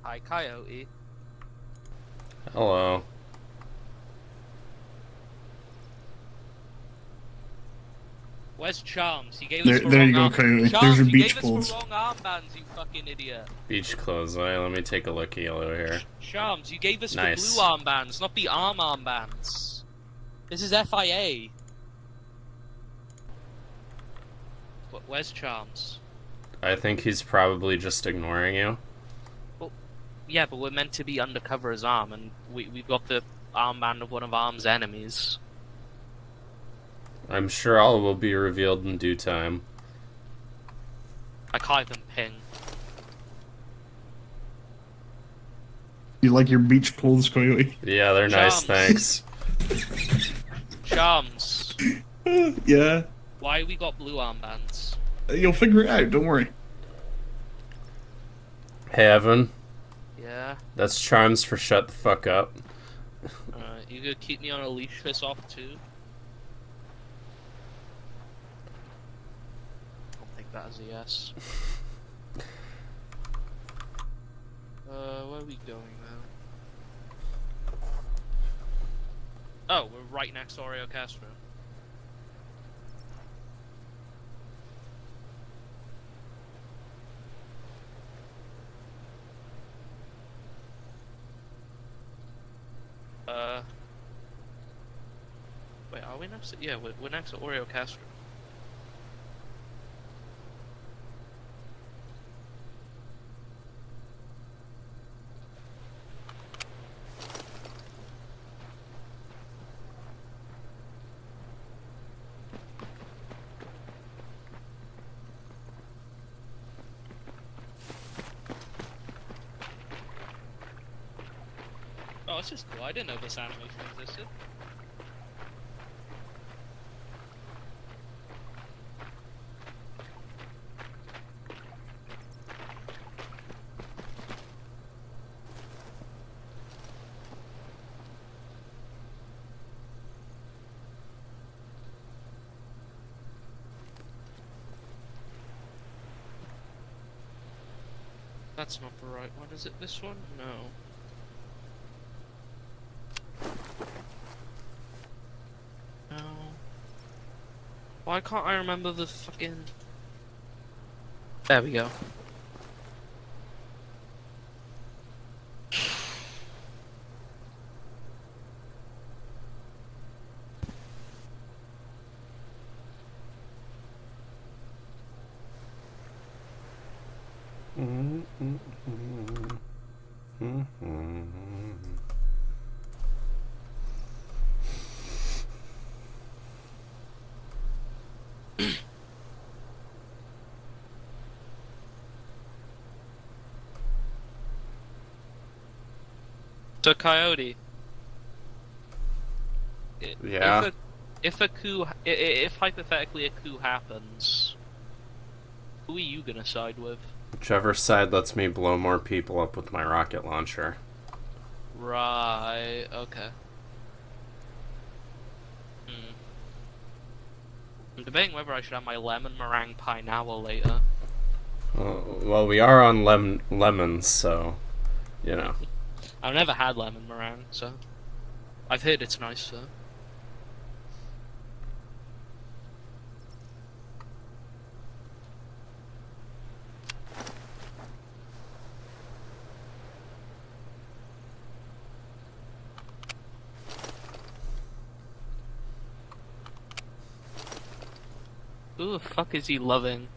Hi, Coyote. Hello. Where's Charms? You gave us There wrong you go, Coyote. There's Charms, your you beach gave us clothes. wrong armbands, you fucking idiot. Beach clothes. Right, let me take a look over here. Charms, you gave us the Nice. blue armbands, not the armbands. This is FIA. Where's Charms? I think he's probably just ignoring you. Well, yeah, but we're meant to be undercover as Arm, and we've got the armband of one of Arm's enemies. I'm sure all will be revealed in due time. I can't even ping. You like your beach clothes, Coyote? Yeah, they're nice, Charms. thanks. Charms, Yeah. why we got blue armbands? You'll figure it out, don't worry. Hey, Evan. Yeah? That's Charms for shut the fuck up. Alright, you gonna keep me on a leash this off too? I'll take that as a yes. Where are we going now? Oh, we're right next to Oreo Castro. Wait, are we next to... Yeah, we're next to Oreo Castro. Oh, it's just cool. I didn't know this animation existed. That's not the right one, is it this one? No. No. Why can't I remember the fucking... There we go. So, Coyote. Yeah? If a coup, if hypothetically a coup happens, who are you gonna side with? Whichever side lets me blow more people up with my rocket launcher. Right. Okay. Hmm. I'm debating whether I should have my lemon meringue pie now or later. Well, we are on lemons, so, you know. I've never had lemon meringue, so I've heard it's nice though. Who the fuck is he loving?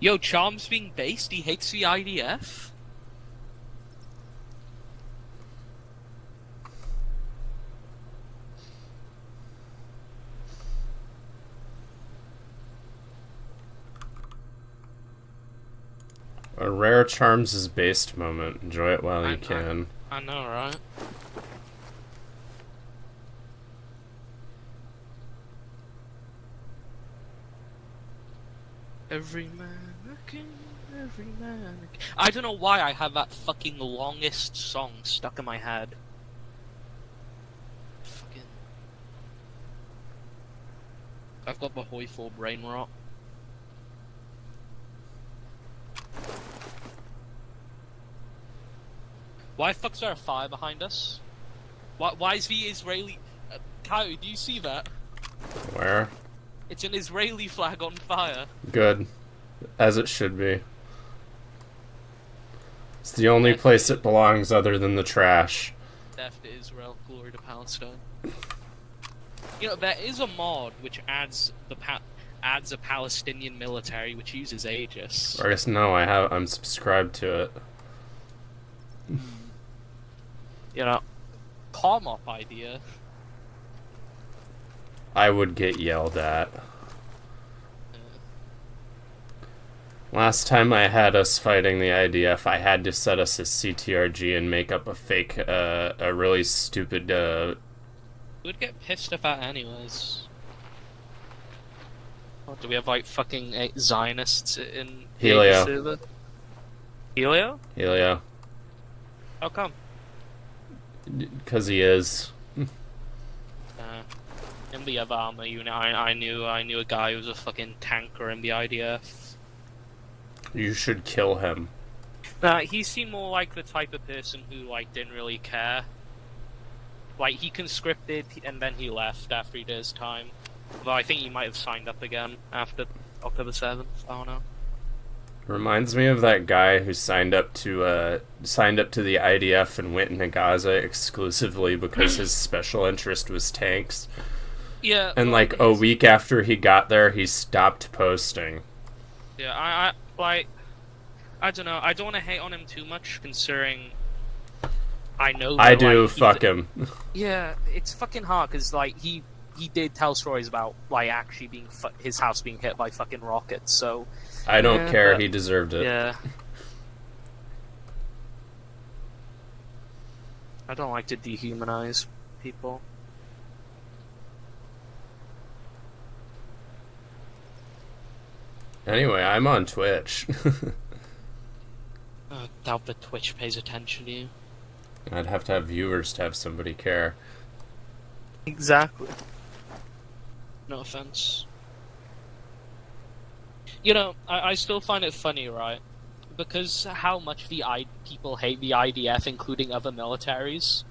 Yo, Charm's being based? He hates the IDF? A rare Charms is based moment. Enjoy it while you can. I know, right? Every man looking, every man looking. I don't know why I have that fucking longest song stuck in my head. Fucking. I've got the Hoy 4 brain rot. Why the fuck's there a fire behind us? Why is the Israeli... Kyle, do you see that? Where? It's an Israeli flag on fire. Good. As it should be. It's the only place it belongs other than the trash. Death to Israel, glory to Palestine. You know, there is a mod which adds a Palestinian military which uses Aegis. Or I guess no, I'm subscribed to it. You know, palm up idea. I would get yelled at. Last time I had us fighting the IDF, I had to set us as CTRG and make up a fake, a really stupid, We'd get pissed about anyways. Oh, do we have like fucking 8 Zionists in Helio. server? Helio? Helio. How come? Because he is. In the other armor unit, I knew a guy who was a fucking tanker in the IDF. You should kill him. He seemed more like the type of person who like didn't really care. Like he conscripted and then he left after he did his time. Although I think he might have signed up again after October 7th. I don't know. Reminds me of that guy who signed up to the IDF and went into Gaza exclusively because his special interest was tanks. Yeah. And like a week after he got there, he stopped posting. Yeah, I don't know. I don't want to hate on him too much, considering I know. I that, do. like, Fuck him. Yeah, it's fucking hard because like he did tell stories about like actually being his house being hit by fucking rockets. So I don't care. But, He deserved it. Yeah. I don't like to dehumanize people. Anyway, I'm on Twitch. I doubt that Twitch pays attention to you. I'd have to have viewers to have somebody care. Exactly. No offense. You know, I still find it funny, right? Because how much people hate the IDF, including other militaries.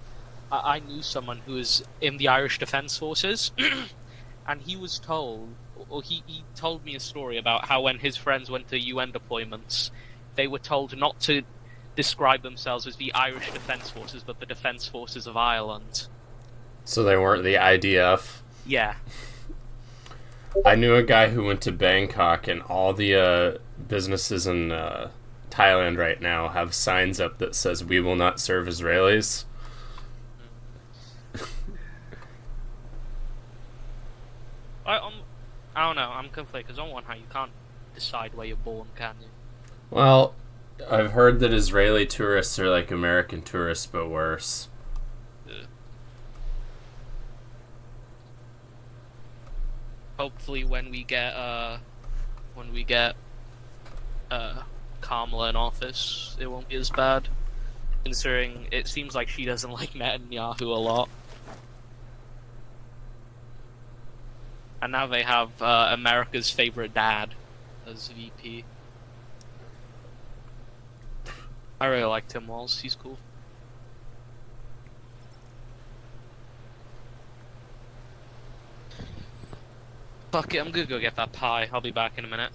I knew someone who was in the Irish Defence Forces, and he was told, or he told me a story about how when his friends went to UN deployments, they were told not to describe themselves as the Irish Defence Forces, but the Defence Forces of Ireland. So they weren't the IDF? Yeah. I knew a guy who went to Bangkok, and all the businesses in Thailand right now have signs up that says, "We will not serve Israelis." I don't know, I'm conflicted, because on one hand, you can't decide where you're born, can you? Well, I've heard that Israeli tourists are like American tourists, but worse. Hopefully when we get Kamala in office, it won't be as bad. Considering it seems like she doesn't like Netanyahu a lot. And now they have America's favorite dad as VP. I really like Tim Walz, he's cool. Fuck it, I'm gonna go get that pie. I'll be back in a minute.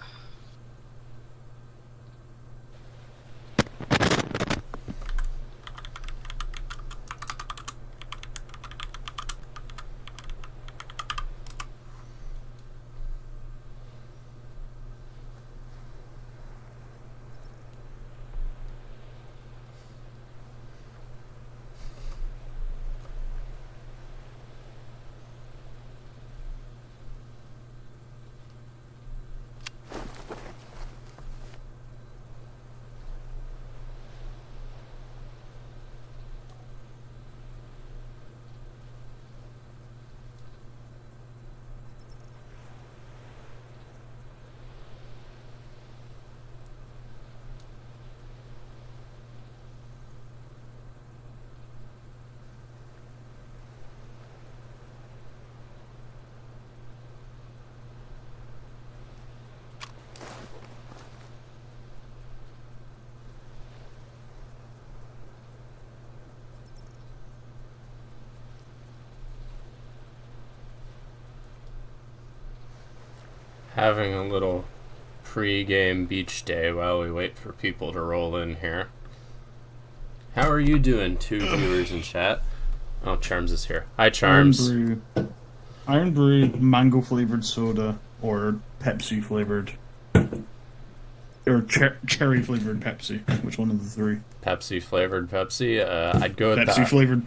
having a little pre-game beach day while we wait for people to roll in here. How are you doing, two viewers in chat? Oh, Charms is here. Hi, Charms. Iron Brew, mango flavored soda, or Pepsi flavored, or cherry flavored Pepsi. Which one of the three? Pepsi flavored Pepsi. I'd go with Pepsi flavored.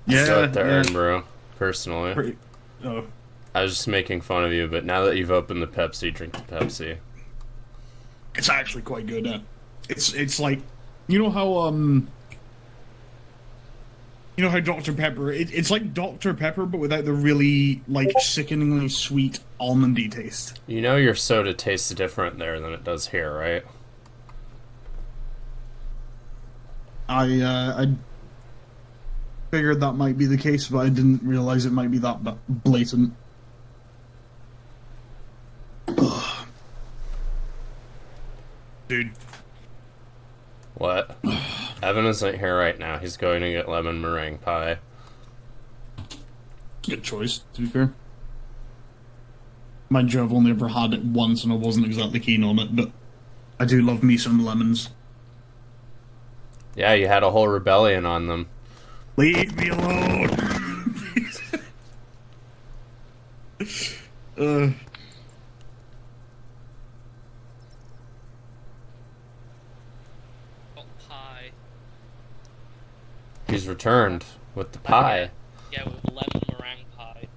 Yeah, I'd go with the Iron Brew, personally. Oh, I was just making fun of you, but now that you've opened the Pepsi, drink the Pepsi. it's actually quite good. It's like, you know how Dr. Pepper, it's like Dr. Pepper, but without the really, like, sickeningly sweet almondy taste. You know your soda tastes different there than it does here, right? I figured that might be the case, but I didn't realize it might be that blatant. Ugh. Dude. What? Evan isn't here right now. He's going to get lemon meringue pie. Good choice, to be fair. Mind you, I've only ever had it once and I wasn't exactly keen on it, but I do love me some lemons. Yeah, you had a whole rebellion on them. Leave me alone! Pie. He's returned with the pie. Yeah, with lemon meringue pie.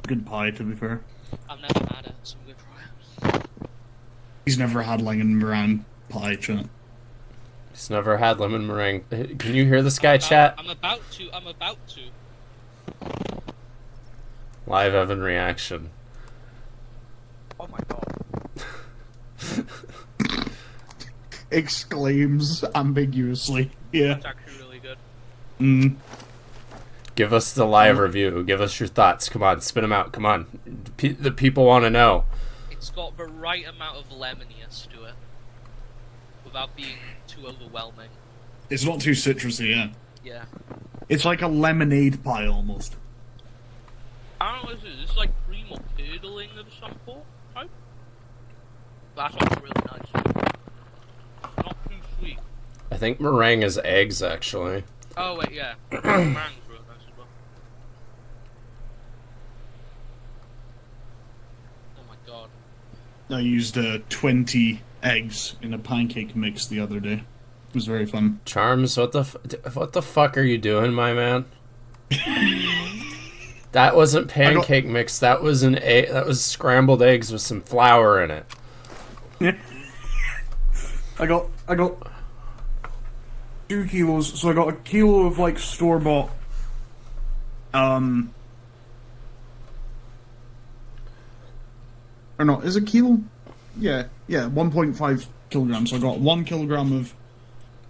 Good pie, to be fair. I've never had it, so I'm gonna try it. He's never had lemon meringue pie, chat. He's never had lemon meringue. Can you hear this guy, chat? I'm about to. Live Evan reaction. Oh my god. Exclaims ambiguously. Yeah. It's actually really good. Give us the live review. Give us your thoughts. Come on, spit them out. Come on. The people want to know. It's got the right amount of lemoniness to it. Without being too overwhelming. It's not too citrusy, yeah. Yeah. It's like a lemonade pie, almost. I don't know what this is. It's like cream or curdling of some type. That's also really nice. Not too sweet. I think meringue is eggs, actually. Oh, wait, yeah. Meringue's really nice as well. Oh my god. I used 20 eggs in a pancake mix the other day. It was very fun. Charms, what the fuck are you doing, my man? That wasn't pancake mix. That was an egg. That was scrambled eggs with some flour in it. Yeah. I got 2 kilos. So I got a kilo of like store-bought. Or not? Is it kilo? Yeah, 1.5 kilograms. So I got 1 kilogram of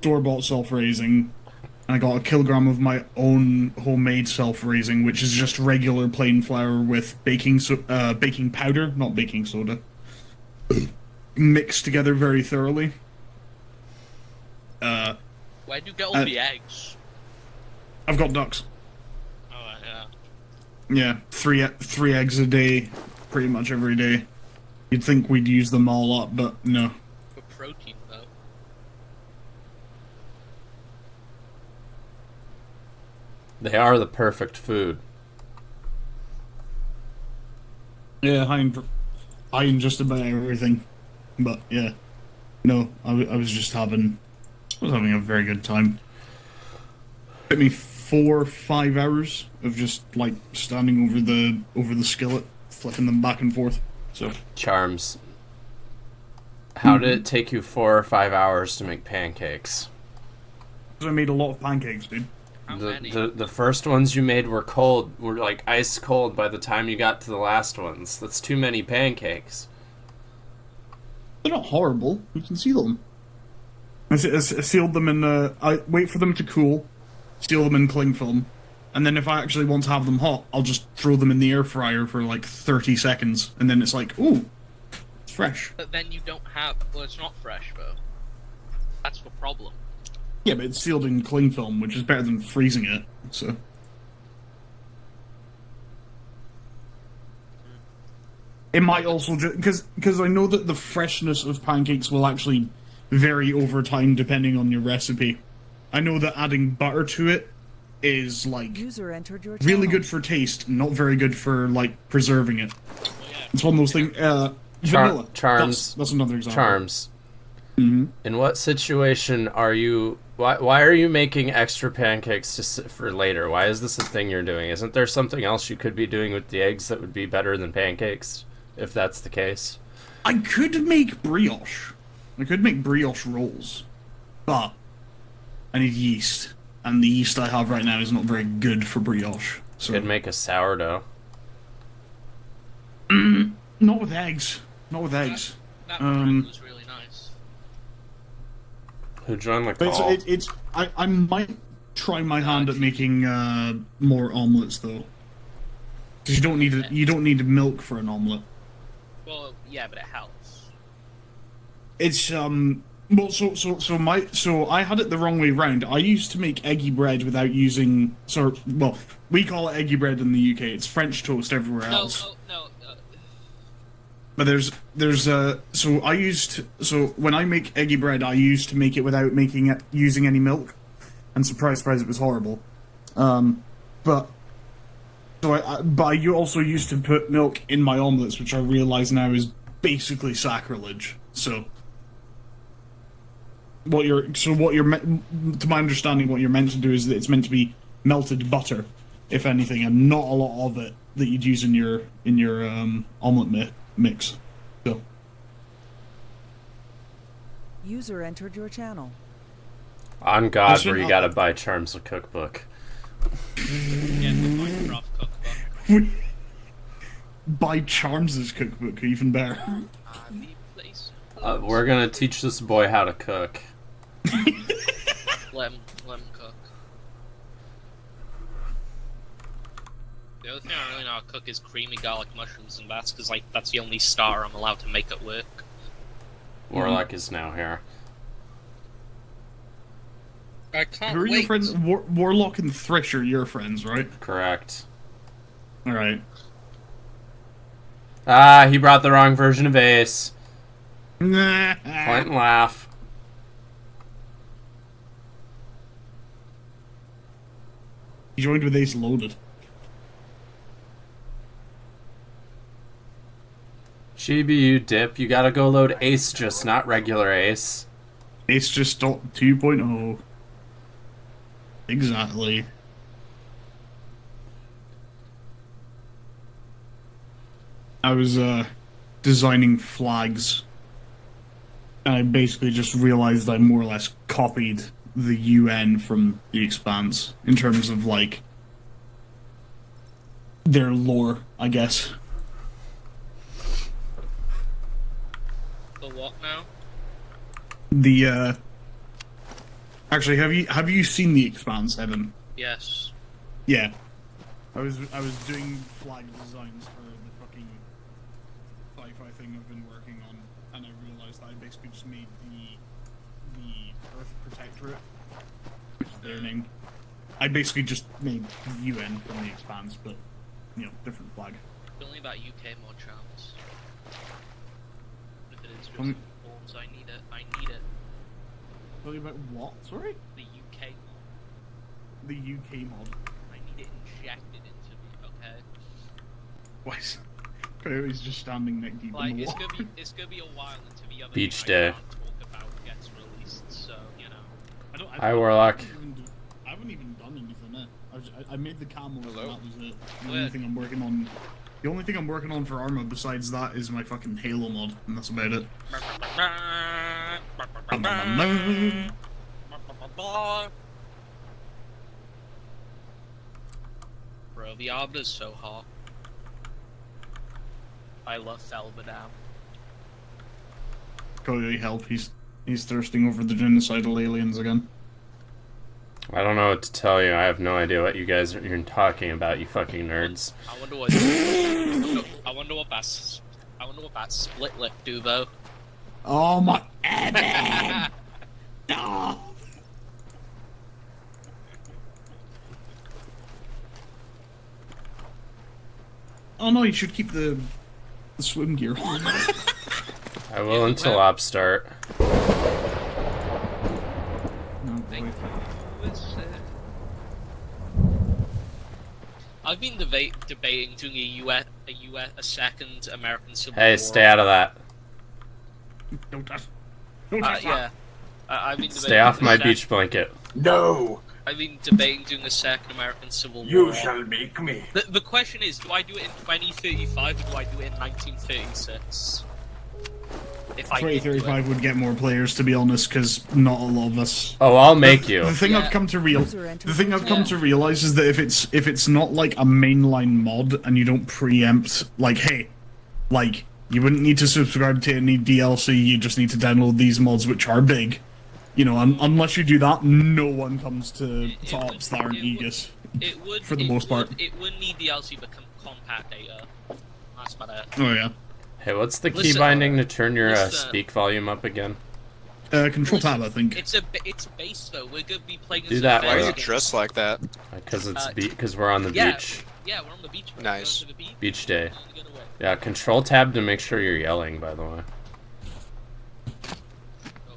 store-bought self-raising, and I got a kilogram of my own homemade self-raising, which is just regular plain flour with baking powder, not baking soda, mixed together very thoroughly. Where'd you get all the eggs? I've got ducks. Oh, yeah. Yeah, three eggs a day, pretty much every day. You'd think we'd use them all up, but no. For protein, though. They are the perfect food. Yeah, high in just about everything. But yeah, no, I was having a very good time. It took me 4 or 5 hours of just like standing over the skillet, flipping them back and forth. So Charms, how did it take you 4 or 5 hours to make pancakes? I made a lot of pancakes, dude. How many? The first ones you made were like ice cold by the time you got to the last ones. That's too many pancakes. They're not horrible. You can seal them. I sealed them in. I wait for them to cool, seal them in cling film, and then if I actually want to have them hot, I'll just throw them in the air fryer for like 30 seconds, and then it's like, ooh, it's fresh. But then you don't have... Well, it's not fresh, though. That's the problem. Yeah, but it's sealed in cling film, which is better than freezing it, so... It might also just because I know that the freshness of pancakes will actually vary over time depending on your recipe. I know that adding butter to it is like User entered your really channel. good for taste, not very good for like preserving it. Well, yeah. It's one of those things. Vanilla. Charms. That's another example. Charms. In what situation are you? Why are you making extra pancakes to sit for later? Why is this a thing you're doing? Isn't there something else you could be doing with the eggs that would be better than pancakes? If that's the case. I could make brioche. I could make brioche rolls, but I need yeast, and the yeast I have right now is not very good for brioche. So Could make a sourdough. not with eggs. Not with eggs. That bread was really nice. Who joined the But call? I might try my hand at making more omelets though, because you don't need milk for an omelet. Well, yeah, but it helps. It's well, so I had it the wrong way round. I used to make eggy bread without using well, we call it eggy bread in the UK. It's French toast everywhere No, else. no. But there's so when I make eggy bread, I used to make it without using any milk, and surprise, it was horrible. But I also used to put milk in my omelets, which I realize now is basically sacrilege. So to my understanding, what you're meant to do is that it's meant to be melted butter, if anything, and not a lot of it that you'd use in your omelet mix. So User entered your channel. On God, Listen, where you gotta buy Charms a cookbook. Yeah, the Minecraft cookbook. buy Charms's cookbook, even better. The place. We're gonna teach this boy how to cook. Let him cook. The other thing I really know how to cook is creamy garlic mushrooms, and that's because that's the only starter I'm allowed to make at work. Warlock is now here. I can't Who are your wait. friends? Warlock and Thresh are your friends, right? Correct. Alright. Ah, he brought the wrong version of Ace. Point Nah. and laugh. He joined with Ace Loaded. Chibi, you dip. You gotta go load Ace, just not regular Ace. Ace just stopped 2.0. Exactly. I was designing flags, and I basically just realized I more or less copied the UN from The Expanse in terms of like their lore, I guess. The what now? The actually, have you seen The Expanse, Evan? Yes. Yeah. I was doing flag designs for the fucking sci-fi thing I've been working on, and I realized that I basically just made the Earth Protectorate, which is their name. I basically just made the UN from The Expanse, but you know, different flag. It's only about UK mod chance. If it is just Um, forms, I need it. I need it. Tell you about what? Sorry? The UK mod. The UK mod. I need it injected into me. Okay. Why is Coyote's just standing neck deep Like in the it's water? gonna be a while until the other Beach thing day. I can't talk about gets released. So you know. Hi, Warlock. I haven't even done anything yet. I made the camels and that was it. The Where? only thing I'm working on... The only thing I'm working on for Arma besides that is my fucking Halo mod, and that's about it. Bro, the Arbiter's so hot. I love Felberdown. Coyote, help, he's thirsting over the genocidal aliens again. I don't know what to tell you. I have no idea what you guys are talking about, you fucking nerds. I wonder what. I wonder what that split lip do though. Oh my... Evan! No! Oh no, you should keep the the swim gear on. I will until op start. Oh, Thank boy. you. I've been debating doing a second American Civil War. Hey, stay out of that. Don't touch. Don't touch that. Yeah. I've been Stay off debating my a sec- beach blanket. No, I've been debating doing a second American Civil War. you shall make me. The question is, do I do it in 2035 or do I do it in 1936? If I did do it. 2035 would get more players, to be honest, because not a lot of us. Oh, I'll make you. The thing Yeah. I've come to User entered the thing your I've come to channel. realize is that if it's not like a mainline mod and you don't preempt, like, hey, like, you wouldn't need to subscribe to any DLC, you just need to download these mods which are big. You know, unless you do that, no one comes to ops that aren't Aegis. It would, For the it most part. would- It would need DLC, but compact data. That's about it. Oh yeah. Hey, what's the key Listen, binding to turn your listen. speak volume up again? Control tab, I think. It's base though. We're gonna be playing. Do as that, a why Why are is you it dressed like that? Because we're on the yeah. beach. Yeah, we're on the beach. We're Nice. going to the beach. Beach day. We're gonna get away. Yeah, control tab to make sure you're yelling, by the way.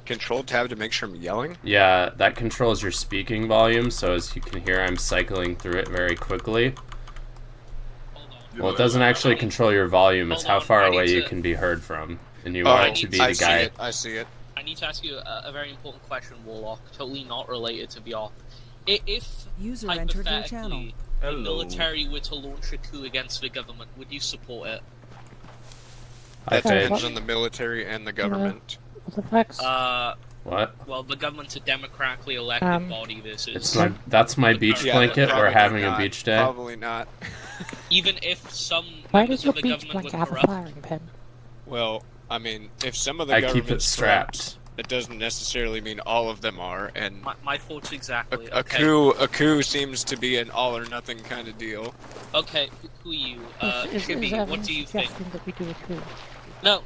Control tab to make sure I'm yelling? Yeah, that controls your speaking volume, so as you can hear, I'm cycling through it very quickly. Hold on. Well, it doesn't actually control your volume, it's Hold how on, far I need away you to- can be heard from. And you Oh, want it to be I the see guy. it. I see it. I need to ask you a very important question, Warlock. Totally not related to VR. If User entered your channel. hypothetically the military were to launch a coup against the government, would you support it? I That think. depends on the military and the government. What the fuck's What? Well, the government's a democratically elected body. This is That's my beach Yeah, blanket. We're probably having a not. beach day. Probably not. even if some Why members does your of the beach government blanket were have a corrupt. firing pin? Well, I mean, if some of the I keep it government's strapped. corrupt, it doesn't necessarily mean all of them are, and My thoughts exactly. a Okay. coup seems to be an all or nothing kind of deal. Okay, who are you? Is Chibi, everyone what do you think? suggesting that we do a coup? No,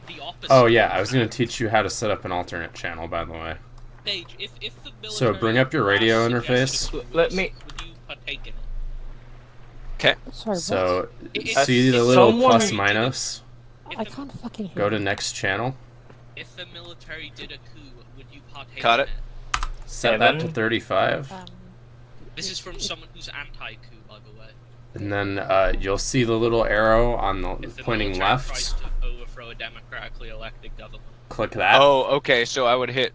the opposite. Oh yeah, I was gonna teach you how to set up an alternate channel, by the way. Stage, if the military So bring up your radio suggested interface. a coup, Let would me- you partake in it? Okay. Sorry, So If- see the if little someone- plus minus. what? I can't fucking hear Go to you. next channel. If the military did a coup, would you partake Cut in it. Set that to Seven. 35. This is from someone who's anti-coup, by the way. And then you'll see the little arrow on the If the pointing military tries left. to overthrow a democratically elected government. Click that. Oh, okay. So I would hit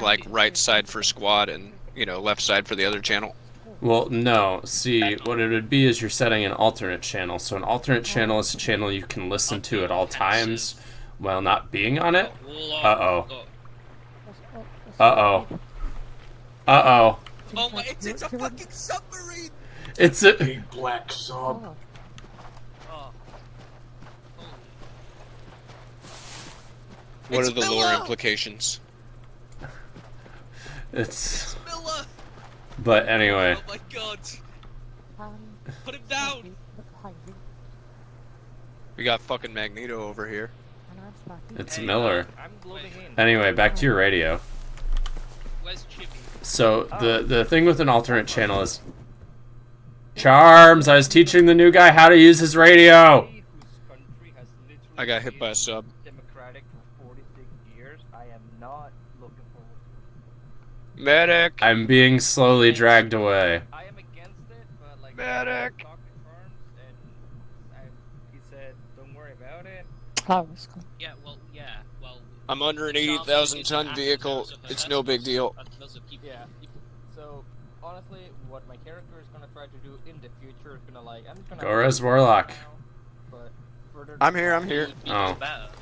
like right side for squad and left side for the other channel. Well, no. See, what it would be is you're setting an alternate channel. So an alternate channel is a channel you can listen to at all times while not being on it. Uh-oh. Uh-oh. Uh-oh. Oh my! It's a fucking submarine. It's a... Big black sub. Oh, Oh. Holy. What It's are the lore Miller! implications? It's... Miller! But anyway. Oh my god! um, Put him down! look behind you. We got fucking Magneto over here. And I'm Sparky. It's Miller. I'm loading in. Anyway, back to your radio. Where's Chibi? So the thing with an alternate channel is... Charms! I was teaching the new guy how to use his radio! I got hit by a sub. Democratic for 46 years. I am not looking forward. Medic! I'm being slowly dragged away. I am against it, but like Medic! I talked to Charms and he said, "Don't worry about it." Oh, it's cool. Yeah, well. I'm under an Charles 80,000 is ton after vehicle. Joseph It's and no big deal. those are people. Yeah. So honestly, what my character is gonna try to do in the future is gonna I'm just gonna Go Res Warlock. now, but further I'm here, I'm here. Oh.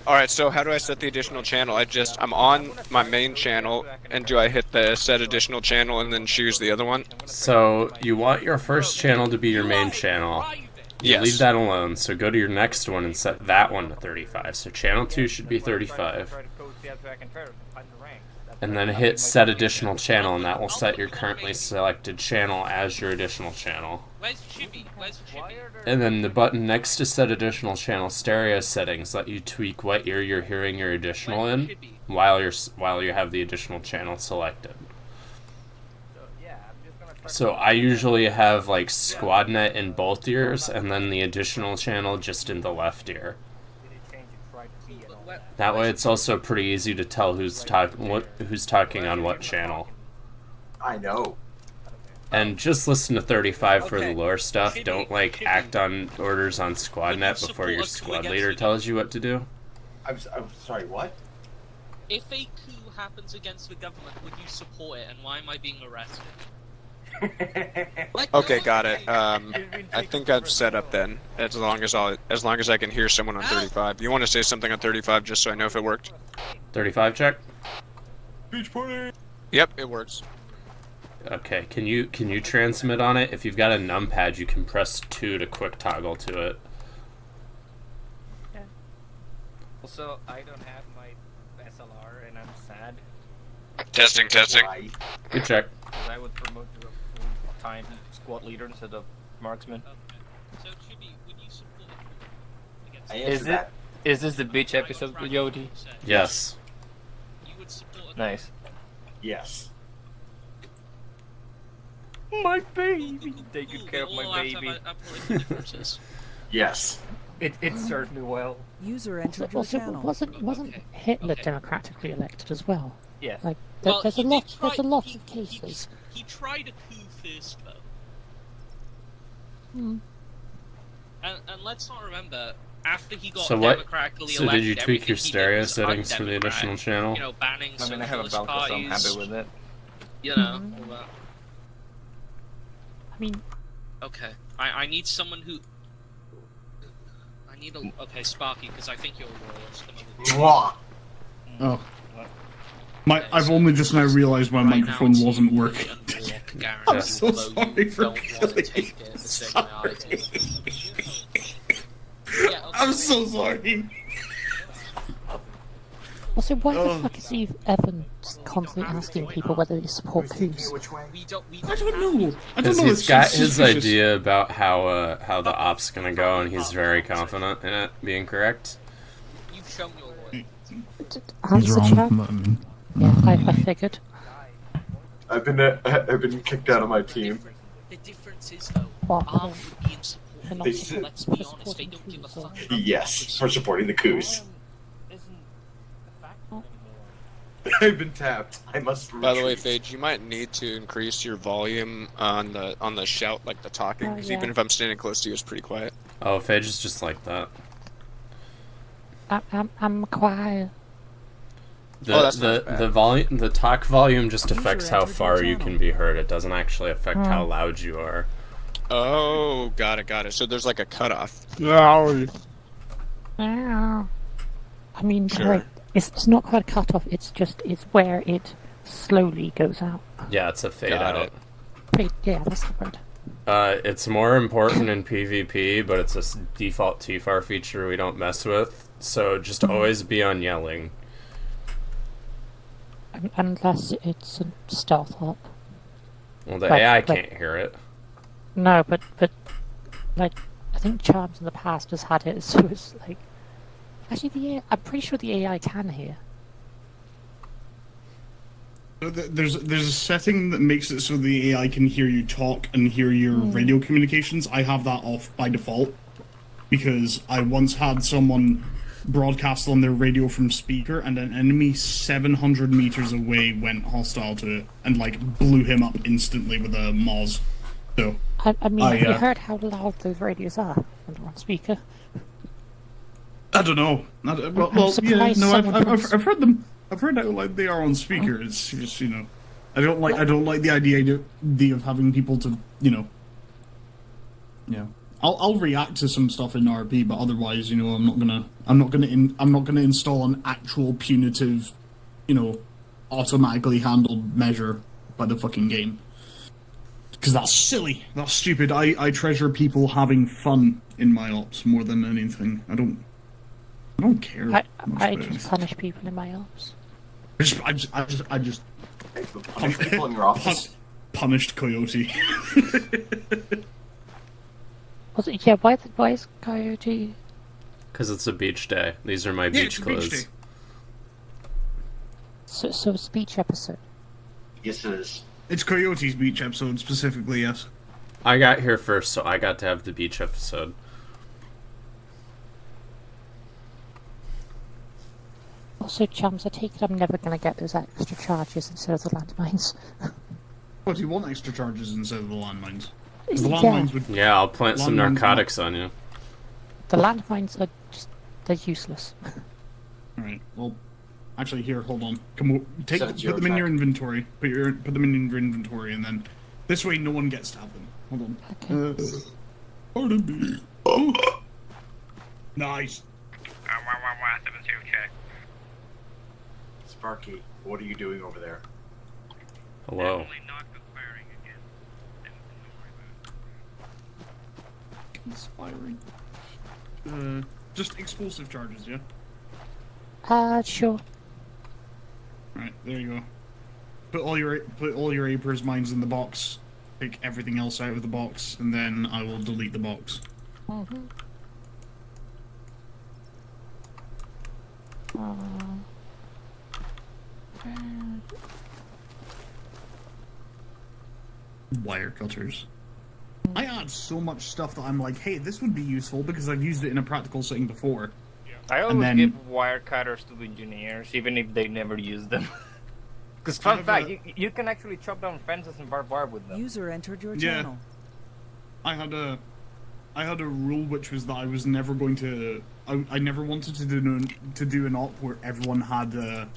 Alright, so how do I set the additional channel? I'm on my main channel, and do I hit the set additional channel and then choose the other one? So, you want your first channel to be your main channel. You Yes. leave that alone, so go to your next one and set that one to 35. So channel 2 should be 35. And then hit set additional channel, and that will set your currently selected channel as your additional channel. Where's Chibi? Where's Chibi? And then the button next to set additional channel stereo settings let you tweak what ear you're hearing your additional Where's in Chibi? while you have the additional channel selected. So yeah, I'm just gonna So I usually have like SquadNet in both ears, and then the additional channel just in the left ear. That way, it's also pretty easy to tell who's talking on what channel. I know. And just listen to 35 for the lore stuff. Don't like act on orders on SquadNet before your squad leader tells you what to do. I'm sorry, what? If a coup happens against the government, would you support it, and why am I being arrested? Okay, got it. I think I've set up then. As long as I can hear someone on 35. You want to say something on 35 just so I know if it worked? 35 check. Beach party. Yep, it works. Okay, can you transmit on it? If you've got a numpad, you can press 2 to quick toggle to it. Also, I don't have my SLR and I'm sad. Testing. Good check. Because I would promote to a full-time squad leader instead of marksman. So, Chibi, would you support a coup against I Is answered it? that. Is this the beach episode with Yodi? Yes. You would support a coup? Nice. Yes. My baby! Take good care of We my all have to baby. have our political differences. Yes. It served me well. User entered your Also, channel. wasn't Okay. Hitler Okay. democratically elected as well? Yes. Like, Well, there's he a lot. did There's a try- lot he- of cases. He tried a coup first, though. Hmm. And let's not remember, after he got So what? democratically So elected, did you tweak everything your he did stereo was settings for the undemocratic. additional channel? You know, banning I mean, I have a socialist Balka, so I'm parties, happy with it. you know, all that. I mean, Okay, I need someone who... I need a... Okay, Sparky, because I think you're a royalist. Mwah. Oh. I've only just now realised my microphone wasn't working. I'm so sorry for killing I'm so sorry. also, why Oh. the fuck is Eve Evan just constantly asking people whether they support coups? Which way? We don't I don't know. I don't Because know. he's It's got just his suspicious. idea about how the op's gonna go, and he's very confident in it being correct. You've shown your loyalty. He's Answer wrong. chat. but, I mean, Yeah, I figured. I've been kicked out of my team. The difference is, though, What? Arm would be in support. They're not They supporting- said- Let's be honest, they don't give a fuck. about Yes, for supporting the coups. Isn't a factor anymore. I've been tapped. I must. By the way, retreat. Phage, you might need to increase your volume on the shout, like the talking, Oh, because yeah. even if I'm standing close to you, it's pretty quiet. Oh, Phage is just like that. I'm quiet. The Oh, that's not bad. the volume, the talk volume just User affects how entered your far you channel. can be heard. It doesn't actually affect how loud you are. Oh, got it. So there's like a cutoff. I mean, Sure. like, it's not quite a cut off. It's where it slowly goes out. Yeah, it's a fade Got out. it. Wait, yeah, that's the word. It's more important in PvP, but it's a default TFAR feature we don't mess with. So just always be on yelling. Unless it's a stealth up. Well, the Like- AI like- can't hear it. No, but like, I think Charms in the past has had it, so it's like. Actually, I'm pretty sure the AI can hear. There's a setting that makes it so the AI can hear you talk and hear your radio communications. I have that off by default because I once had someone broadcast on their radio from speaker, and an enemy 700 meters away went hostile to it and like blew him up instantly with a Moz. So I mean, have you yeah. heard how loud those radios are when they're on speaker? I don't know. Well, I'm yeah, surprised no, someone puts- I've heard them. I've heard how like they are on speaker. It's just, you know, I don't like the idea of having people to, you know. Yeah, I'll react to some stuff in RP, but otherwise, you know, I'm not gonna install an actual punitive, you know, automatically handled measure by the fucking game. Because that's silly. That's stupid. I treasure people having fun in my ops more than anything. I don't care. I much about just anything. punish people in my ops. I just Punish people in your office. punished Coyote. Was it? Yeah. Why is Coyote? Because it's a beach day. These are my Yeah, beach it's a clothes. beach day. So a speech episode. Yes, it is. It's Coyote's beach episode specifically, yes. I got here first, so I got to have the beach episode. Also, chums, I take it I'm never going to get those extra charges instead of the landmines. What, do you want extra charges instead of the landmines? The Yeah. landmines would... Yeah, I'll plant some Landmines narcotics on you. The landmines are just, they're useless. Alright, well, actually, here, hold on. Come on, put 7-0 them in your track. inventory. Put them in your inventory, and then this way no one gets to have them. Hold on. Okay. Pardon me. Oh. Nice. Sparky, what are you doing over there? Hello. Inspiring. Just explosive charges, yeah? Sure. Right, there you go. Put all your Apers mines in the box. Take everything else out of the box, and then I will delete the box. Mm-hmm. Wire cutters. I add so much stuff that I'm like, hey, this would be useful because I've used it in a practical setting before. I always then- give wire cutters to engineers, even if they never use them. Because I fun have fact, a- you can actually chop down fences and barbed wire with them. User entered your Yeah. channel. I had a rule which was that I was never going to. I never wanted to do an op where everyone had an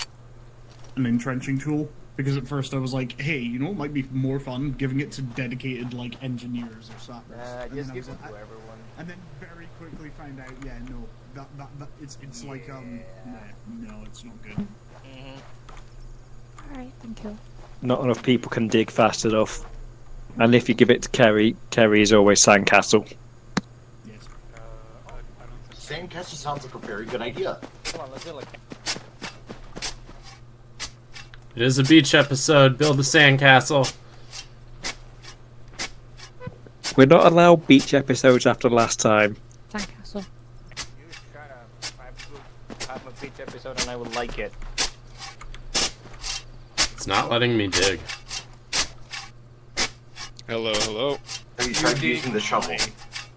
entrenching tool, because at first I was like, hey, you know, it might be more fun giving it to dedicated like engineers or sappers. And Just then I give was them like- to everyone. And then very quickly found out, yeah, no, that it's like no, it's not good. Alright, thank you. Not enough people can dig fast enough. And if you give it to Kerry, Kerry is always sandcastle. Yes. Sandcastle sounds like a very good idea. Come on, let's do like. It is a beach episode. Build a sandcastle. We're not allowed beach episodes after last time. Sandcastle. You shut up. I'm a beach episode and I would like it. It's not letting me dig. Hello, hello. Have you tried using the shovel?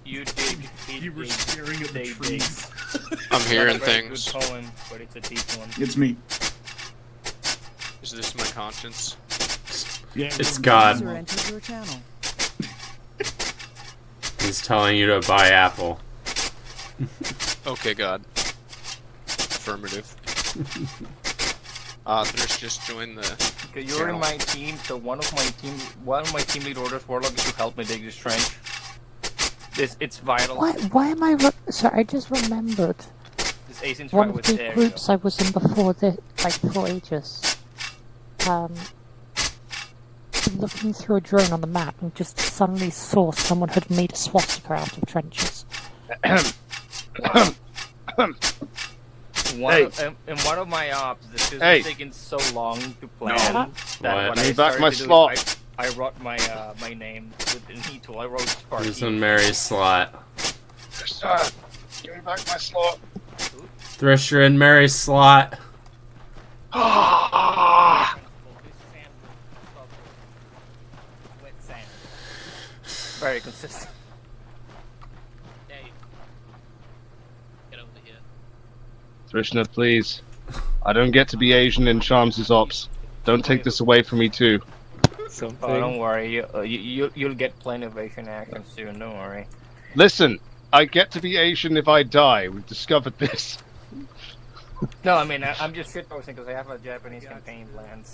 You dig. You were staring at the they trees. I'm hearing Not a very things. Good poem, but it's a deep one. It's me. Is this my conscience? Yeah, It's God. User entered your channel. He's telling you to buy Apple. Okay, God. Affirmative. Thrish just joined the. Okay, you're in my team, so one of my team lead orders Warlock is to help me dig this trench. It's vital. Why am I... Sorry, I just remembered. This Asian's One right of with the there. groups I was in before Aegis. Looking through a drone on the map and just suddenly saw someone had made a swastika out of trenches. In one of my ops, this is taking so long to plan that What? when Give I me back started my to do it, slot. I wrote my my name with the E tool. I wrote Sparky. Here's in Mary's slot. Give me back my slot. Thrish, you're in Mary's slot. Wet sand. Very consistent. Dave, get over here. Thrishna, please. I don't get to be Asian in Charms' ops. Don't take this away from me too. Oh, don't worry. You'll get plenty of Asian action soon. Don't worry. Listen, I get to be Asian if I die. We've discovered this. No, I mean I'm just shitposting because I have a Japanese campaign planned.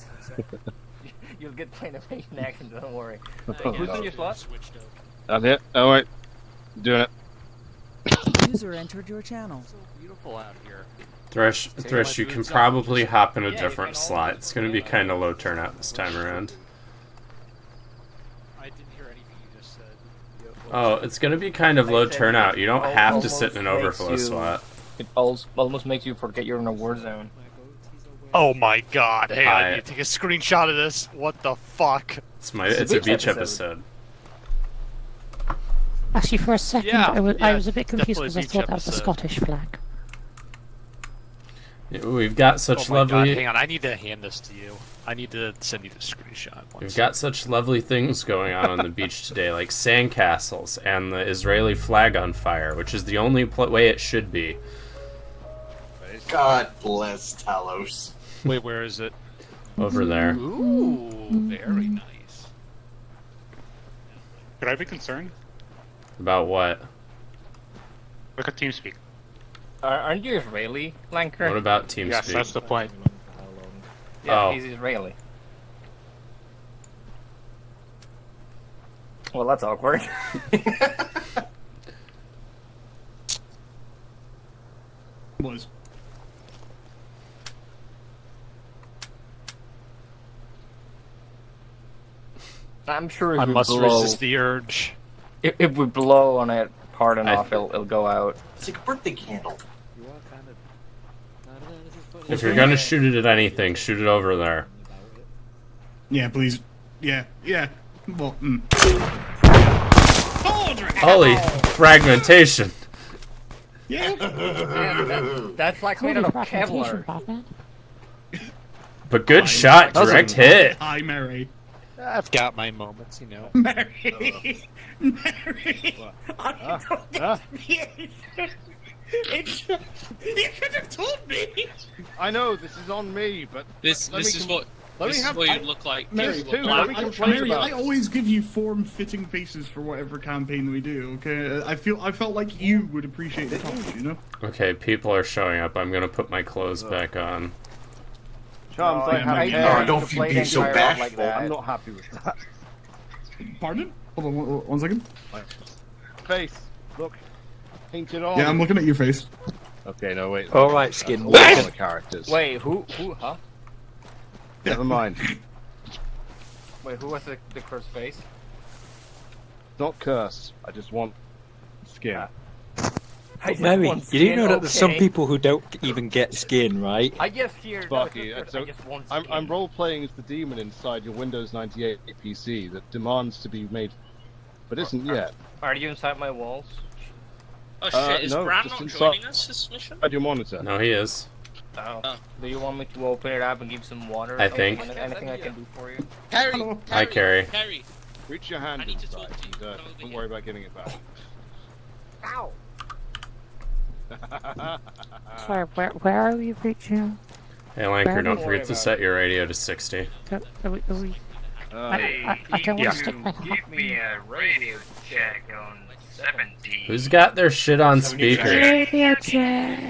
You'll get plenty of Asian action. Don't worry. Who's in your slot? I'm here. Alright. Doing it. User entered your channel. Beautiful out here. Thrish, you can probably hop in a different slot. It's gonna be kind of low turnout this time around. I didn't hear anything you just said. Oh, it's gonna be kind of low turnout. You don't have to sit in an Almost overflow makes you- slot. It almost makes you forget you're in a war zone. Oh my god, hey, Hi. I need to take a screenshot of this. What the fuck? It's a beach episode. Actually, for a second, Yeah, I was yeah, a bit confused definitely because I beach thought that was a episode. Scottish flag. We've got such Oh my god, lovely. hang on, I need to hand this to you. I need to send you the screenshot. We've got such lovely things going on the beach today, like sandcastles and the Israeli flag on fire, which is the only way it should be. God bless Talos. Wait, where is it? Over there. Ooh, very nice. Could I be concerned? About what? Look at TeamSpeak. Aren't you Israeli, Lanker? What about TeamSpeak? Yes, that's the point. Yeah, Oh. he's Israeli. Well, that's awkward. Was. I'm sure if I we must blow, resist the urge. if we blow on it hard enough, it'll go out. It's like a birthday candle. If you're gonna shoot it at anything, shoot it over there. Yeah, please. Yeah. Well, Holy fragmentation! Yeah. That's like made Holy out of fragmentation, Kevlar. Batman. But good shot, direct hit. Hi, Mary. I've got my moments, you know. Mary. Mary. I don't get to be It's, you could have told me. I know this is on me, but This is what you look like. Mary, This is what Let me complain Mary, about I it. always give you form-fitting faces for whatever campaign we do. Okay, I felt like you would appreciate the touch, you know. Okay, people are showing up. I'm gonna put my clothes back on. Charms, I have I- hair. Oh, don't play be the so entire round like bashful. that. I'm not happy with that. Pardon? Hold on, one second. Face, look, painted on. Yeah, I'm looking at your face. Okay, no wait. All right, Skin. All the characters. Wait, who, huh? Never mind. Wait, who was the cursed face? Not cursed. I just want skin. I just Mary, want you do skin, know that there's some okay? people who don't even get skin, right? I just hear. Sparky, no, so I just want I'm skin. role playing as the demon inside your Windows 98 PC that demands to be made, but isn't yet. Are you inside my walls? Oh shit! Is no, Bram just not inside- joining us this mission? Inside your monitor. No, he is. Oh. Do you want me to open it up and give some water? I or something? think. Anything I can do for you? Carrie, Hi, Carrie. Carrie. Reach your hand I need to inside. talk to you. and, Come over don't here. worry about getting it back. Ow! Sorry, where are we reaching? Hey, Lanker, don't Don't worry forget to about set your radio to 60. Are we, I don't want to stick my Give me a radio check on 17. Who's got their shit on speaker? radio check.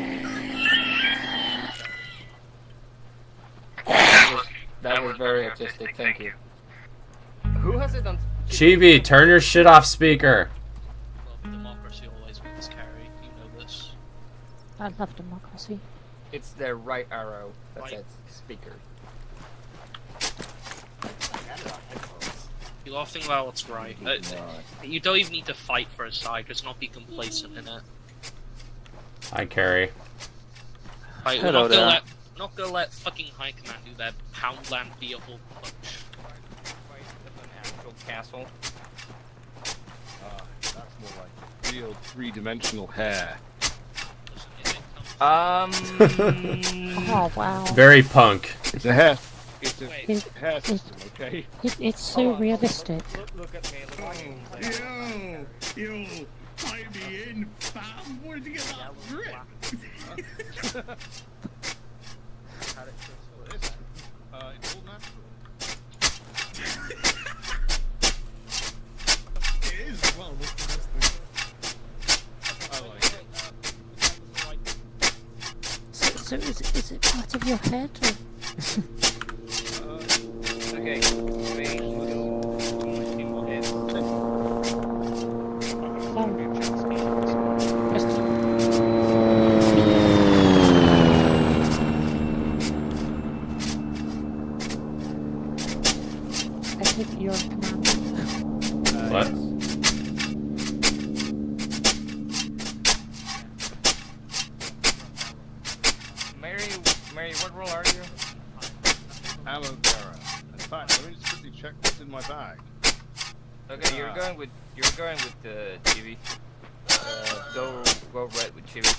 That was very artistic, thank you. Who has it on? Chibi, turn your shit off speaker. Well, democracy always wins, Carrie. You know this. I love democracy. It's the right arrow that Right. says speaker. You gotta think about what's right. You don't even need to fight for a side. Just not be complacent in it. Hi, Carrie. Like, we're Hello not gonna there. not gonna let fucking High Command do their Poundland be a whole bunch. An actual castle. That's more like real three-dimensional hair. Oh wow. Very punk. It's a hair. It's a Wait. hair system, okay? It's so realistic. Look at me. Look at me. Yo, tie me in, fam. Where'd you get that drip? It's all natural. It is as well. That's the best thing. I like it. So is it part of your head? Okay. 3, 2, 1, hit. I take your command. What? Mary, what role are you? Aloe vera. In fact, let me just quickly check what's in my bag. Okay, you're going with Chibi. Go red with Chibi.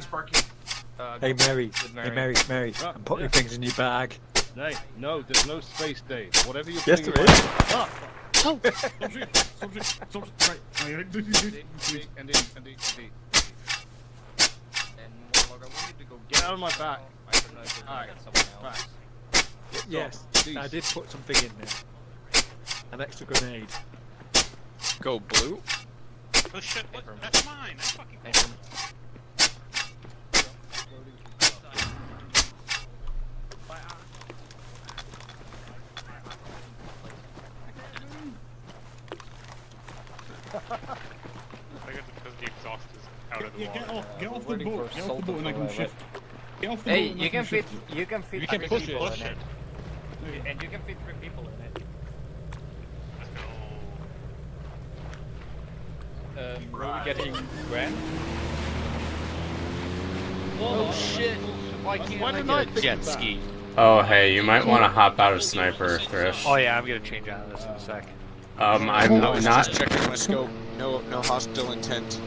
Sparky. Hey Mary, with hey Mary, I'm putting your things in your bag. Dave, no, there's no space, Dave. Whatever you're Yes, putting there in is. my- Stop right. Indeed. And Warlock, I want you to go Get out of my back. I don't know if we're gonna get someone else. Yes, I did put something in there. An extra grenade. Go blue. Oh shit, what? That's mine. That's fucking because the exhaust is out of the water. Get off the boat. Get off the boat and I can shift. Get off the Hey, boat and I you can fit. shift. You can fit You can 3 push people it. in it. And you can fit 3 people in it. Are we getting grand? Oh shit! Why didn't I think Jet of that? ski. Oh, hey, you might want to hop out of sniper, Thrish. Oh yeah, I'm gonna change out of this in a sec. I'm I was not. just checking my scope. No hostile intent.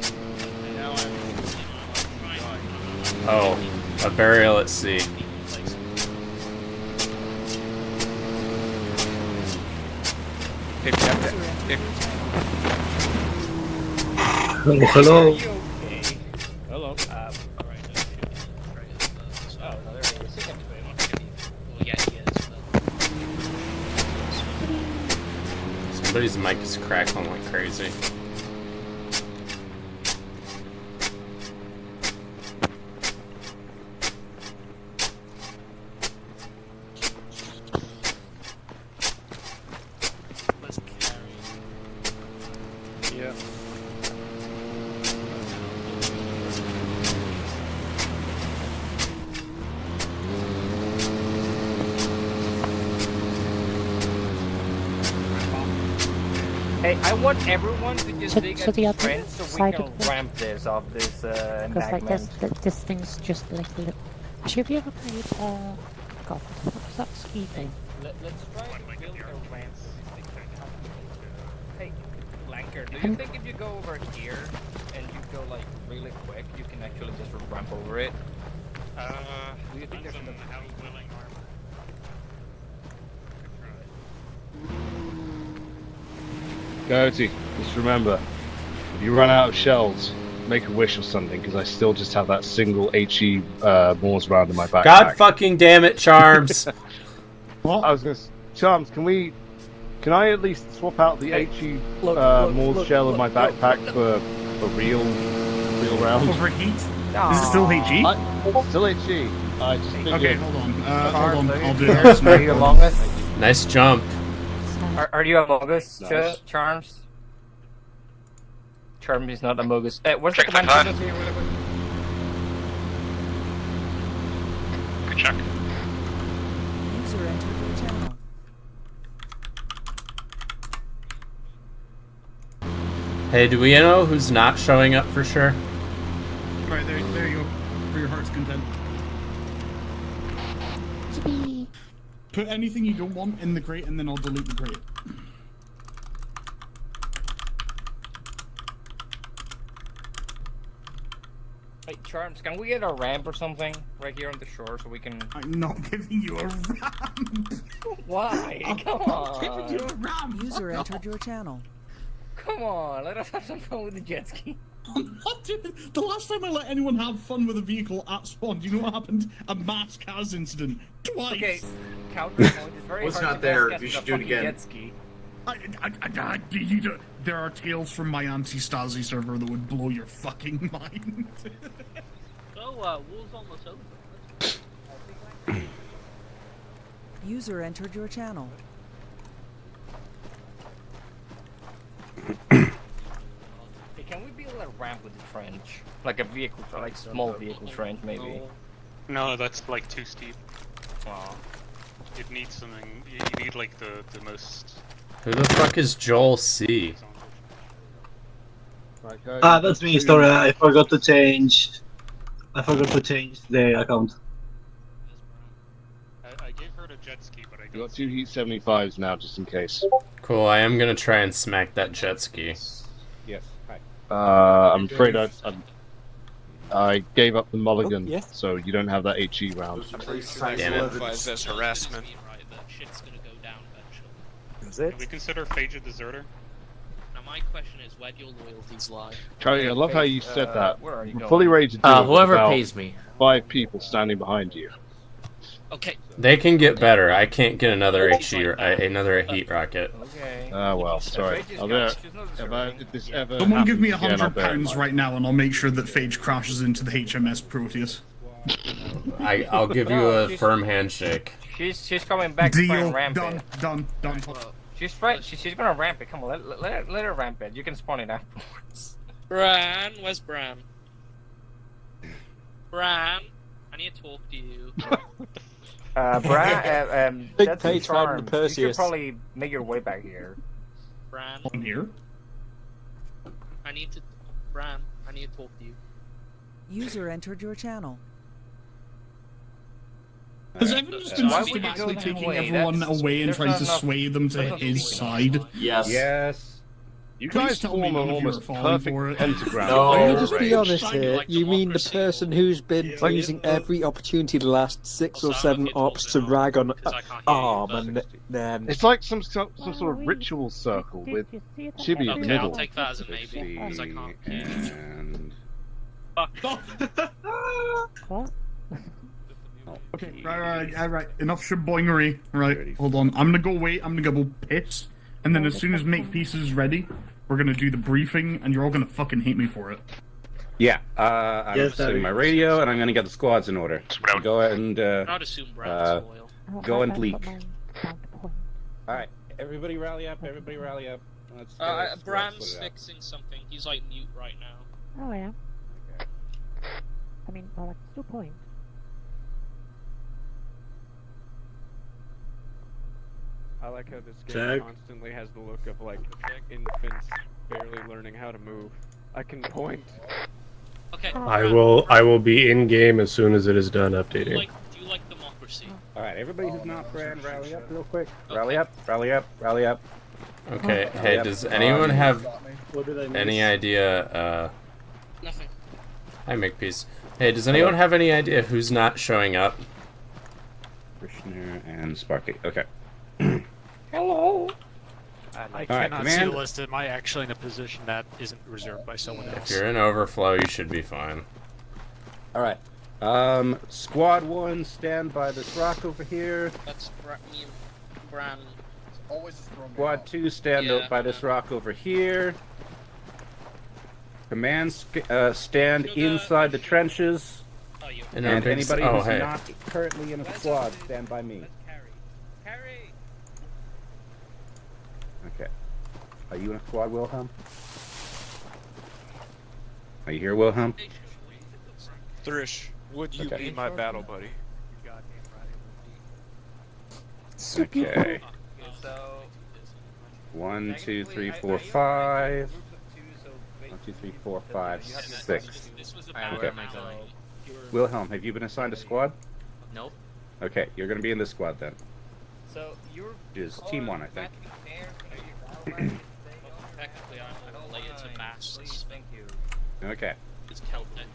Oh, a burial at sea. If you have to, if, Hello. Hello. Somebody's mic is crackling like crazy. yeah. Hey, I want everyone to just So- dig so at the other friends so we side can of the- ramp this off this Because like embankment. this thing's just like a little... Actually, have you ever played, God, what was that ski thing? Let's try to build a ramp so this thing can happen. Hey, Blanker, do you think if you go over here and you go like really quick, you can actually just ramp over it? Do you think there's depends on enough? how willing armor. Coyote, just remember, if you run out of shells, make a wish or something, because I still just have that single HE Moors round in my backpack. God fucking damn it, Charms! What? I was gonna Charms, can I at least swap out the HE Moors shell in my backpack for real rounds? Overheat? Is it still HE? Still HE. I just figured... Okay, hold on. Hold on. I'll do Are that. you among us? Nice jump. Are you among us, Nice. Charms? Charms is not among us. Where's the command signals here? Really quick? Good check. User entered your channel. Hey, do we know who's not showing up for sure? Right, there you go. For your heart's content. Yippee! Put anything you don't want in the crate and then I'll delete the crate. Hey, Charms, can we get a ramp or something right here on the shore so we can... I'm not giving you a ramp! Why? Come I'm giving you on! a ramp! User Fuck entered your channel. Come on, let us have some fun with the jet ski. I'm not doing... The last time I let anyone have fun with a vehicle at spawn, do you know what happened? A mass Kaz incident. Twice! Okay, counterpoint is very What's hard not to there? pass You gas should with a do it fucking again. Jet ski. There are tales from my anti-Stasi server that would blow your fucking mind. So, war's almost over. User entered your channel. Hey, can we build a ramp with the trench? Like a vehicle, like small vehicle trench, maybe? No, that's like too steep. Aw. It needs something. You need like the most. Who the fuck is Joel C? That's me, sorry, I forgot to change the account. I gave her the jet ski, but I You got 2 Heat 75s now, just in case. Cool, I am gonna try and smack that jet ski. Yes. I'm afraid I gave up the mulligan, Oh, yeah. so you don't have that HE round. I'm pretty sure that qualifies as harassment. Shit's gonna go down eventually. Is Can it? we consider Phage a deserter? Now my question is, where do your loyalties lie? Charlie, I love how you said that. where are you I'm going? fully ready to do it with Whoever about pays me. 5 people standing behind you. Okay. They can get better. I can't get another another heat rocket. Okay. Ah, well, sorry. Phage is I'll gone. bet She's not if this ever Someone give me happens again, I'll bear it in £100 mind. right now, and I'll make sure that Phage crashes into the HMS Proteus. I'll give you a firm handshake. She's coming back to try Deal. and ramp Done. it. Done. She's right. She's gonna ramp it. Come on, let her ramp it. You can spawn it afterwards. Bran, where's Bran? Bran, I need to talk to you. Bran, Big that's page Charms. the You should Perseus. probably make your way back here. Bran, On here. I need to. Bran, I need to talk to you. User entered your channel. Has Evan just been Why would you go systematically that taking way? everyone That's- away and there's trying not to enough- sway them to there's not his enough side? Yes. Yes. You Please guys tell me form none an of you are almost falling perfect for it. pentagram. No. Can you just right. be honest Shiny here? like You mean the democracy. person who's been Like, using every opportunity the last 6 or Also, I 7 don't know if ops you to told me rag on because I can't hear you, Arm but- and then... It's like some sort of ritual circle with Chibi in the Okay, middle. I'll take that as a maybe, because I can't hear you. And What? Okay, right. Enough shaboingery. Right, hold on. I'm gonna go wait. I'm gonna go piss, and then as soon as Makepeace is ready, we're gonna do the briefing, and you're all gonna fucking hate me for it. Yeah, I'm Yes, setting Daddy. my radio, and I'm going to get the squads in order. Go ahead and I'd assume Bran's loyal. go and I've leak. got mine down to point. All right, everybody rally up! Everybody rally up! Let's Bran's split it up. fixing something. He's like mute right now. Oh, yeah. I mean, well, that's still point. I like how this game Jack? constantly has the look of like infants barely learning how to move. I can point. Okay. I will be in game as soon as it is done Do updating. you like democracy? All right, everybody who's not Bran, rally up real quick. Rally up! Rally up! Rally up! Okay, hey, does anyone have What did I miss? any idea, Nothing. Hi, Makepeace. Hey, does anyone have any idea who's not showing up? Krishna and Sparky. Okay. Hello. I Alright, cannot see command. the list. Am I actually in a position that isn't reserved by someone If else? you're in overflow, you should be fine. All right. Squad 1, stand by this rock over here. That's me and Bran. Squad 2, stand Yeah. by this rock over here. Command, stand inside the trenches. Oh, you. In And our big anybody oh, who's hey. not currently in a squad, stand by me. Carry. Okay. Are you in a squad, Wilhelm? Are you here, Wilhelm? Thrish, would you Okay. be my battle buddy? Okay. So 1, 2, 3, 4, 5. 1, 2, 3, 4, 5, 6. Okay. Wilhelm, have you been assigned a squad? Nope. Okay, you're gonna be in this squad then. So you're Which is Team 1, I think. Technically, I'm related to Masks. Thank you. Okay. His Celtic.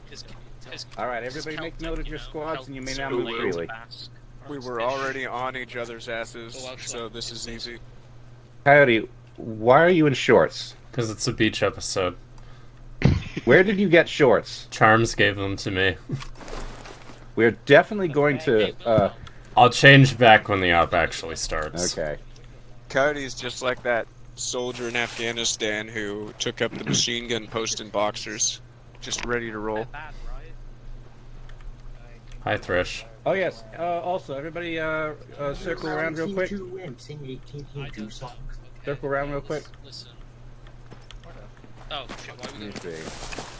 Alright, everybody make note of your squads and you may now move Celtic freely. Mask. We were already on each other's asses, Well, so this is easy. Coyote, why are you in shorts? Because it's a beach episode. Where did you get shorts? Charms gave them to me. We're definitely going to, I'll change back when the op actually starts. Okay. Coyote's just like that soldier in Afghanistan who took up the machine gun post in boxers, just ready to roll. Hi, Thrish. Oh yes, also, everybody, circle around real quick. Circle around real quick. Listen. Oh shit! Why Let we me doing? see.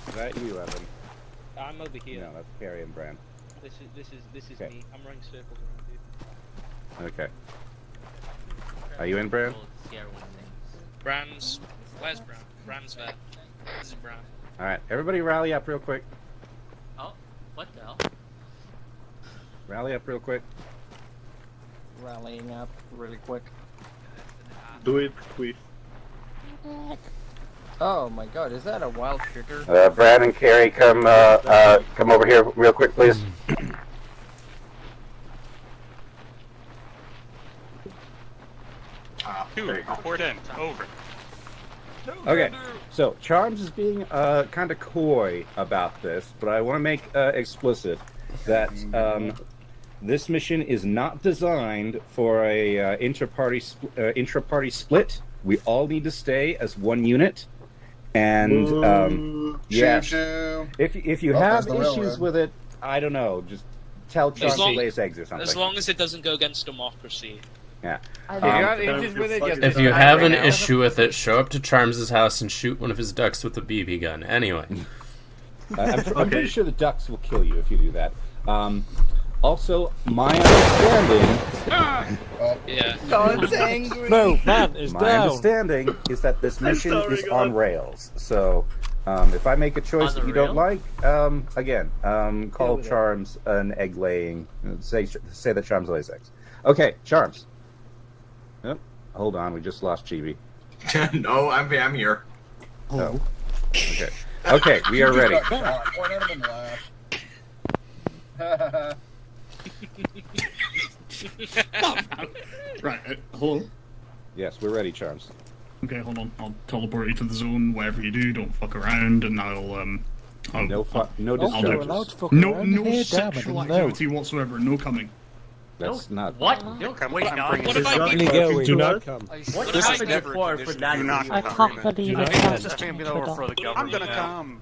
Is that you, Evan? I'm over here. No, that's Carrie and Brand. This is Okay. me. I'm running circles around you. Okay. Are you in, Brand? Bran's. Where's Bran? Bran's there. This is Bran. Alright, everybody rally up real quick. Oh, what the hell? Rally up real quick. Rallying up really quick. Do it quick. Oh my god, is that a wild sugar? Brad and Carrie, come over here real quick, please. Two, report in. Over. Okay, so Charms is being kind of coy about this, but I want to make explicit that this mission is not designed for a intra-party split. We all need to stay as one unit, and yes, if you have issues with it, I don't know, just tell Charms to lay his eggs or something. As long as it doesn't go against democracy. Yeah. If you have an issue with it, show up to Charms's house and shoot one of his ducks with a BB gun. Anyway. I'm pretty sure the ducks will kill you if you do that. Also, my understanding... yeah. God's angry. No, man is my down. understanding is that this mission is on rails. So, if I make a choice that you don't like, again, call Charms an egg-laying... Say that Charms lays eggs. Okay, Charms. Oh, hold on, we just lost Chibi. No, I'm here. Oh. Okay. Okay, we are ready. Right, hold on. Yes, we're ready, Charms. Okay, hold on. I'll teleport you to the zone. Whatever you do, don't fuck around, and I'll no distractions. No sexual activity whatsoever. No coming. That's not. What? Wait, what if I do not come. What This happened never before conditioned. for that? Do not I come. can't believe I I think can't this is being keep over it for up. the government. I'm gonna come.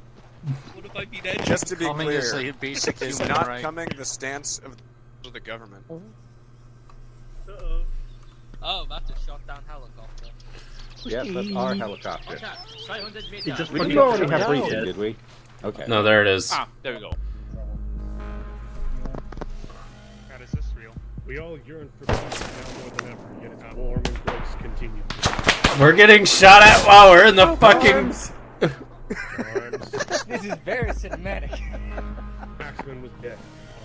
What if I be dead? Just to be Coming clear, is a basic is human not right. coming the stance of the government. Oh, that's a shot down helicopter. Yes, that's our helicopter. Okay, 500 meters. just We fucking didn't already have shut briefing, down. did we? Okay. No, there it is. Ah, there we go. God, is this real? We all yearn for peace now more than ever, yet war and breaks continue. We're getting shot at while we're in the fucking... This is very cinematic. Axman was dead.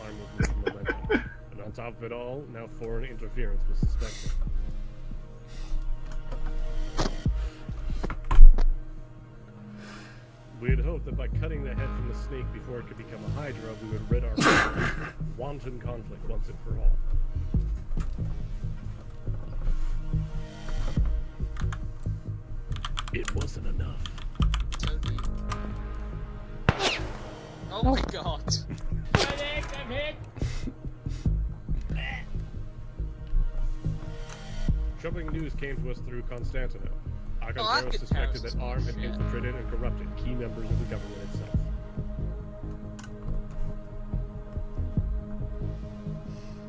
Arm was losing momentum. And on top of it all, now foreign interference was suspected. We had hoped that by cutting the head from the snake before it could become a hydra, we would rid our wanton conflict once and for all. It wasn't enough. Oh my god. Medic, I'm hit. Troubling news came to us through Constantino. I Argentero could suspected terrorist that ARM had shit. infiltrated and corrupted key members of the government itself.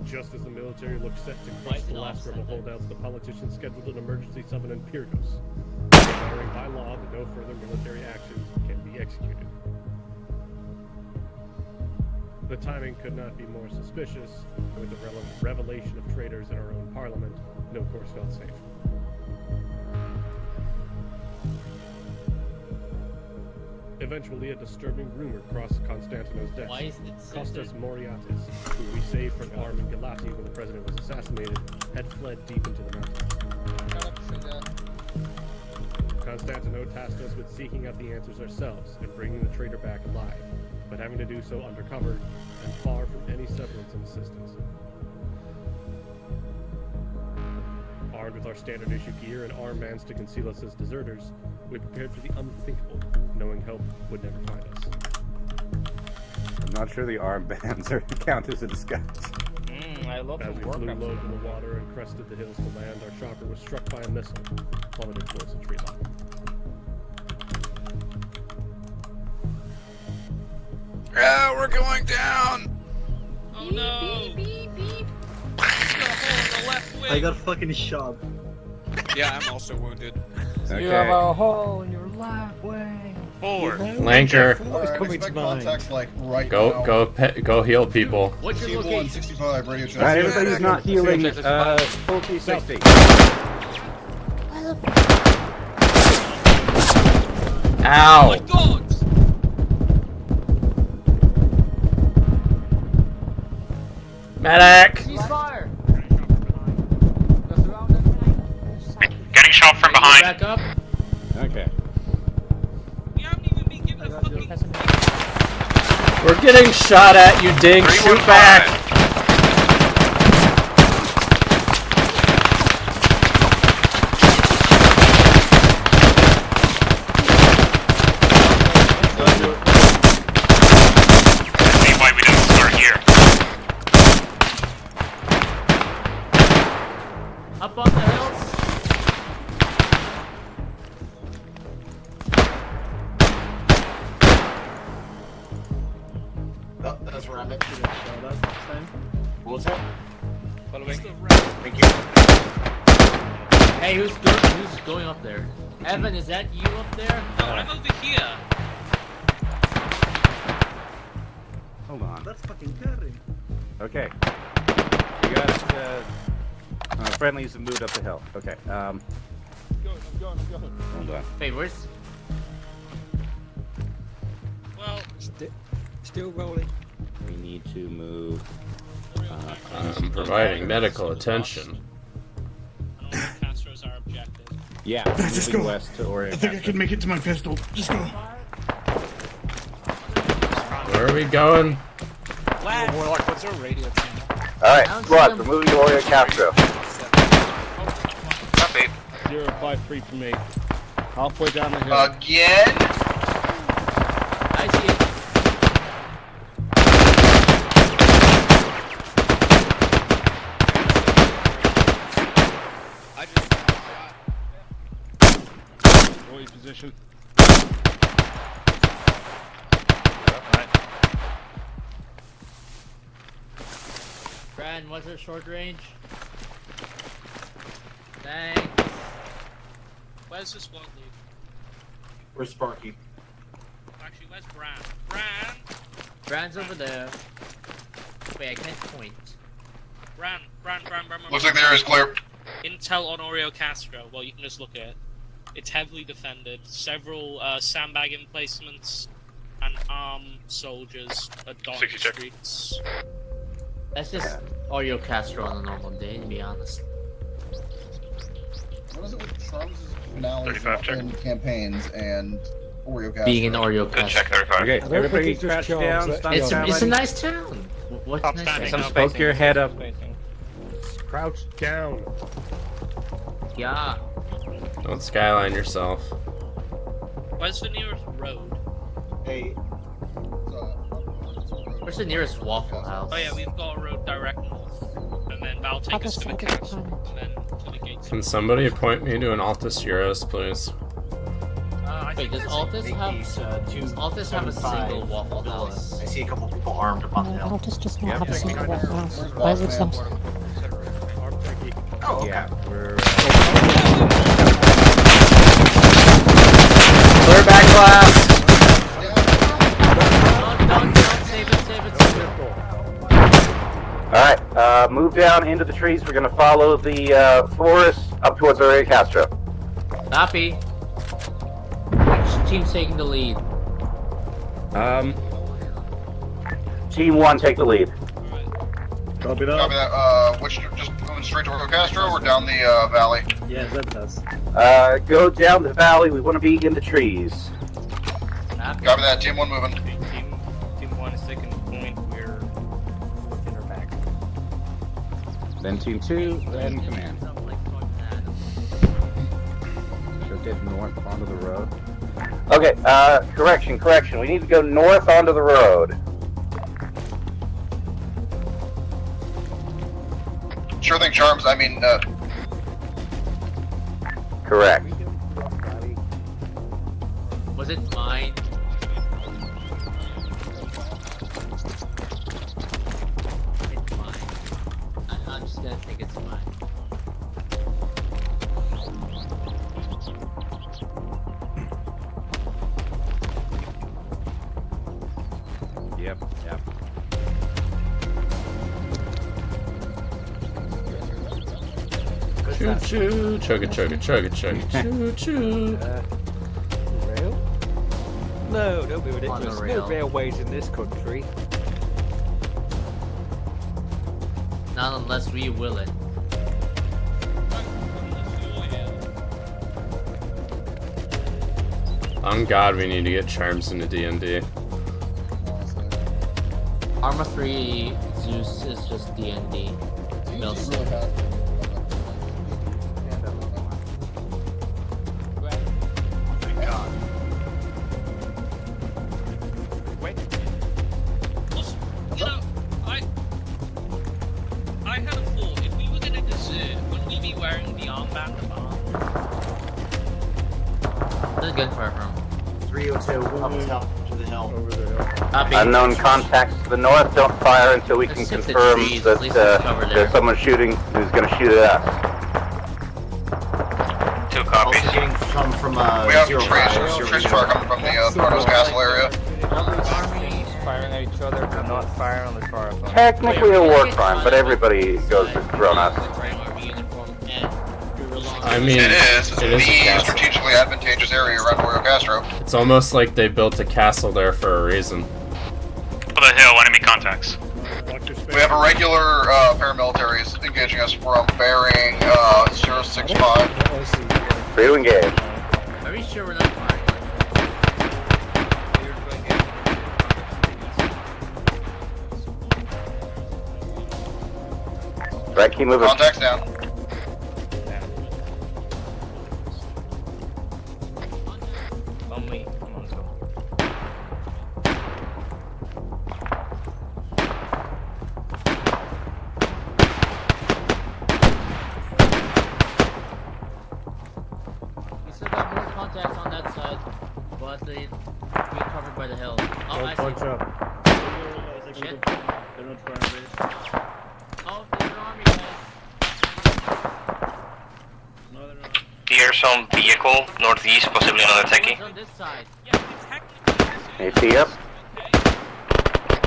Just as the military looked set to crush the last rebel holdouts, the politicians scheduled an emergency summon in Pyrgos, requiring by law that no further military actions can be executed. The timing could not be more suspicious, and with the revelation of traitors in our own parliament, no course felt safe. Eventually, a disturbing rumor crossed Constantino's desk. Why is it Costas Moriatis, who we saved from Arm and Galati when the president was assassinated, had fled deep into the mountains. Shut up, sugar. Constantino tasked us with seeking out the answers ourselves and bringing the traitor back alive, but having to do so undercover and far from any semblance of assistance. Armed with our standard issue gear and armbands to conceal us as deserters, we prepared for the unthinkable, knowing help would never find us. I'm not sure the armbands are count as a disguise. I love As the we work flew up low to the water and crested the hills to land, our chopper was struck by a missile, plummeted towards a tree line. Yeah, we're going down. Oh no! beep, beep. I got fucking shot. Yeah, I'm also wounded. Okay. You have a hole in your left wing. Forward. Lanker, coming to mind. Contact, like, right now. go heal people. What's your location? 165 radio channel. Alright, everybody who's not healing, full 360. Ow! Oh my god! Medic! Ceasefire! Getting shot from behind. Back up. Okay. We're getting shot at, you dink. Shoot back. Why we didn't start here. Up on the hills. Oh, that's where I'm at. What was that? Following. Thank you. Hey, who's going up there? Evan, is that you up there? No, I'm over here. Hold on. That's fucking carry. Okay. You got friendlies have moved up the hill. Okay. I'm going. Hold on. Hey, where's... Well, Still rolling. We need to move. I'm providing medical attention. Castro's our objective. Yeah, Just moving go. west to Oreo. I think I can make it to my pistol. Just go. Where are we going? Warlock, what's our radio channel? Alright, squad, we're moving to Oreo Castro. Copy. 053 from me. Halfway down the hill. Again? I see it. Oreo position. Brad, what's our short range? Thanks. Where's this one lead? Where's Sparky? Actually, where's Bran? Bran! Brand's over there. Wait, I can't point. Bran. Looks like the area's clear. Intel on Oreo Castro. Well, you can just look at it. It's heavily defended. Several sandbag emplacements and armed soldiers are dotting the streets. That's just Oreo Castro on a normal day, to be honest. What is it with Charles' finales 35 check. in campaigns and Oreo Castro? Being an Oreo Good check, Castro. 35. Okay, everybody crouch down. Stop It's a yelling. nice town. What's Stop nice standing. town? Some Poke your head up. Crouch down. Yeah. Don't skyline yourself. Where's the nearest road? Hey. Where's the nearest Waffle House? Oh yeah, we've got a road direct north. And then that'll take us to the castle. And then to the gates. Can somebody point me to an Altus Euros, please? Wait, does Altus have a single Waffle House? I see a couple people armed up on the hill. Altus does not have a single Waffle House. Why is it some... Oh, okay. Yeah, we're. Clear back glass! Don't save it. Alright, move down into the trees. We're gonna follow the forest up towards Oreo Castro. Copy. Which team's taking the lead? Team 1, take the lead. Copy that. Copy that. Which, just moving straight to Oreo Castro or down the valley? Yeah, that does. Go down the valley. We want to be in the trees. Copy that. Team 1 moving. Team 1 is taking point. We're looking our back. Then Team 2, then Command. Should get north onto the road. Okay, correction. We need to go north onto the road. Sure thing, Charms. I mean, Correct. Was it mine? It's mine. I'm just gonna think it's mine. Yep. Choo choo, chugga chugga chugga chugga choo choo. Rail? No, don't be ridiculous. Monorail. No railways in this country. Not unless we will it. On God, we need to get Charms into D&D. Arma 3 Zeus is just D&D. I had a thought. If we were gonna desert, would we be wearing the armband of arm? Where's the gunfire from? 302 up top to the hill. Over the hill. Unknown contacts to the north. Don't fire until we can Let's hit the confirm trees, that at least it's covered there. there's someone shooting who's going to shoot at us. 2 copies. Also getting some from We have zero trees fire coming from the Pardos Castle area. Armies firing at each other. Do not fire on the far front. Technically a war crime, but everybody goes with Dronas. I mean, It is. It's it is a the castle. strategically advantageous area around Royal Castro. It's almost like they built a castle there for a reason. For the hill, enemy contacts. We have a regular paramilitaries engaging us from bearing 065. Free to engage. Are we sure we're not firing? Right, keep moving. Contacts down. On me. Come on, let's go. We still got more contacts on that side, but they being covered by the hill. Oh, I Don't punch see. up. Shit. They're not firing base. Oh, there's an army, guys. No, they're not. Here's some vehicle northeast, possibly another techie. On this side. AP up.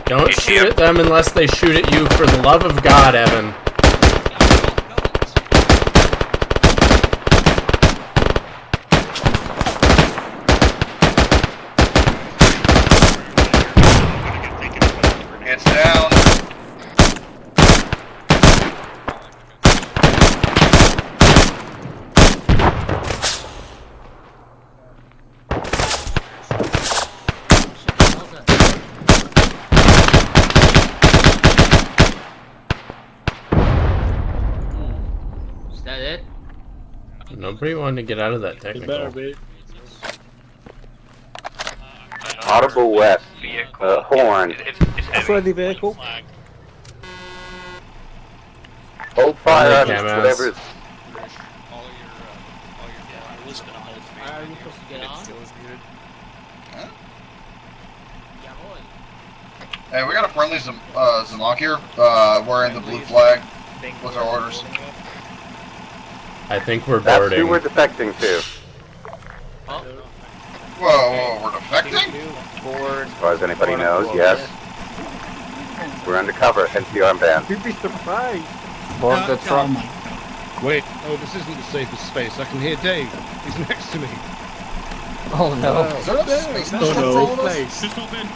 Don't shoot at them unless they shoot at you, for the love of God, Evan. It's down. Is that it? Nobody wanted to get out of that It better technical. be. Audible west. Horn. Friendly vehicle. Hold fire on Camas. whatever. Are we supposed to get on? Hey, we got a friendly Zamok here, wearing the blue flag. What's our orders? I think we're That's boarding. who we're defecting to. Whoa, we're defecting? As far as anybody knows, yes. We're undercover, hence the armband. You'd be surprised. Board the truck. Wait, oh, this isn't the safest space. I can hear Dave. He's next to me. Oh no. Is there a space Oh mission no. for all of us? Place. Just hop in.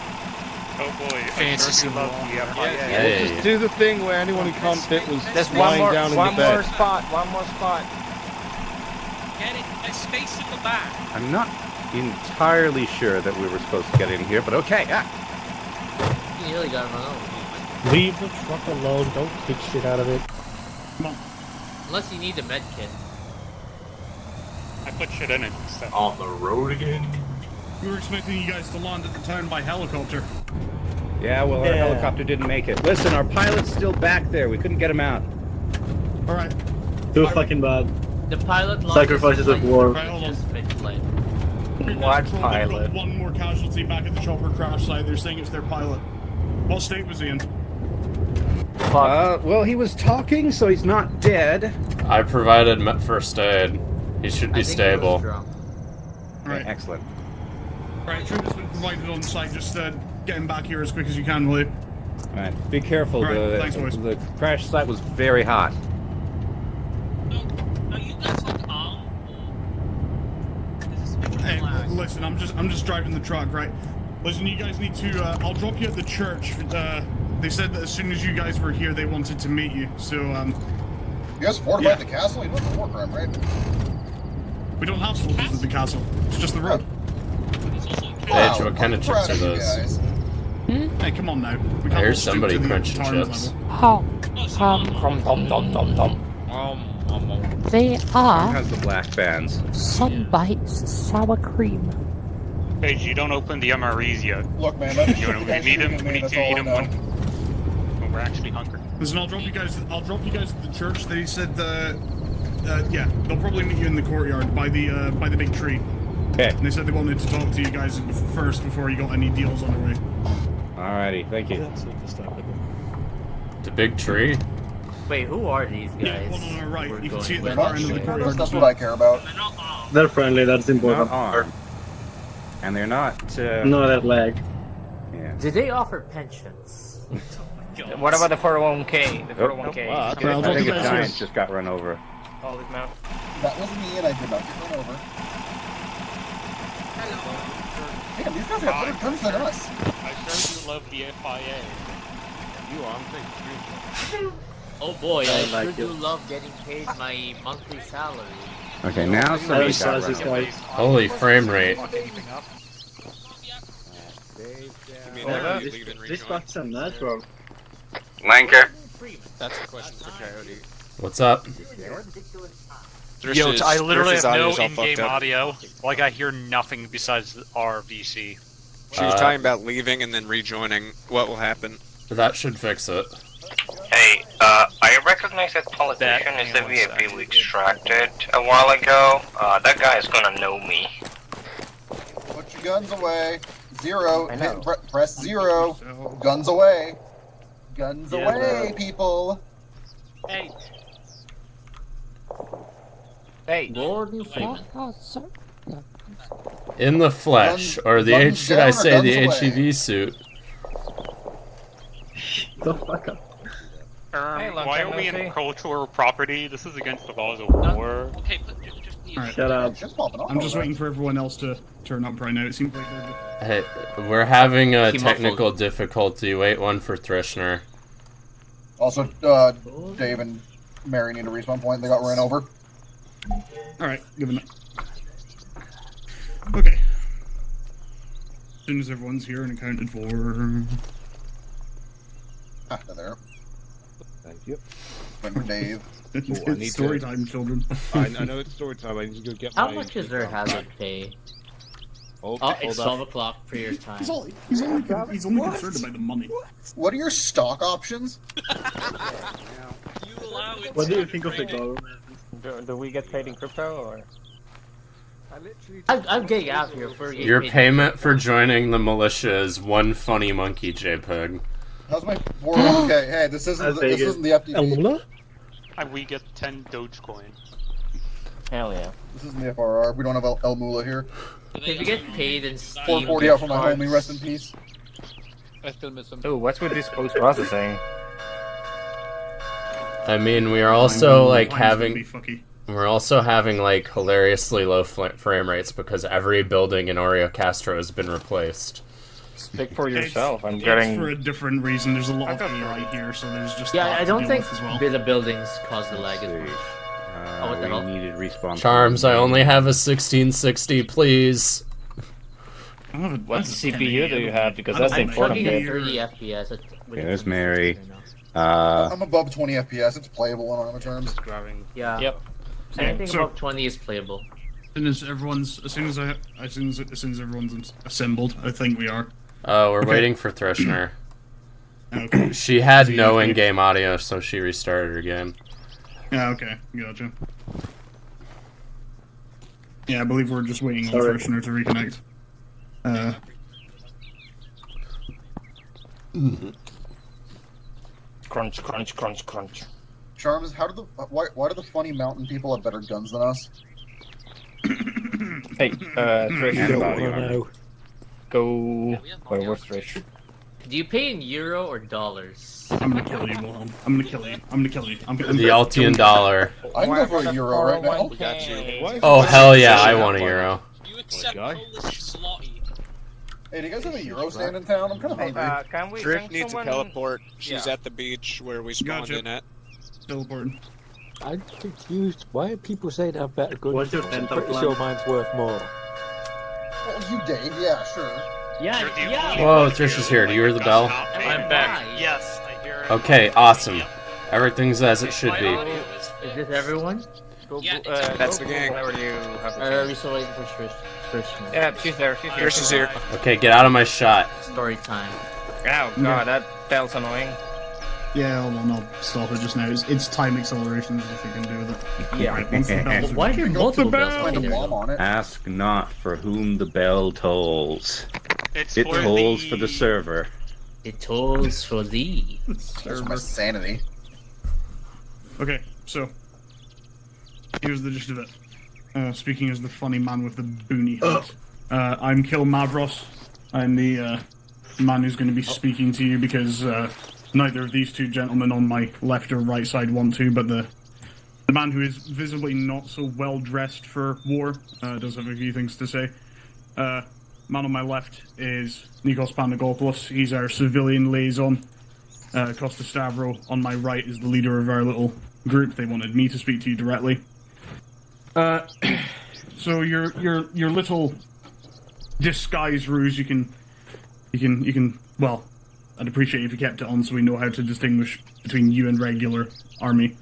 Oh boy, Fancy love the Hey. Just do the thing where anyone who can't fit was There's lying down in the one bed. more spot. One more spot. Get it. There's space in the back. I'm not entirely sure that we were supposed to get in here, but okay. You nearly got run over. Leave the truck alone. Don't kick shit out of it. Unless you need a med kit. I put shit in it instead. On the road again? We were expecting you guys to land at the town by helicopter. Yeah, well, our helicopter didn't make it. Listen, our pilot's still back there. We couldn't get him out. Alright. Too fucking bad. The pilot lost Sacrifices of war. Right, hold on. Just mid-flight. What They've pilot? got one more casualty back at the chopper crash site. They're saying it's their pilot. What state was he in? Well, he was talking, so he's not dead. I provided first aid. He should be I think he was stable. drunk. Right. Excellent. Right, treatment's been provided on site. Just get him back here as quick as you can, will you? All right, be careful. All right, the, thanks, boys. the crash site was very hot. Are you guys like armed? Hey, listen, I'm just driving the truck, right? Listen, you guys need to. I'll drop you at the church. They said that as soon as you guys were here, they wanted to meet you. So You guys fortified the castle? You know it's a war crime, right? we don't have soldiers at the castle. It's just the road. Edge, what kind of chips are proud of you those? guys. Hey, come on now. We I can't hear all stoop somebody to the crunching Charms chips. level. They Charm are has the black bands. sun bites sour cream. Paige, you don't open the MREs yet. Look, man, that You know, we need them. We need to eat them when we're actually hungry. Listen, I'll drop you guys at the church. They said yeah, they'll probably meet you in the courtyard by the big tree. Okay. And they said they wanted to talk to you guys first before you got any deals on their way. Alrighty, thank you. The big tree? Wait, who are these guys? Yeah, one on our right. You can see at the They're far not end of the shooting corridor. us, that's what I care about. They're friendly, that's important. Not armed. And they're not. No, that lag. Yeah. Do they offer pensions? What about the 401k? The Oh, 401k. I think a giant just got run over. All this mount. That was me, and I did not get run over. Damn, these guys have better guns than us. I sure do love the FIA. You are, I'm taking Oh boy, I I like sure do it. love getting paid my monthly salary. Okay, now somebody got run over. Holy frame rate. This fucks are natural. Lanker. That's a question for Coyote. What's up? Yo, I literally have no audio's all in-game fucked up. audio. Like, I hear nothing besides our VC. She was talking about leaving and then rejoining. What will happen? That should fix it. Hey, I recognize that politician is the VIP we extracted a while ago. That guy is gonna know me. Put your guns away. Zero. Press 0. Guns away. Guns away, people. Hey. Hey. Gordon Freeman. In the flesh, or the guns H, should I down or say the guns away? HEV suit? The fuck up. Why are we in cultural property? This is against the laws of war. Okay, but Alright. Shut up. I'm just waiting for everyone else to turn up right now. It seems like they're Hey, we're having a Keep technical difficulty. Wait one for Thrishner. Also, Dave and Mary need a respawn point. They got ran over. Alright, given that. Okay. As soon as everyone's here and accounted for. After there. Thank you. Wait for Dave. It's story time, children. I know it's story time. I need to go get How my... much is their hazard pay? Hold It's up. 12 o'clock for your time. He's only concerned about the money. What are your stock options? What do you think of the government? Do we get paid in crypto or? I'm getting out of here for Your payment for joining the militia is one funny monkey JPEG. How's my 401k? Hey, this isn't the FTP. And we get 10 Dogecoin. Hell yeah. This isn't the FRR. We don't have El Mula here. If you get paid in Steam 440 out for my homie. Rest in peace. I still miss him. Oh, what's with this post processing? I mean, we are also like Mine's gonna be having. fucky. We're also having like hilariously low frame rates because every building in Oreo Castro has been replaced. Speak for yourself. I'm It's getting. for a different reason. There's a lot of AI here, so there's just. Yeah, that I to don't deal think with as well. the buildings cause the lag as much. Oh, what the hell? We needed respawn. Charms, I only have a 1660, please. What CPU do you have? Because that's I'm important. chugging at 30 FPS. Okay, there's Mary. I'm above 20 FPS. It's playable on armor terms. Yeah. Yep. Anything So- above 20 is playable. As soon as everyone's assembled, I think we are. Oh, we're Okay. waiting for Thrishner. Okay. She had Is he no okay? in-game audio, so she restarted her game. Yeah, okay, gotcha. Yeah, I believe we're just waiting on Sorry. Freshner to reconnect. Crunch, crunch, crunch, crunch. Charms, how do the why do the funny mountain people have better guns than us? Hey, Trish, Antibody armor. go. Wait, where's Trish? Do you pay in euro or dollars? I'm gonna kill you, Wilhelm. I'm gonna kill you. I'm gonna kill you. The Altian dollar. I can go for a euro right now. We got you. Oh, hell yeah, I want a euro. You accept Polish zloty. Hey, do you guys have a euro stand in town? I'm kind of hungry. Can we Drift bring needs someone? a teleport. She's Yeah. at the beach where we spawned Gotcha. in at. Teleporting. I'm confused. Why are people saying I'm better good? What's your I'm dental pretty plan? sure mine's worth more. Well, you, Dave. Yeah, sure. Yeah. Whoa, Trish is here. Do you hear the bell? I'm back. Yes, I hear it. Okay, awesome. Everything's as it should be. Is this everyone? That's the gang. Where do you have the Are we still waiting for Trish? Yeah, she's there. She's here. Trish is here. Okay, get out of my shot. Story time. Oh god, that bell's annoying. Yeah, hold on, I'll stop it just now. It's time acceleration, there's nothing you can do with it. Yeah. Right, once the bell's Why are there ringing. multiple bells? Find a bomb on it. Ask not for whom the bell tolls. It for tolls for the server. It tolls for thee. That's my sanity. Okay, so here's the gist of it. Speaking as the funny man with the boonie hat, I'm Kill Mavros. I'm the man who's going to be speaking to you because neither of these two gentlemen on my left or right side want to, but the man who is visibly not so well dressed for war does have a few things to say. Man on my left is Nikos Pandagopoulos. He's our civilian liaison. Costa Stavro on my right is the leader of our little group. They wanted me to speak to you directly. So your little disguise ruse, you can well, I'd appreciate if you kept it on so we know how to distinguish between you and regular army.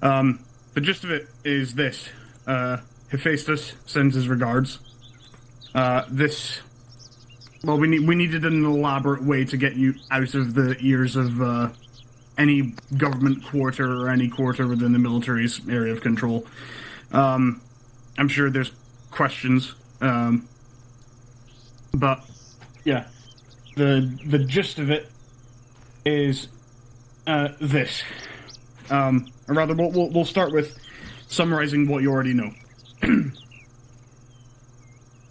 The gist of it is this: Hephaestus sends his regards. We needed an elaborate way to get you out of the ears of any government quarter or any quarter within the military's area of control. I'm sure there's questions, but yeah, the gist of it is this. Or rather, we'll start with summarizing what you already know.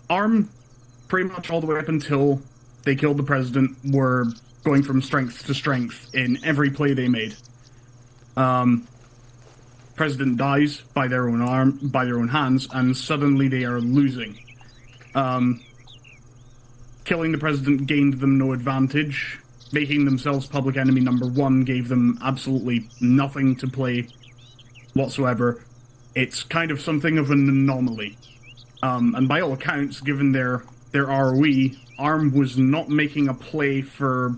ARM, pretty much all the way up until they killed the president, were going from strength to strength in every play they made. President dies by their own hands, and suddenly they are losing. Killing the president gained them no advantage. Making themselves public enemy number one gave them absolutely nothing to play whatsoever. It's kind of something of an anomaly. And by all accounts, given their ROE, ARM was not making a play for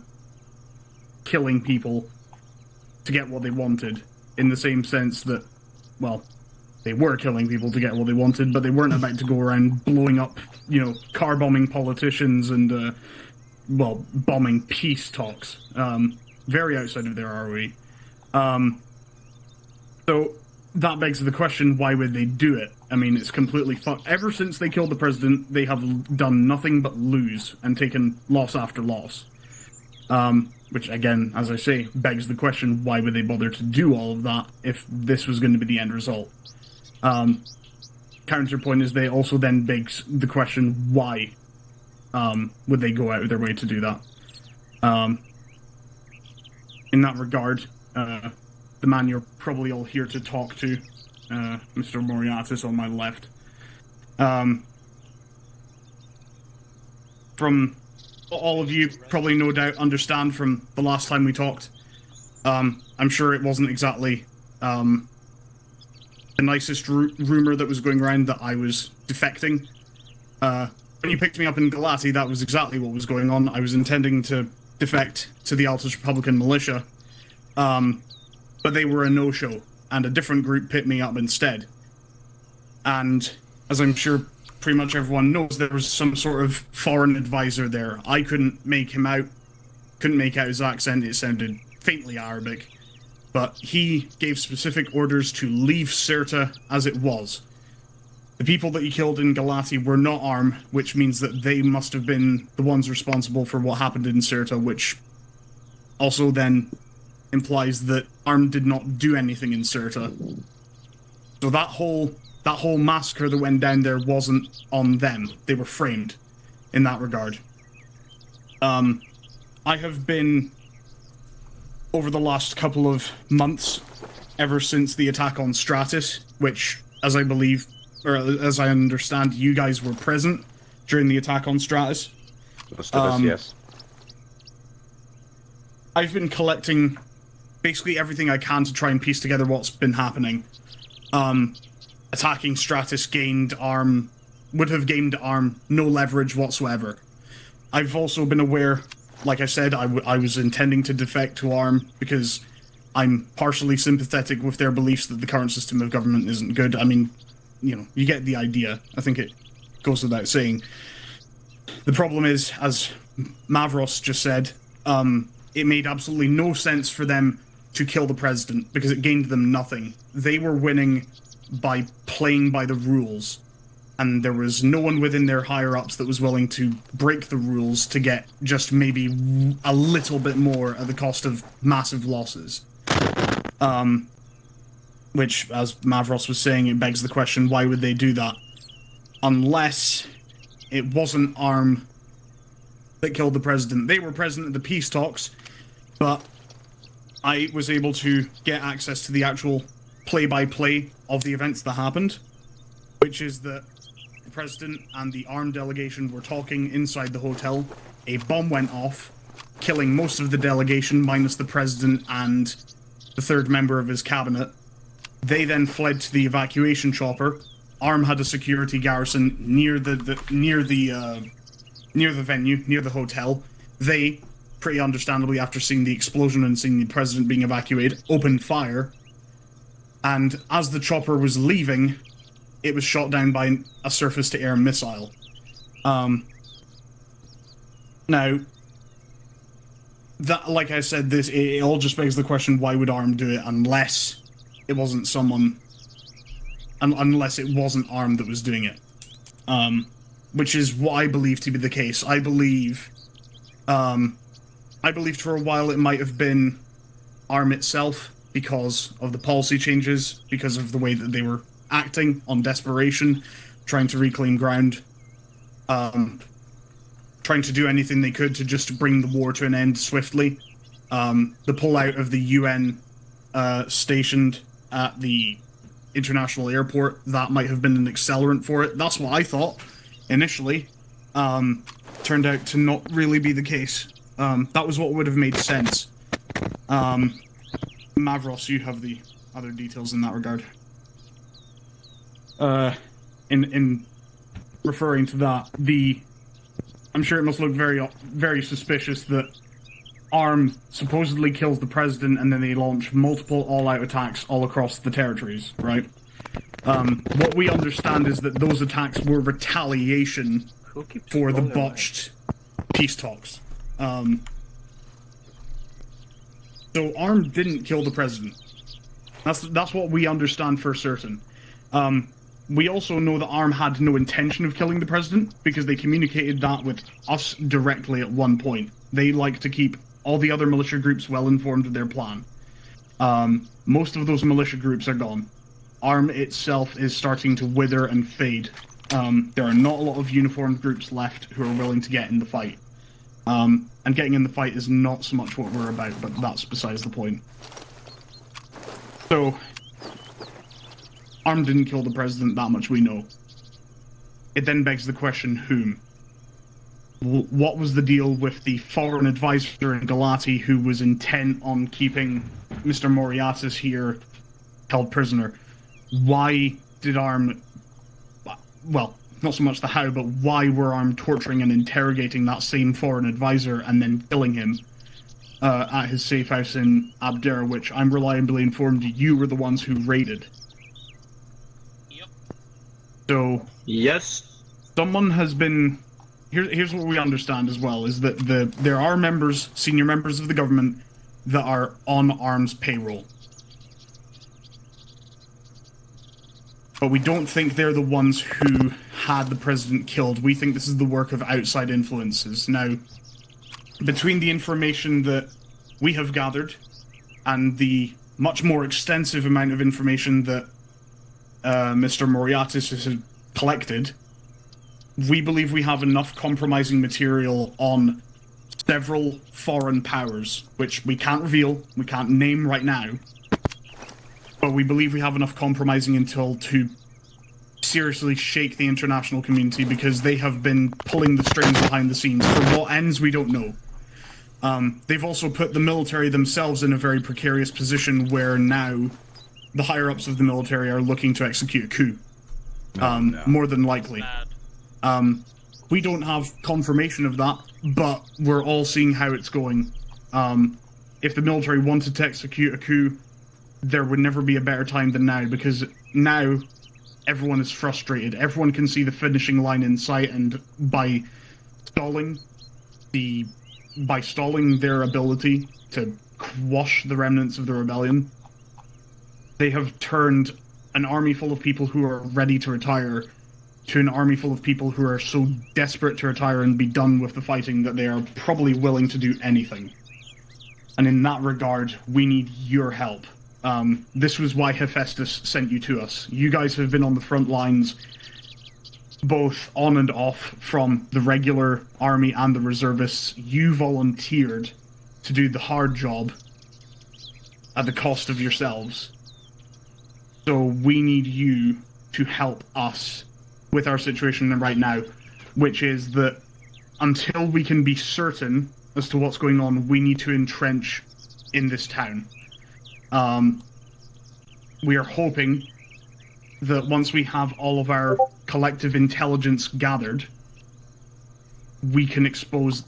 killing people to get what they wanted, in the same sense that, well, they were killing people to get what they wanted, but they weren't about to go around blowing up, car bombing politicians and, bombing peace talks. Very outside of their ROE. So that begs the question, why would they do it? I mean, it's completely fucked. Ever since they killed the president, they have done nothing but lose and taken loss after loss. Which, again, as I say, begs the question, why would they bother to do all of that if this was going to be the end result? Counterpoint is they also then begs the question, why would they go out of their way to do that? In that regard, the man you're probably all here to talk to, Mr. Moriatis on my left. From all of you probably no doubt understand from the last time we talked, I'm sure it wasn't exactly the nicest rumor that was going around that I was defecting. When you picked me up in Galati, that was exactly what was going on. I was intending to defect to the Altus Republican militia, but they were a no-show, and a different group picked me up instead. And, as I'm sure pretty much everyone knows, there was some sort of foreign advisor there. I couldn't make him out, couldn't make out his accent, it sounded faintly Arabic, but he gave specific orders to leave Sirta as it was. The people that he killed in Galati were not ARM, which means that they must have been the ones responsible for what happened in Sirta, which also then implies that ARM did not do anything in Sirta. So that whole massacre that went down there wasn't on them. They were framed in that regard. I have been, over the last couple of months, ever since the attack on Stratus, which, as I believe, or as I understand, you guys were present during the attack on Stratus. Yes. I've been collecting basically everything I can to try and piece together what's been happening. Attacking Stratus gained ARM would have gained ARM no leverage whatsoever. I've also been aware, like I said, I was intending to defect to ARM because I'm partially sympathetic with their beliefs that the current system of government isn't good. I mean, you know, you get the idea. I think it goes without saying. The problem is, as Mavros just said, it made absolutely no sense for them to kill the president because it gained them nothing. They were winning by playing by the rules, and there was no one within their higher-ups that was willing to break the rules to get just maybe a little bit more at the cost of massive losses. Which, as Mavros was saying, it begs the question, why would they do that? Unless it wasn't ARM that killed the president. They were present at the peace talks, but I was able to get access to the actual play-by-play of the events that happened, which is that the president and the ARM delegation were talking inside the hotel. A bomb went off, killing most of the delegation, minus the president and the third member of his cabinet. They then fled to the evacuation chopper. ARM had a security garrison near the venue, near the hotel. They, pretty understandably, after seeing the explosion and seeing the president being evacuated, opened fire. And as the chopper was leaving, it was shot down by a surface-to-air missile. Now, that, like I said, it all just begs the question: why would ARM do it unless it wasn't someone, unless it wasn't ARM that was doing it? Which is what I believe to be the case. I believed for a while it might have been ARM itself because of the policy changes, because of the way that they were acting on desperation, trying to reclaim ground, trying to do anything they could to just bring the war to an end swiftly. The pullout of the UN stationed at the international airport, that might have been an accelerant for it. That's what I thought initially. Turned out to not really be the case. That was what would have made sense. Mavros, you have the other details in that regard. In referring to that, I'm sure it must look very, very suspicious that ARM supposedly kills the president and then they launch multiple all-out attacks all across the territories, right? What we understand is that those attacks were retaliation for the botched peace talks. So ARM didn't kill the president. That's what we understand for certain. We also know that ARM had no intention of killing the president because they communicated that with us directly at one point. They like to keep all the other militia groups well informed of their plan. Most of those militia groups are gone. ARM itself is starting to wither and fade. There are not a lot of uniformed groups left who are willing to get in the fight. And getting in the fight is not so much what we're about, but that's besides the point. So, ARM didn't kill the president, that much we know. It then begs the question, whom? What was the deal with the foreign advisor in Galati who was intent on keeping Mr. Moriatis here held prisoner? Why did ARM... Well, not so much the how, but why were ARM torturing and interrogating that same foreign advisor and then killing him at his safe house in Abdera, which I'm reliably informed you were the ones who raided? Yep. So... Yes. Someone has been... Here's what we understand as well, is that there are members, senior members of the government, that are on ARM's payroll. But we don't think they're the ones who had the president killed. We think this is the work of outside influences. Now, between the information that we have gathered and the much more extensive amount of information that Mr. Moriatis has collected, we believe we have enough compromising material on several foreign powers, which we can't reveal, we can't name right now, but we believe we have enough compromising intel to seriously shake the international community because they have been pulling the strings behind the scenes. For what ends, we don't know. They've also put the military themselves in a very precarious position where now the higher-ups of the military are looking to execute a coup. More than likely. We don't have confirmation of that, but we're all seeing how it's going. If the military wanted to execute a coup, there would never be a better time than now, because now everyone is frustrated. Everyone can see the finishing line in sight, and by stalling their ability to quash the remnants of the rebellion, they have turned an army full of people who are ready to retire to an army full of people who are so desperate to retire and be done with the fighting that they are probably willing to do anything. And in that regard, we need your help. This was why Hephaestus sent you to us. You guys have been on the front lines, both on and off, from the regular army and the reservists. You volunteered to do the hard job at the cost of yourselves. So we need you to help us with our situation right now, which is that until we can be certain as to what's going on, we need to entrench in this town. We are hoping that once we have all of our collective intelligence gathered, we can expose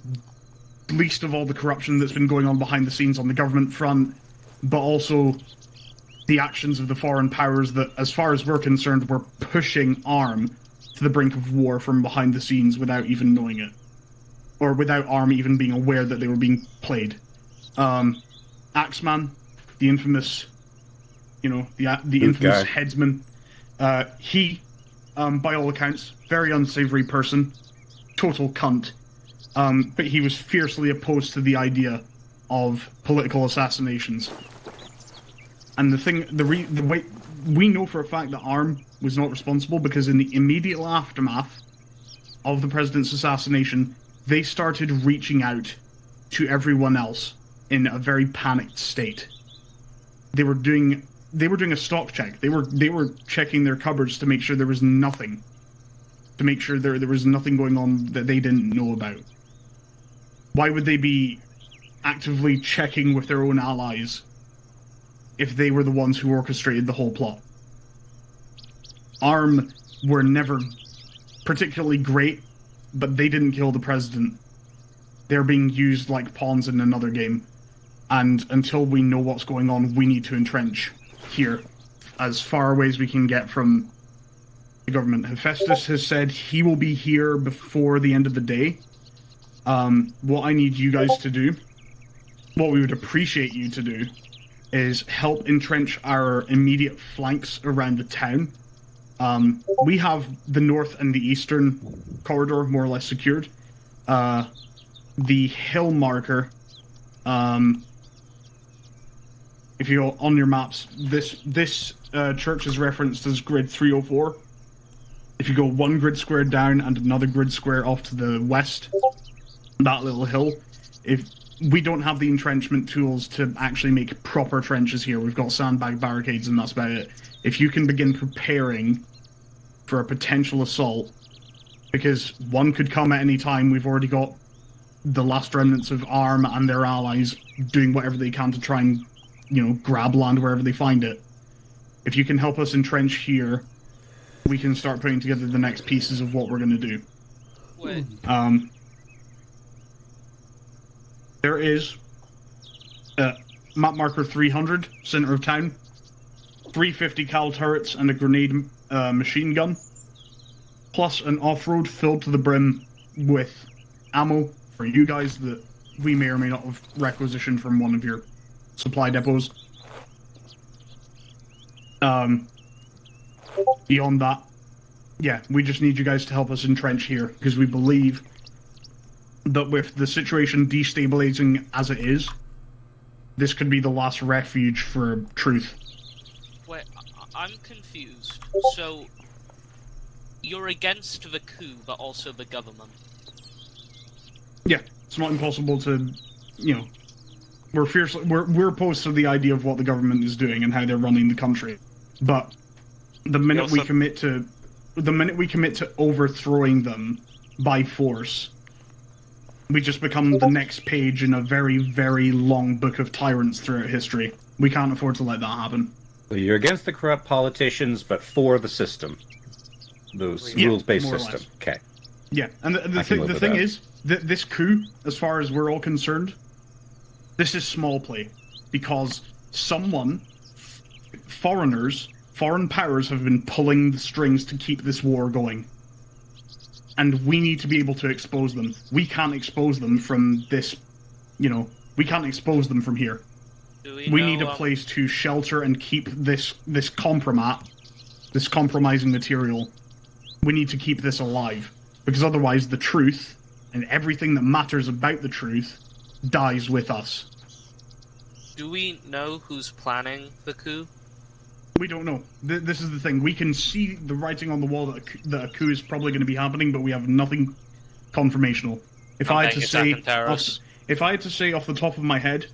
least of all the corruption that's been going on behind the scenes on the government front, but also the actions of the foreign powers that, as far as we're concerned, were pushing ARM to the brink of war from behind the scenes without even knowing it. Or without ARM even being aware that they were being played. Axeman, the infamous, the infamous headsman, he, by all accounts, very unsavory person, total cunt, but he was fiercely opposed to the idea of political assassinations. And the way we know for a fact that ARM was not responsible, because in the immediate aftermath of the president's assassination, they started reaching out to everyone else in a very panicked state. They were doing a stock check. They were checking their cupboards to make sure there was nothing. To make sure there was nothing going on that they didn't know about. Why would they be actively checking with their own allies if they were the ones who orchestrated the whole plot? ARM were never particularly great, but they didn't kill the president. They're being used like pawns in another game. And until we know what's going on, we need to entrench here, as far away as we can get from the government. Hephaestus has said he will be here before the end of the day. What I need you guys to do, what we would appreciate you to do, is help entrench our immediate flanks around the town. We have the north and the eastern corridor more or less secured. The hill marker, if you go on your maps, this church is referenced as grid 304. If you go one grid square down and another grid square off to the west, that little hill, if we don't have the entrenchment tools to actually make proper trenches here. We've got sandbag barricades and that's about it. If you can begin preparing for a potential assault, because one could come at any time. We've already got the last remnants of ARM and their allies doing whatever they can to try and, grab land wherever they find it. If you can help us entrench here, we can start putting together the next pieces of what we're going to do. Wait. There is map marker 300, center of town, 350 cal turrets and a grenade machine gun, plus an off-road filled to the brim with ammo for you guys that we may or may not have requisitioned from one of your supply depots. Beyond that, yeah, we just need you guys to help us entrench here, because we believe that with the situation destabilizing as it is, this could be the last refuge for truth. Wait, I'm confused. So, you're against the coup, but also the government? Yeah, it's not impossible to, we're opposed to the idea of what the government is doing and how they're running the country. But the minute we commit to overthrowing them by force, we just become the next page in a very, very long book of tyrants throughout history. We can't afford to let that happen. So you're against the corrupt politicians, but for the system. The rules-based more or system. less. Okay. Yeah, and the thing is that this coup, as far as we're all concerned, this is small play, because foreign powers have been pulling the strings to keep this war going. And we need to be able to expose them. We can't expose them from this, we can't expose them from here. We need a place to shelter and keep this compromising material. We need to keep this alive, because otherwise the truth and everything that matters about the truth dies with us. Do we know who's planning the coup? We don't know. This is the thing. We can see the writing on the wall that a coup is probably going to be happening, but we have nothing confirmational. If I had to say off the top of my head,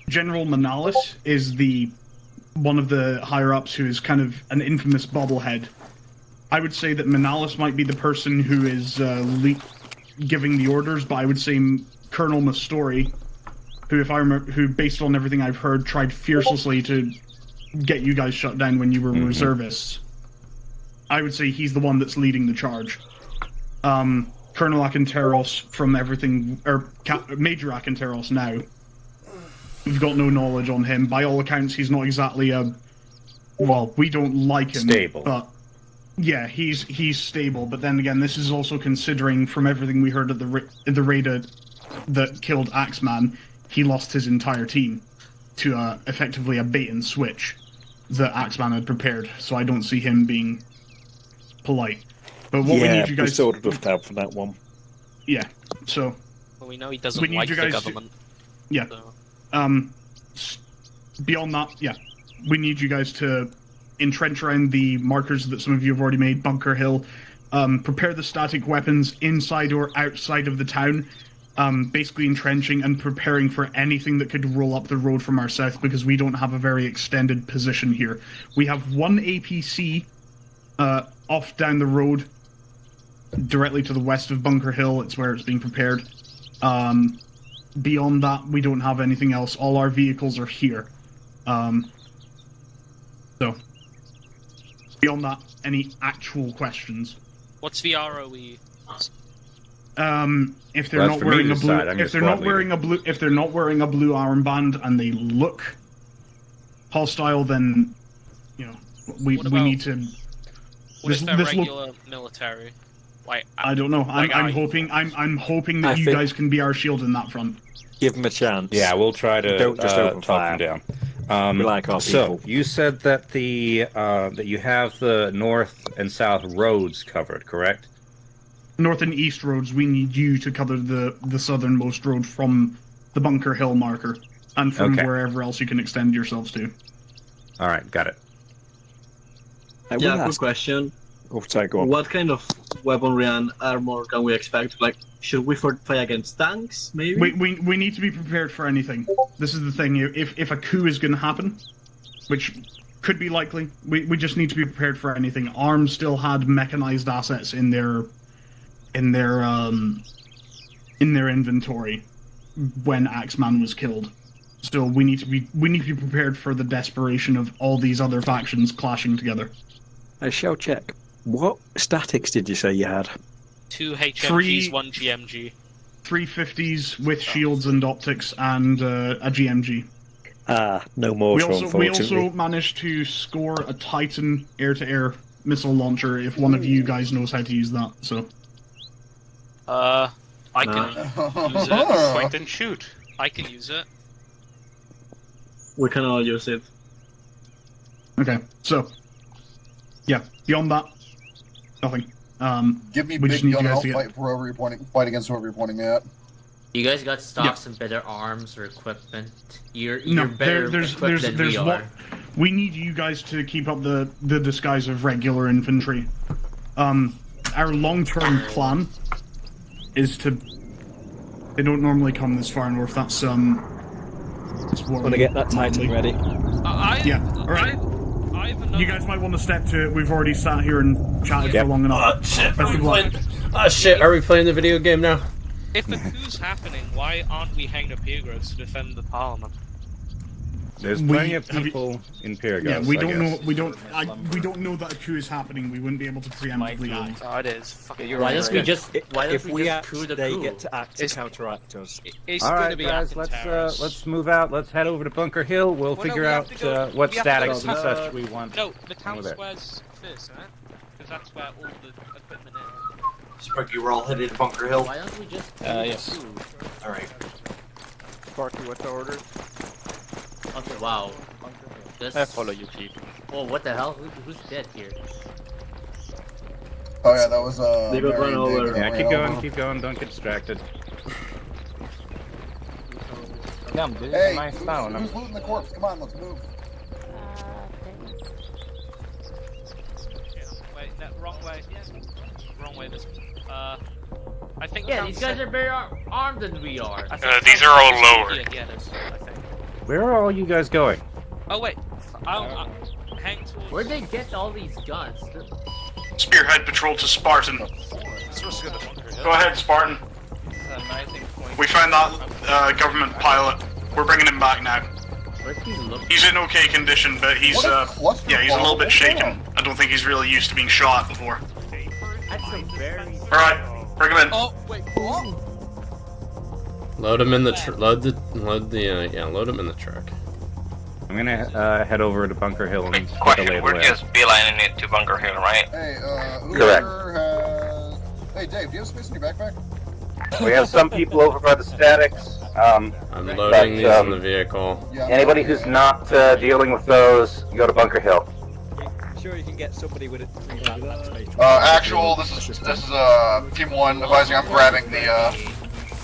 General Manalis is one of the higher ups who is kind of an infamous bobblehead. I would say that Manalis might be the person who is giving the orders, but I would say Colonel Mastori, who, if I remember, who based on everything I've heard, tried fiercely to get you guys shut down when you were reservists. I would say he's the one that's leading the charge. Colonel Akinteros, from everything, or Major Akinteros now, we've got no knowledge on him. By all accounts, he's not exactly we don't like him. Stable. But yeah, he's stable. But then again, this is also considering, from everything we heard at the raid that killed Axeman, he lost his entire team to effectively a bait and switch that Axeman had prepared. So I don't see him being polite. But what we need you guys sort of out for that one. Yeah. So well, we know he doesn't like the government. Beyond that, we need you guys to entrench around the markers that some of you have already made, Bunker Hill. Prepare the static weapons inside or outside of the town. Basically entrenching and preparing for anything that could roll up the road from our south, because we don't have a very extended position here. We have one APC off down the road, directly to the west of Bunker Hill. It's where it's being prepared. Beyond that, we don't have anything else. All our vehicles are here. So, beyond that, any actual questions? What's the ROE? If they're not wearing a blue, if they're not wearing a blue armband and they look hostile, then we need to. What if they're regular military? I don't know. I'm hoping that you guys can be our shield in that front. Give them a chance. Yeah, we'll try to Don't just open talk them down. We like our so people. you said that that you have the north and south roads covered, correct? North and east roads. We need you to cover the southernmost road from the Bunker Hill marker and from wherever else you can extend yourselves to. All right, got it. Quick question. Go on. What kind of weaponry and armor can we expect? Like, should we fight against tanks, maybe? We need to be prepared for anything. This is the thing. If a coup is going to happen, which could be likely, we just need to be prepared for anything. ARMS still had mechanized assets in their inventory when Axeman was killed. So we need to be prepared for the desperation of all these other factions clashing together. A shell check. What statics did you say you had? 2 HMGs, 1 GMG. 350s with shields and optics, and a GMG. No more. We also managed to score a Titan air-to-air missile launcher. If one of you guys knows how to use that, so. I can use it. Point and shoot. I can use it. We can all use it. Okay, so. Yeah, beyond that, nothing. Give me big gun, I'll fight against whoever you're pointing at. You guys got stocks and better arms or equipment? You're better equipped than we are. We need you guys to keep up the disguise of regular infantry. Our long-term plan is to... They don't normally come this far north, that's Want to get that Titan ready? Alright. You guys might want to step to it. We've already sat here and chatted for long enough. Shit, are we playing the video game now? If the coup's happening, why aren't we hanging up Aegis to defend the Parliament? There's plenty of people in Pyrgos. Yeah, we I don't guess. know. We don't know that a coup is happening. We wouldn't be able to preemptively act. Oh, it is. Fucking Why don't we just? Why If don't we just act, coup the they coup? get to act to counteract us. It's All gonna right, be guys, acting terrorists. let's move out. Let's head over to Bunker Hill. We'll Well, no, figure we have out to go- what we have to go statics to and town- such we want. No, the town over there. square's first, huh? Because that's where all the equipment is. Sparky, we're all headed to Bunker Hill. Why don't we just? Yes. Alright. Sparky, what's the order? Okay, wow. This... I follow you, Pete. Oh, what the hell? Who's dead here? Oh yeah, that was They got run over. Yeah, keep going. Don't get distracted. Damn, dude, Hey, nice town. who's looting the corpse? Come on, let's move. Wait, no, wrong way. Yeah. Wrong way. This. I think. Yeah, these guys are very armed than we are. I think These are all lower. Yeah, this. I think. Where are all you guys going? Oh wait, I'll hang towards. Where'd they get all these guns? Spearhead patrol to Spartan. Go ahead, Spartan. We found that government pilot. We're bringing him back now. Where'd he look? He's in okay condition, but he's yeah, he's a little bit shaken. I don't think he's really used to being shot before. That's a very. All right, bring him in. Oh wait, what? Load him in the load him in the truck. I'm gonna head over to Bunker Hill and take a lay Question, of the we're land. just beelining it to Bunker Hill, right? Hey, Correct. whoever has... Hey, Dave, do you have space in your backpack? We have some people over by the statics. I'm loading these in the vehicle. Yeah, Anybody who's not dealing with those, go to Bunker Hill. I'm sure you can get somebody with it. Actual, this is Team 1 advising I'm grabbing the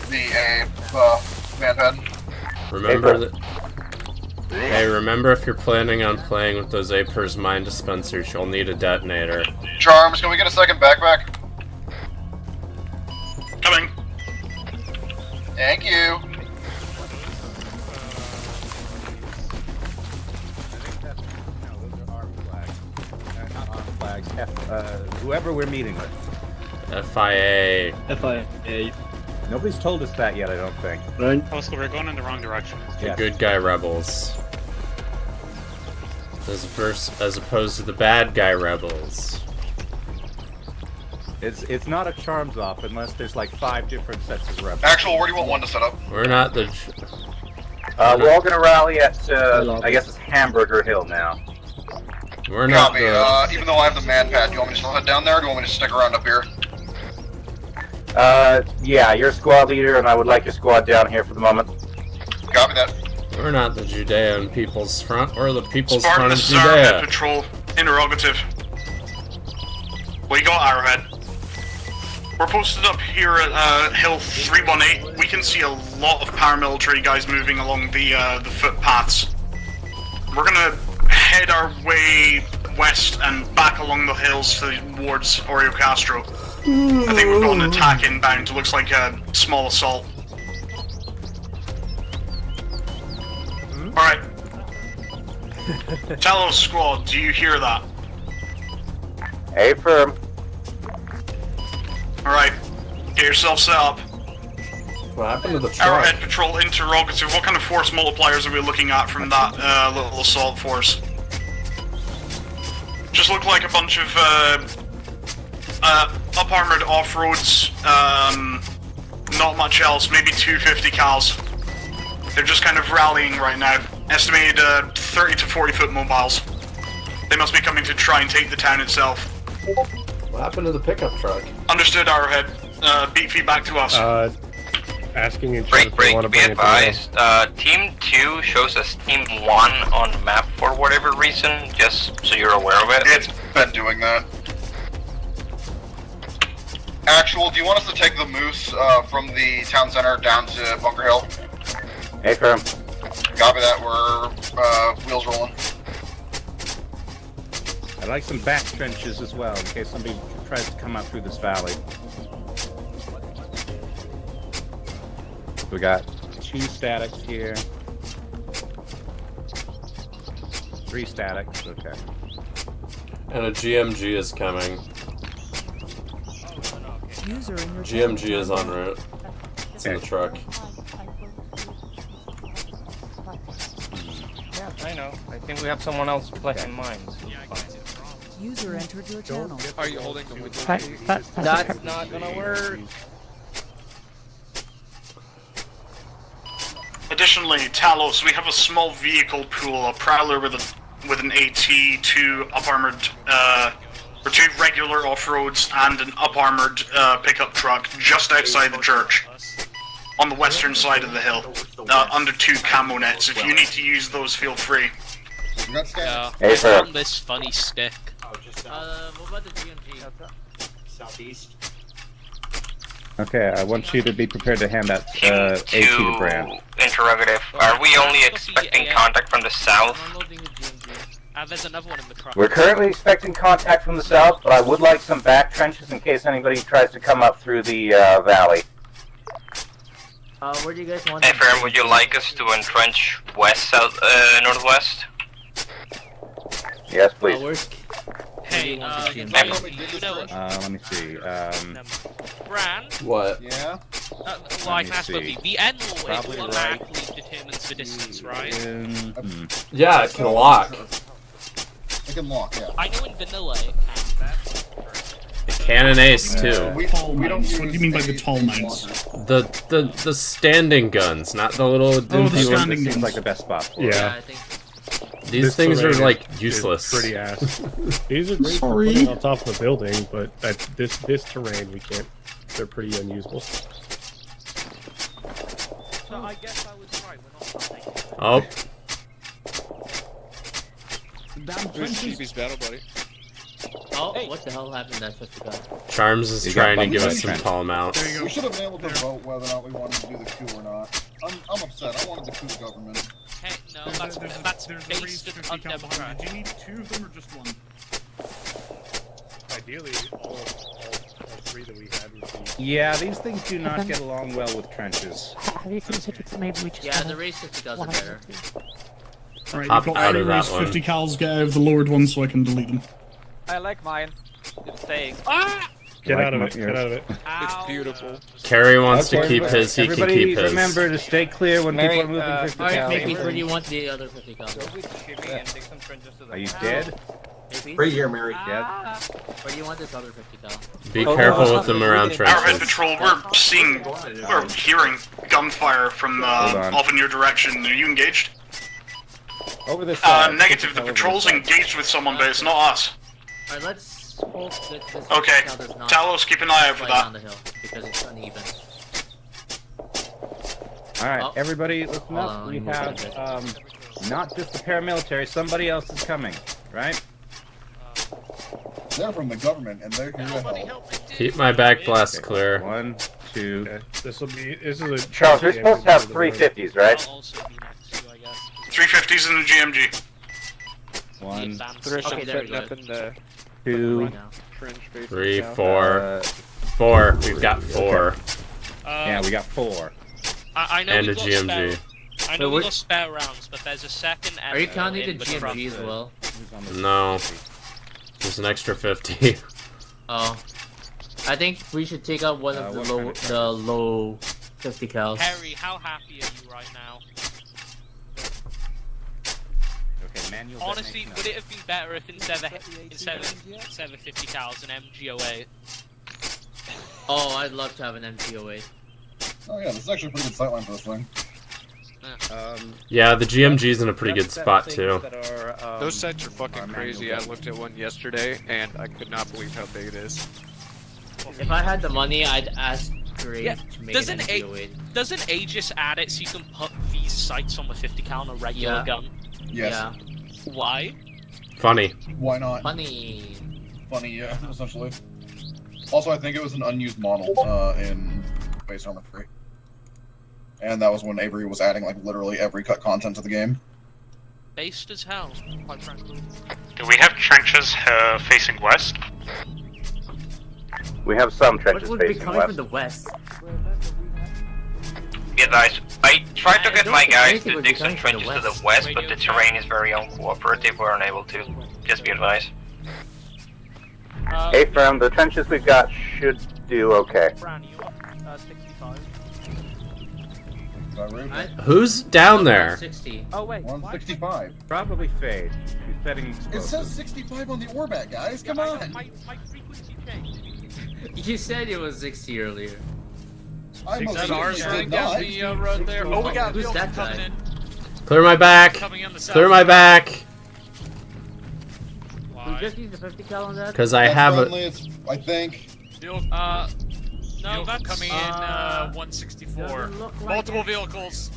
man pad. Remember that. Hey, remember if you're planning on playing with those Aper's mine dispensers, you'll need a detonator. Charms, can we get a second backpack? Coming. Thank you. Flags. Whoever we're meeting with. FIA. FIA. Nobody's told us that yet, I don't think. Right? Oh, so we're going in the wrong direction. The Yes. good guy rebels. As opposed to the bad guy rebels. It's not a charms off unless there's like 5 different sets of rebels. Actual, where do you want one to set up? We're not the. We're all gonna rally at I guess it's Hamburger Hill now. We're not Copy. Even though I have the man pad, do you want me to still head down there, or do you want me to stick around up here? Yeah, you're squad leader, and I would like your squad down here for the moment. Copy that. We're not the Judean People's Front or the People's Spartan, Front of this is Arrowhead Judea. patrol. Interrogative. We got Arrowhead. We're posted up here at Hill 318. We can see a lot of paramilitary guys moving along the footpaths. We're gonna head our way west and back along the hills towards Oreo Castro. I think we've got an attack inbound. It looks like a small assault. Alright. Talos squad, do you hear that? Hey, firm. Alright. Get yourself set up. What happened to the truck? Arrowhead patrol interrogative. What kind of force multipliers are we looking at from that little assault force? Just look like a bunch of up-armored off-roads. Not much else. Maybe 250 cals. They're just kind of rallying right now. Estimated 30 to 40 foot mobiles. They must be coming to try and take the town itself. What happened to the pickup truck? Understood, Arrowhead. Beat feedback to us. Asking in chat if they want to Be bring it to advised, Team 2 shows us Team 1 on map for whatever reason, just so you're aware of it. It's been doing that. Actual, do you want us to take the moose from the town center down to Bunker Hill? Hey, firm. Copy that, we're wheels rolling. I'd like some back trenches as well, in case somebody tries to come up through this valley. We got 2 statics here. 3 statics, okay. And a GMG is coming. User in your GMG is en route. It's in the truck. think we have someone else collecting mines. User entered your channel. Are you holding the wood? That's not gonna work. Additionally, Talos, we have a small vehicle pool, a Prowler with an AT, two up-armored, or two regular off-roads, and an up-armored pickup truck just outside the church, on the western side of the hill, under two camo nets. If you need to use those, feel free. Yeah, I found this funny stick. What about the GMG? Southeast. Okay, I want you to be prepared to hand that AT to Brand. Interrogative. Are we only expecting contact from the south? There's another one in the truck. We're currently expecting contact from the south, but I would like some back trenches in case anybody tries to come up through the valley. Where do you guys want? Hey, Farron, would you like us to entrench west, south, northwest? Yes, please. Hey, let me see. Brand? What? Yeah? Well, I can ask both of you. The N law automatically determines the distance, right? Yeah, it can lock. It can lock, yeah. I know in vanilla it can. It can in Ace too. We don't. What do you mean by the tall mines? The standing guns, not the little. the standing Seems guns. like the best spot for it. Yeah. These This things are terrain like is useless. pretty ass. These are great for putting on top of the building, but at this terrain we can't. They're pretty unusable. So I guess I was right. We're not Oh. Who's Chibi's battle buddy? Oh, what the hell happened to that 50 guy? Charms is trying to give us some tall mounts. We should have been able to vote whether or not we wanted to do the coup or not. I'm upset. I wanted the coup of government. Hey, no, that's based on undemocratic. Do you need two of them or just one? Ideally, all three that we had would be... Yeah, these things do not get along well with trenches. Have you considered maybe we just... Yeah, the race 50 guys are better. Alright, Opt you've got out three of that raised one. 50 cals, get out of the lowered one so I can delete them. I like mine. It's staying. Get out of it, get out of it. It's beautiful. Carrie wants to keep his, he can Everybody keep his. remember to stay clear when people are moving 50 Alright, cal. Mickey, where do you want the other 50 guys? Are you dead? Right here, Mary. Dead? Where do you want this other 50 cal? Be careful with them around Arrowhead trenches. Patrol, we're hearing gunfire from off in your direction. Are you engaged? Over this side. Negative. The patrol's engaged with someone, but it's not us. Alright, let's hope that this Okay, 50 cal does not Talos, keep an eye out for slide that. down the hill, because it's uneven. Alright, Oh. everybody listen Hold up. on, We let me move have, not just the paramilitary, somebody else is coming, right? They're from the government, and they're here to help. Keep my back blast clear. 1, 2. Okay, this is a... Charles, we're supposed to have 350s, right? 350s in the GMG. 1, Okay, there we go. 2, 3, 4. 4. We've got 4. yeah, we got 4. I know And we've a got GMG. I know we've got spare rounds, but there's a second. Are you counting the in the truck. GMG as well? No. There's an extra 50. Oh. I think we should take out one of the low 50 cals. Harry, how happy are you right now? Okay, manual Honestly, detonation would it have been better if instead of 50 cals, an MG08? Oh, I'd love to have an MG08. Oh yeah, this is actually a pretty good sightline for this thing. Yeah, the GMG's in a pretty good spot too. Those sites are fucking crazy. I looked at one yesterday, and I could not believe how big it is. If I had the money, I'd ask Gray Yeah, to make an MG08. doesn't Aegis add it so you can put these sights on the 50 cal on a regular Yeah. gun? Yes. Yeah. Why? Funny. Why not? Funny. Funny, yeah, essentially. Also, I think it was an unused model in Base Armor 3. And that was when Avery was adding, like, literally every cut content to the game. Based as hell, quite frankly. Do we have trenches facing west? We have some What trenches would be facing coming west. from the west? Yeah, guys, I tried to get don't my think guys anything to would be dig some coming from the trenches to the west. west, but the terrain is very uncooperative. We're unable to. Just be advised. Hey, Firm, the trenches we've got should do okay. Bran, you up 65? Who's down there? 60. Oh wait, 165. Probably Fade. He's setting It explosives. says 65 on the Orbat, guys. Come on. My frequency changed. You said it was 60 earlier. I'm Is that a ours did running not. down the road there? Oh, we got Who's vehicles that coming guy? in. Clear my back. Coming on the south Clear my side. back. We just used the 50 cal on that? Because I That's have friendly, a. it's, I think. No, that's coming in 164. doesn't look like Multiple it. vehicles.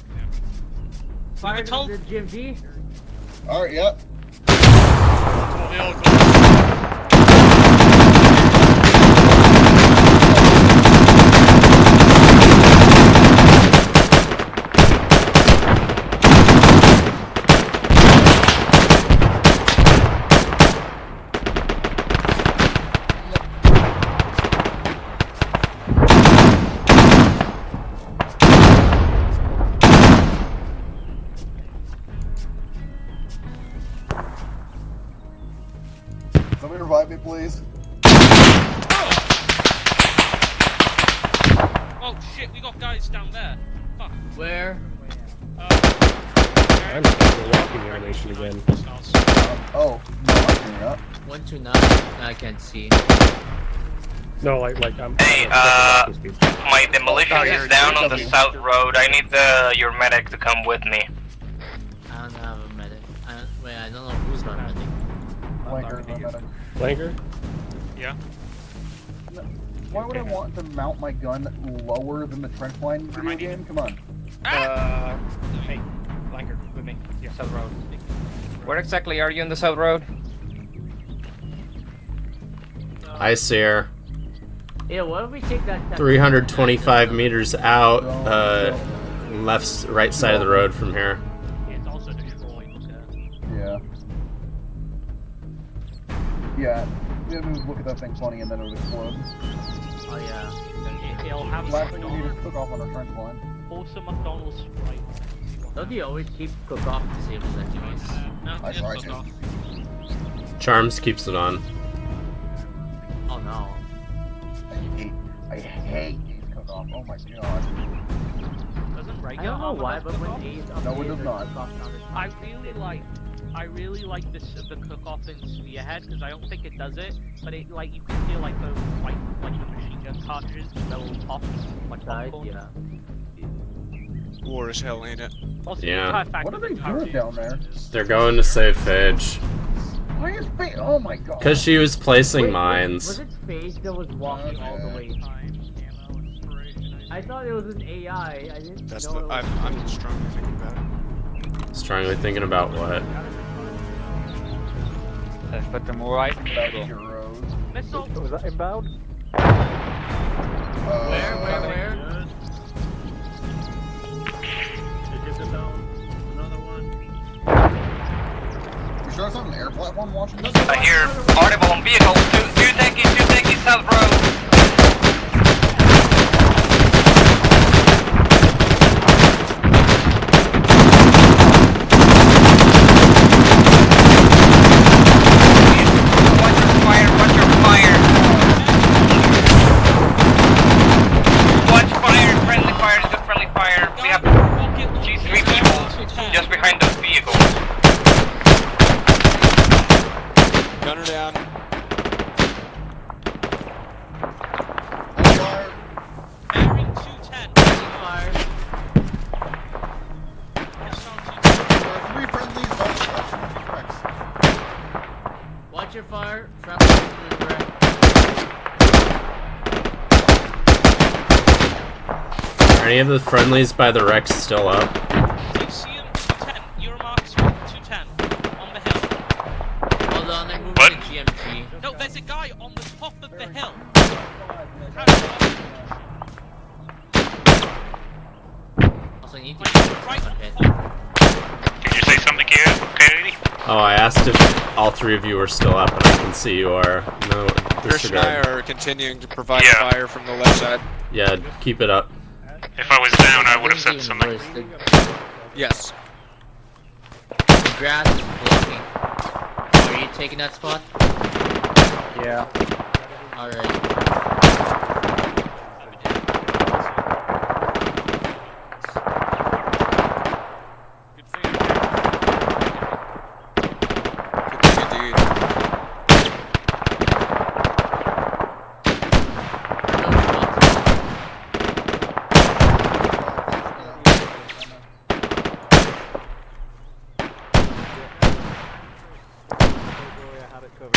Fire to the GMG? Alright, yep. Multiple vehicles. Somebody revive me, please. Oh shit, we got guys down there. Fuck. Where? I'm doing the walking animation again. Oh, no, I'm doing that. 129. I can't see. No, like I'm. Hey, my demolition is down on the south road. I need your medic to come with me. I don't have a medic. I don't know who's my medic. Flanker? Yeah. Why would I want to mount my gun lower than the trench line video game? Come on. Hey, Blanker, with me. Yeah, south road. Where exactly are you in the south road? I see her. Yeah, what if we take that? 325 meters out, right side of the road from here. It's also destroyed. Yeah. Yeah. You gotta look at that thing funny and then it'll explode. Oh yeah. It'll have Last thing we need is cook off on our trench line. also McDonald's right. Don't you always keep cook off disables anyways? No, I just try cook to. off. Charms keeps it on. Oh no. I hate these cook off. Oh my god. Doesn't I don't know why, but when A's up No, it does not. I really like this the cook off in Spearhead because I don't think it does it, but it like you can feel like the the machine gun cartridges that will pop like popcorn. Yeah. War as hell, ain't it? Also, Yeah. the entire fact What are that they the doing down there? They're going to save Fidge. Why is Fate? Oh my god. Because she was placing Was mines. it Phage that was walking all the way? I thought it was an AI. I didn't That's know the. it was I'm strongly thinking about it. Strongly thinking about what? Let's put them right in the middle. Heroes. Missile. Was that inbound? Where? Another one. You sure it's not an air platform launching this? I hear audible on vehicles. Two tankies, south road. Watch fire, friendly fire, good friendly fire. We have G3 people just behind those vehicles. Gunner down. Bearing 210. Fire. Three friendlies, no Rex. Watch your fire. Friendly to the direct. Are any of the friendlies by the wrecks still up? Do you see him? 210. Euromarks 210. On the hill. Hold on, they're moving What? to GMG. No, there's a guy on the top of the hill. Also, you need to Like, get right on on hit. top. Did you say something, Kennedy? Oh, I asked if all three of you were still up, and I can see you are. No, Chris and I disregard. are continuing to provide Yeah. fire from the left side. Yeah, keep it up. If I was down, I would have said Even something. worse, Yes. the grass is blocking. Are you taking that spot? Yeah. Alright. it covered.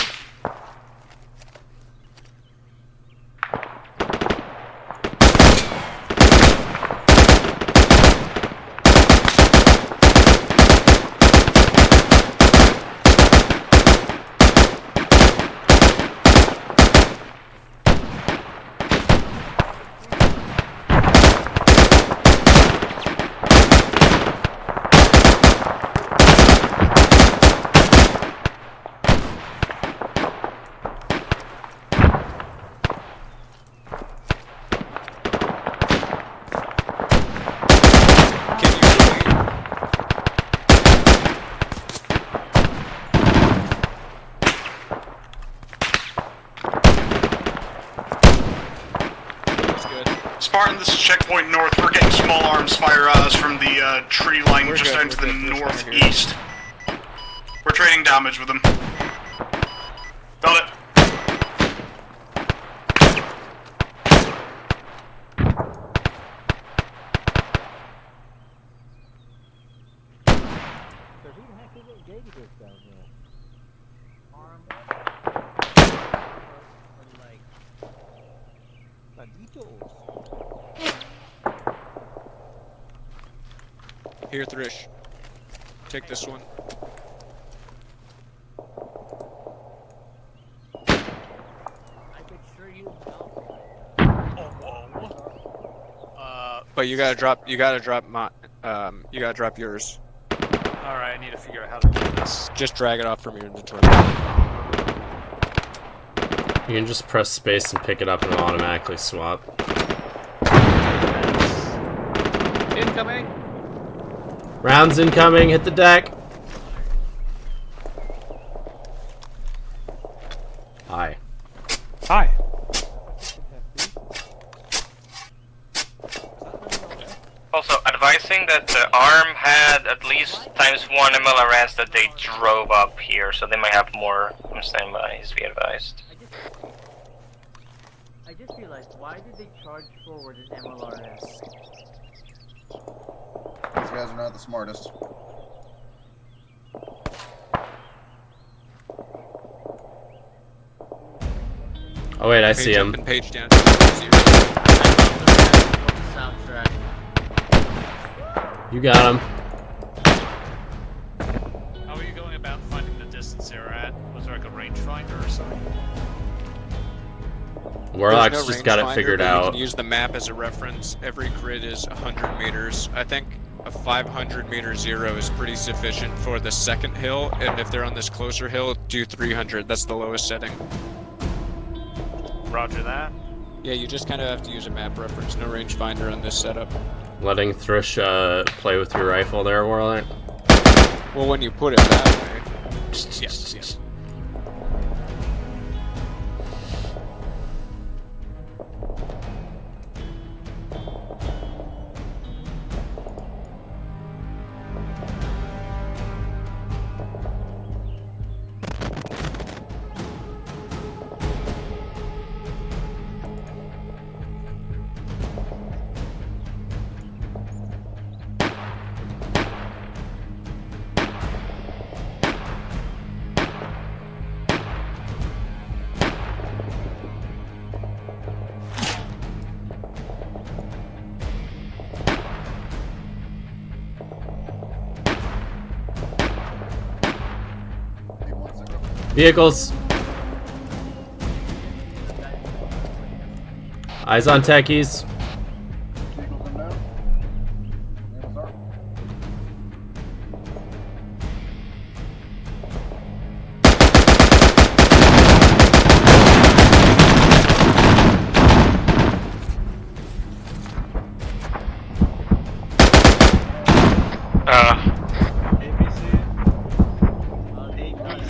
Spartan, this is checkpoint north. We're getting small arms fire at us from the tree line just down to the northeast. We're trading damage with them. Got it. So who the heck is it Aegis down there? Here, Thrish. Take this one. But you gotta drop my, you gotta drop yours. Alright, I need to figure out how to do this. Just drag it off from your inventory. You can just press space and pick it up and it'll automatically swap. Incoming! Rounds incoming, hit the deck! Hi. Hi. Also, advising that the ARM had at least ×1 MLRS that they drove up here, so they might have more on standby, is be advised. I just realized, why did they charge forward an MLRS? These guys are not the smartest. Oh wait, I see him. Page down. Soundtrack. You got him. How are you going about finding the distance they were at? Was there like a rangefinder or something? Warlock's just got it figured out. You can use the map as a reference. Every grid is 100 meters. I think a 500 meter zero is pretty sufficient for the second hill, and if they're on this closer hill, do 300. That's the lowest setting. Roger that. Yeah, you just kind of have to use a map reference. No rangefinder on this setup. Letting Thrish play with your rifle there, Warlock? Well, when you put it that way. Yes, yes. Vehicles. Eyes on techies.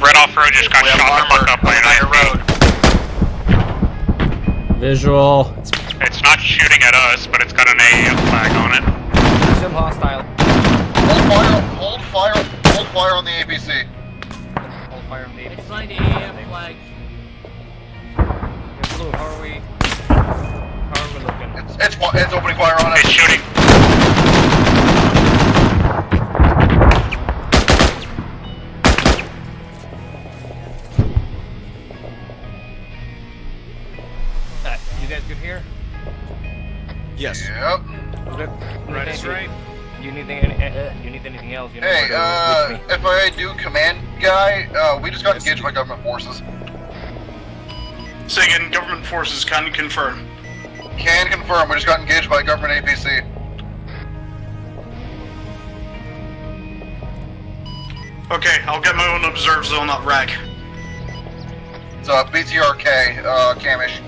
Red off-road just got shot the fuck up by another road. Visual. It's not shooting at us, but it's got an AAF flag on it. Still hostile. Hold fire on the APC. Hold fire on the APC. It's flying the AAF flag. Okay, Blue, how are we looking? It's opening fire on us. It's shooting. here? Yes. Yep. Okay. Right is right. You need anything else? You know Hey, where to reach me. if I do command guy, we just got engaged by government forces. Say again, government forces can confirm. Can confirm, we just got engaged by government APC. Okay, I'll get my own observe zone at RAG. It's BTRK, Camish.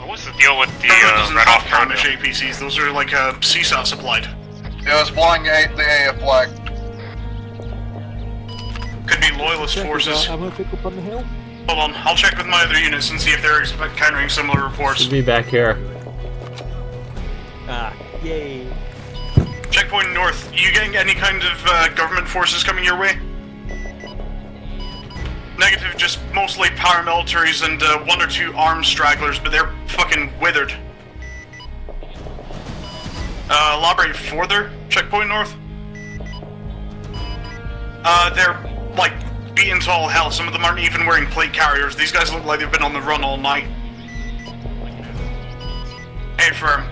What's the deal with the doesn't red have off Camish APCs, those are like CSAT supplied. It was flying the AF flag. Could be loyalist forces. I'm gonna pick up on the hill. Hold on, I'll check with my other units and see if they're encountering similar reports. Should be back here. Ah, yay. Checkpoint north, you getting any kind of government forces coming your way? Negative, just mostly paramilitaries and one or two armed stragglers, but they're fucking withered. Elaborate further, checkpoint north? They're, like, beaten to all hell. Some of them aren't even wearing plate carriers. These guys look like they've been on the run all night. Hey, firm.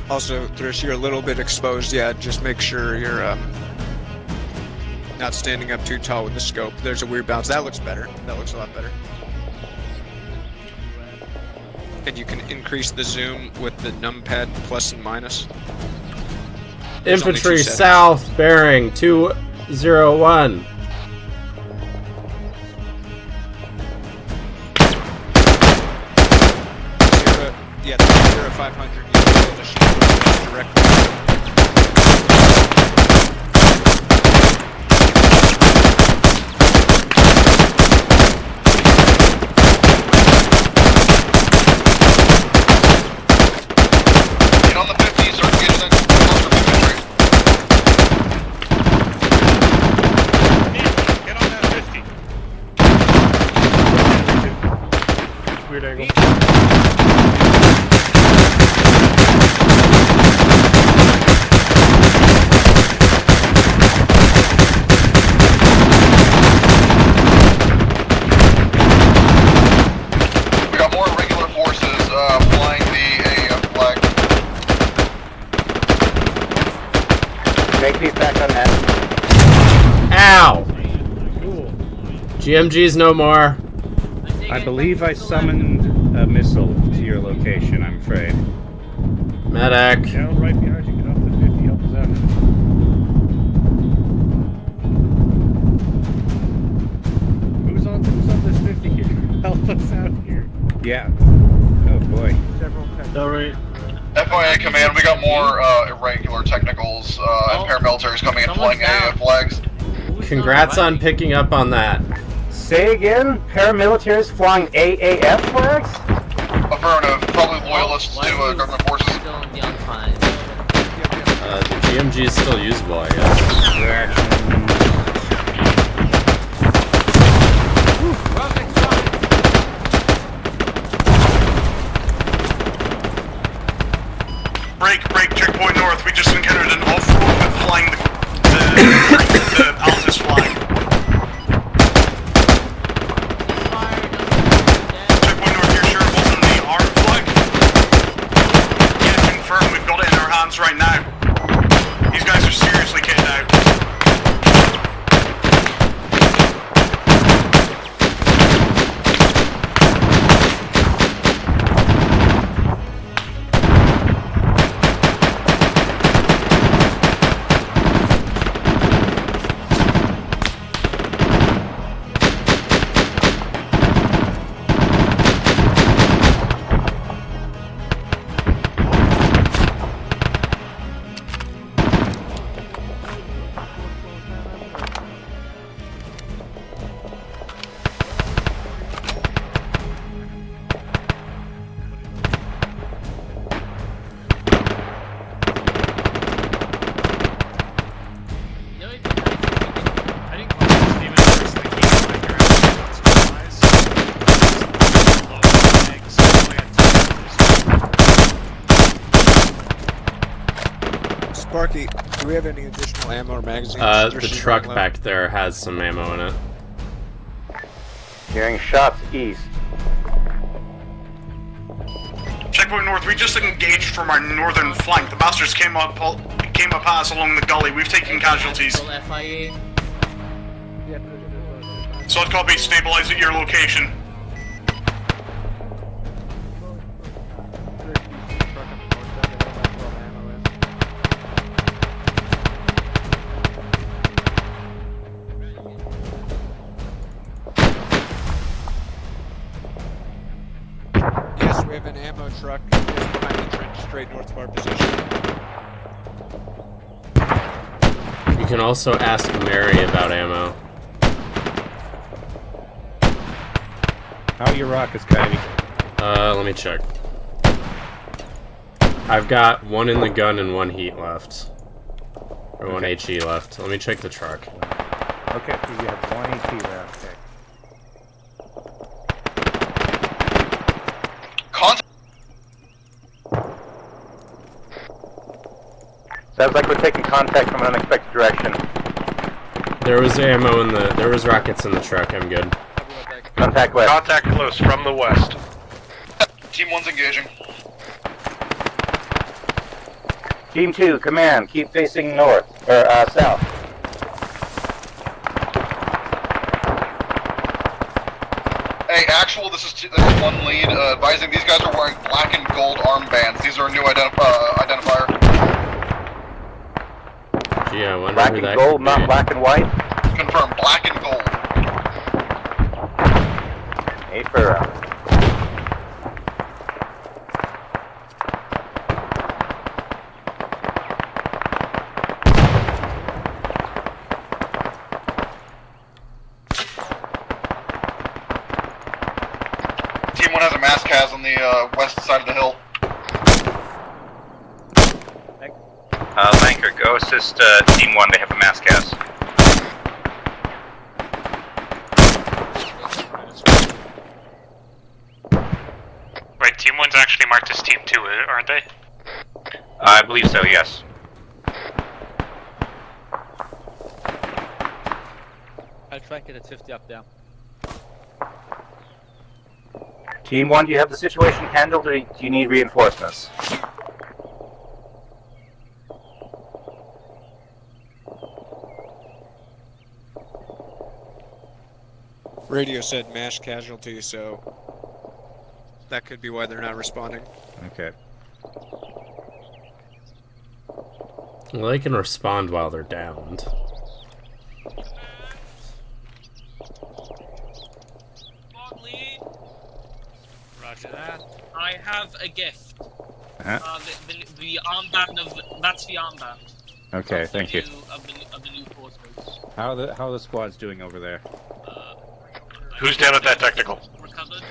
Also, Thrish, you're a little bit exposed. Yeah, just make sure you're not standing up too tall with the scope. There's a weird bounce. That looks better. That looks a lot better. And you can increase the zoom with the numpad plus and minus. There's only Infantry 2 settings. south, bearing 201. Yeah, 500. You can build a shield directly. Get on the 50, start getting that closer infantry. Get on that 50. Weird angle. We got more regular forces flying the AF flag. Make these back on that. Ow! Cool. GMG's no more. I believe I summoned a missile to your location, I'm afraid. Medic. Down right behind you. Get off the 50. Help us out. Who's on this 50 here? Help us out here. Yeah. Oh boy. Sorry. FYI command, we got more irregular technicals and paramilitaries coming and flying AF flags. Congrats on picking up on that. Say again? Paramilitaries flying AAF flags? Affirmative. Probably loyalists to government forces. The GMG is still usable, I guess. Break, checkpoint north. We just encountered an off-road with flying the Altus flag. Checkpoint north, you're sure it wasn't the armed flag? Yeah, confirmed. We've got it in our hands right now. These guys are seriously kitted out. Do we have any additional ammo or magazines? The truck back there has some ammo in it. Hearing shots east. Checkpoint north, we just engaged from our northern flank. The bastards came up at us along the gully. We've taken casualties. FIA. Solid copy, stabilize at your location. Yes, we have an ammo truck just behind the trench, straight north of our position. You can also ask Mary about ammo. How are your rockets, Kylie? Let me check. I've got one in the gun and one heat left. Or one HE left. Let me check the truck. Okay, so you have one HE left. Okay. Sounds like we're taking contact from an unexpected direction. There was ammo in the... There was rockets in the truck, I'm good. Contact west. Contact close from the west. Team 1's engaging. Team 2, command, keep facing north, or south. Hey, actual, this is one lead, advising these guys are wearing black and gold armbands. These are a new identifier. Gee, I wonder Black who and that gold, could not be. black and white? Confirm, black and gold. Affirm. Team 1 has a mass cas on the west side of the hill. Lanker, go assist Team 1, they have a mass gas. Right, Team 1's actually marked as Team 2, aren't they? I believe so, yes. I'll track it at 50 up there. Team 1, do you have the situation handled, or do you need reinforcements? Radio said mass casualty, so that could be why they're not responding. Okay. Well, they can respond while they're downed. Roger that. I have a gift. Uh-huh. The armband of... That's the armband. Okay, thank you. Of the new quarters. How are the squads doing over there? Who's down at that technical? Recovered.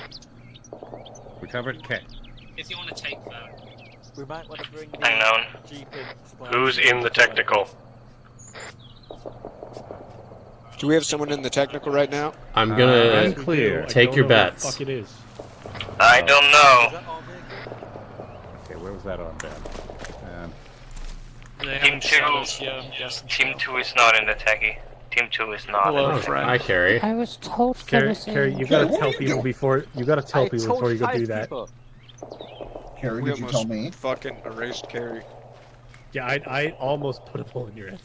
Recovered? Okay. If you want to take that. We might want to bring the Unknown. Jeep in. Who's in the technical? Do we have someone in the technical right now? I'm gonna unclear. take your bets. Fuck it is. I don't know. Okay, where was that on, Ben? Team 2, Team 2 is not in the techie. Team 2 is not. Hello, in the friend. Hi, Carrie. I was told there Carrie, was Carrie, you gotta tell people before you go do that. Carrie, We did you almost tell me? fucking erased Carrie. Yeah, I almost put a bullet in your head.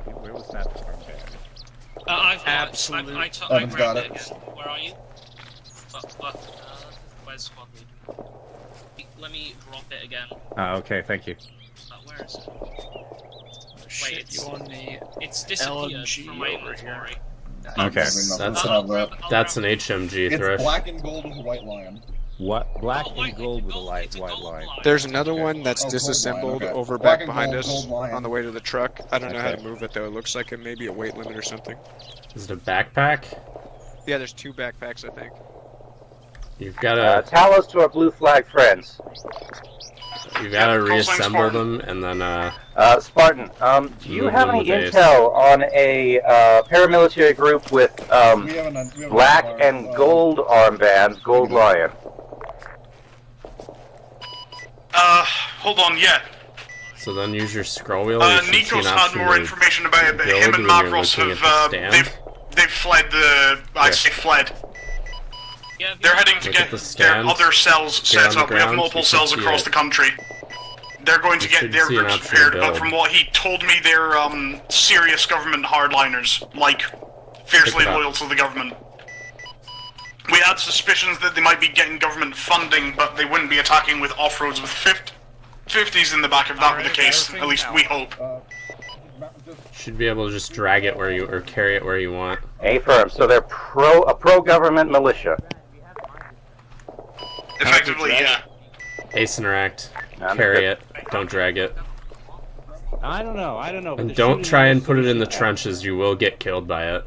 Where was that from, Ben? I've Absolutely. I Evan's got grabbed it. again. Where are you? Where's squad lead? Let me drop it again. Okay, thank you. Where is it? Shit, Wait, you on the it's disappeared LMG from my over inventory. Okay. That's an HMG It's thresh. black and gold with a white lion. What? Black and gold with a white line. There's another one that's Oh, gold disassembled line, okay. over Black back and behind gold, us gold line. on the way to the truck. I don't know how Okay. to move it though. It looks like it may be a weight limit or something. Is it a backpack? Yeah, there's 2 backpacks, I think. You've gotta Talos to our blue flag friends. you gotta Yep, call sign reassemble Spartan. them and then Spartan, do you move have them any with Ace. intel on a paramilitary group with We have an black and gold armbands, gold lion? Hold on, yeah. So then use your scroll wheel. You should see an Nikos had option more to information about it, but build him and when you're Mavros looking have, at the stand. they've fled the, I say fled. They're heading to Look get at the their stand. other cells Here on set the up. We have ground, multiple you should cells see across it. the country. They're going to You get should their see an groups option to prepared, but build. from what he told me, they're, serious government hardliners, like, fiercely Pick it up. loyal to the government. We had suspicions that they might be getting government funding, but they wouldn't be attacking with off-roads with 50s in the back if that were the case. At least we hope. Should be able to just drag it where you or carry it where you want. Affirm. So they're a pro-government militia. Effectively, yeah. Ace interact. I'm Carry good. it. Don't drag it. I don't know. And don't try and put it in the trenches. You will get killed by it.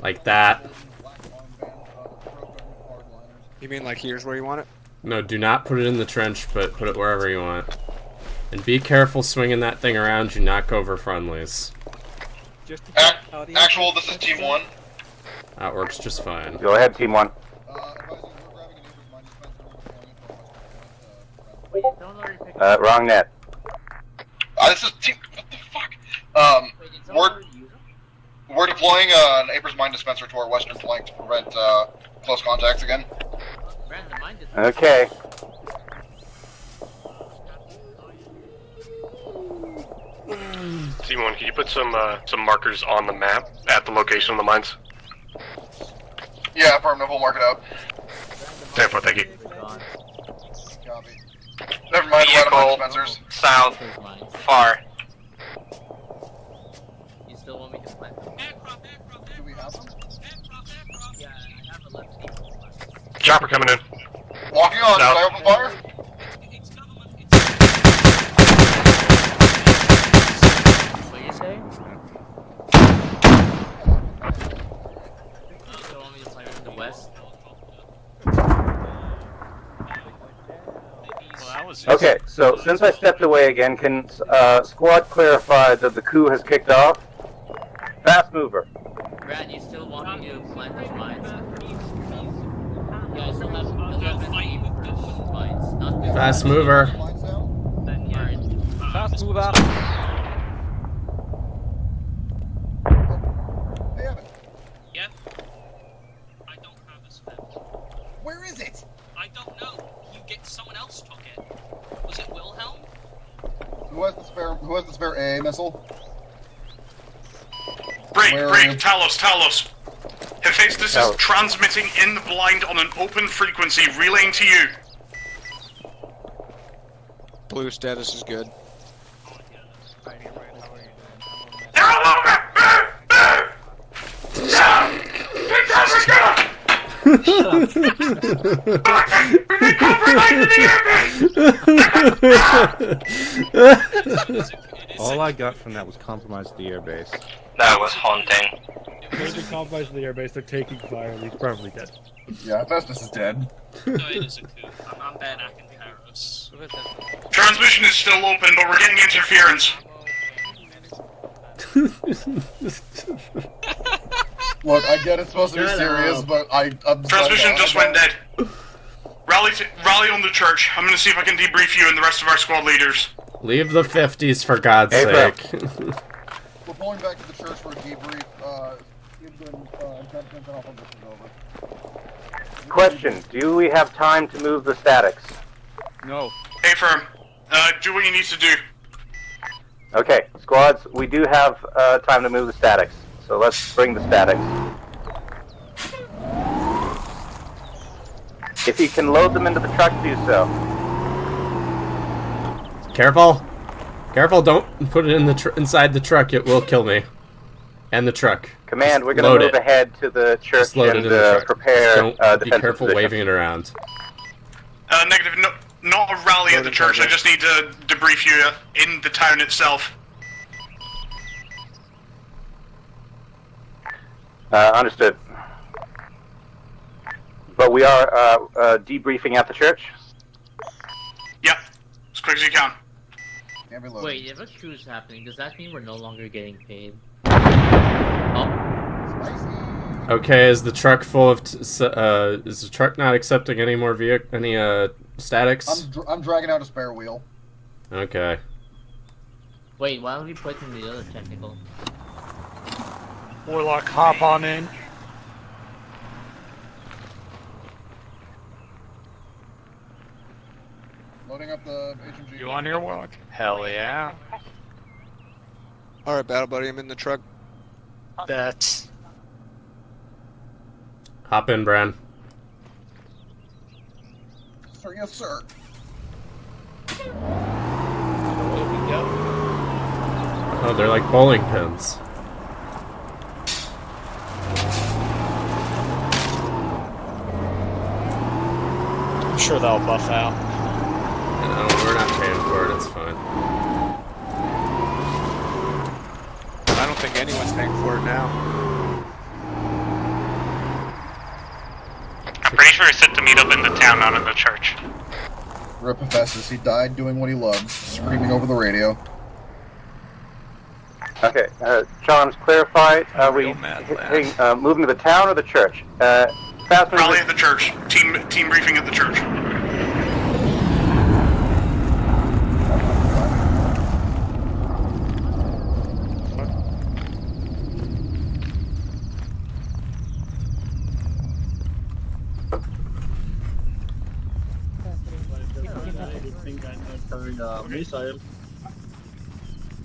Like that. You mean like here's where you want it? No, do not put it in the trench, but put it wherever you want. And be careful swinging that thing around. You knock over friendlies. Actual, this is Team 1. That works just fine. Go ahead, Team 1. Wrong net. This is Team... What the fuck? We're deploying an Aber's Mine dispenser to our western flank to prevent close contacts again. Okay. Team 1, can you put some markers on the map at the location of the mines? Yeah, affirmative, we'll mark it out. Therefore, thank you. Never mind, we're out of mine Vehicle dispensers. south, far. You still want me to plant them? Do we have them? Yeah, I have 11 people. Chopper coming in. Walking on, South. did I open fire? What you say? You still want me to fire in the west? Okay, so since I stepped away again, can squad clarify that the coup has kicked off? Fast mover. Brad, you still want me to plant those mines? Yeah, I still have 11 mines. Not Fast mover. Fast mover. Yeah? I don't have a spare. Where is it? I don't know. Someone else took it. Was it Wilhelm? Who has the spare AA missile? Break, Where- Talos. Hephaestus is transmitting in the blind on an open frequency, relaying to you. Blue status is good. They're all over! All I got from that was compromised the airbase. That was haunting. They've been compromised in the airbase, they're taking fire, and he's probably dead. Yeah, Hephaestus is dead. No, it is a coup. I'm Ben Akinparos. Transmission is still open, but we're getting interference. Look, I get it's supposed to be serious, but I'm Transmission just went dead. Rally on the church. I'm gonna see if I can debrief you and the rest of our squad leaders. Leave the 50s for God's Hey, bro. sake. We're pulling back to the church for a debrief. Intentions and opposition over. Question, do we have time to move the statics? No. Hey, firm. Do what you need to do. Okay, squads, we do have time to move the statics, so let's bring the statics. If you can load them into the truck, do so. Careful. Careful, don't put it in the inside the truck. It will kill me. And the truck. Command, we're Just going to load move it. ahead to the church Just load it and in the truck. prepare Just don't be defensive careful position. waving it around. Negative. No, not a rally at the church. I just need to debrief you in the town itself. Understood. But we are debriefing at the church? Yeah, as quick as you can. Wait, if a coup is happening, does that mean we're no longer getting paid? Oh. Okay, is the truck full of? Is the truck not accepting any more statics? I'm dragging out a spare wheel. Okay. Wait, why don't we put in the other technical? Warlock, hop on in. Loading up the HMG. You on here, Warlock? Hell yeah. Alright, Battle Buddy, I'm in the truck. That's... Hop in, Bran. Sir, yes, sir. Away we go. Oh, they're like bowling pins. I'm sure that'll buff out. No, we're not paying for it. It's fine. I don't think anyone's paying for it now. I'm pretty sure he's set to meet up in the town, not in the church. Rip Hephaestus, he died doing what he loved, screaming over the radio. Okay, Charms, clarify. Are we moving to the town or the church? Probably at the church. Team briefing at the church.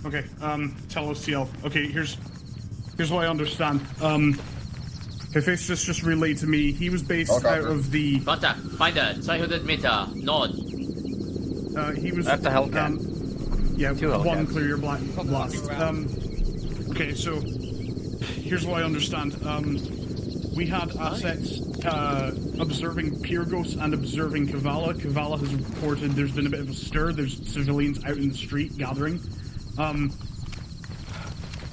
Okay, tell OCL. Okay, here's what I understand. Hephaestus just relayed to me, he was based out of the... Contact, finder, 200 Meter, Nord. He was... At the Hellcat. Yeah, Two one Hellcats. clear your blast. Okay, so, here's what I understand. We had assets observing Pyrgos and observing Kavala. Kavala has reported there's been a bit of a stir. There's civilians out in the street gathering.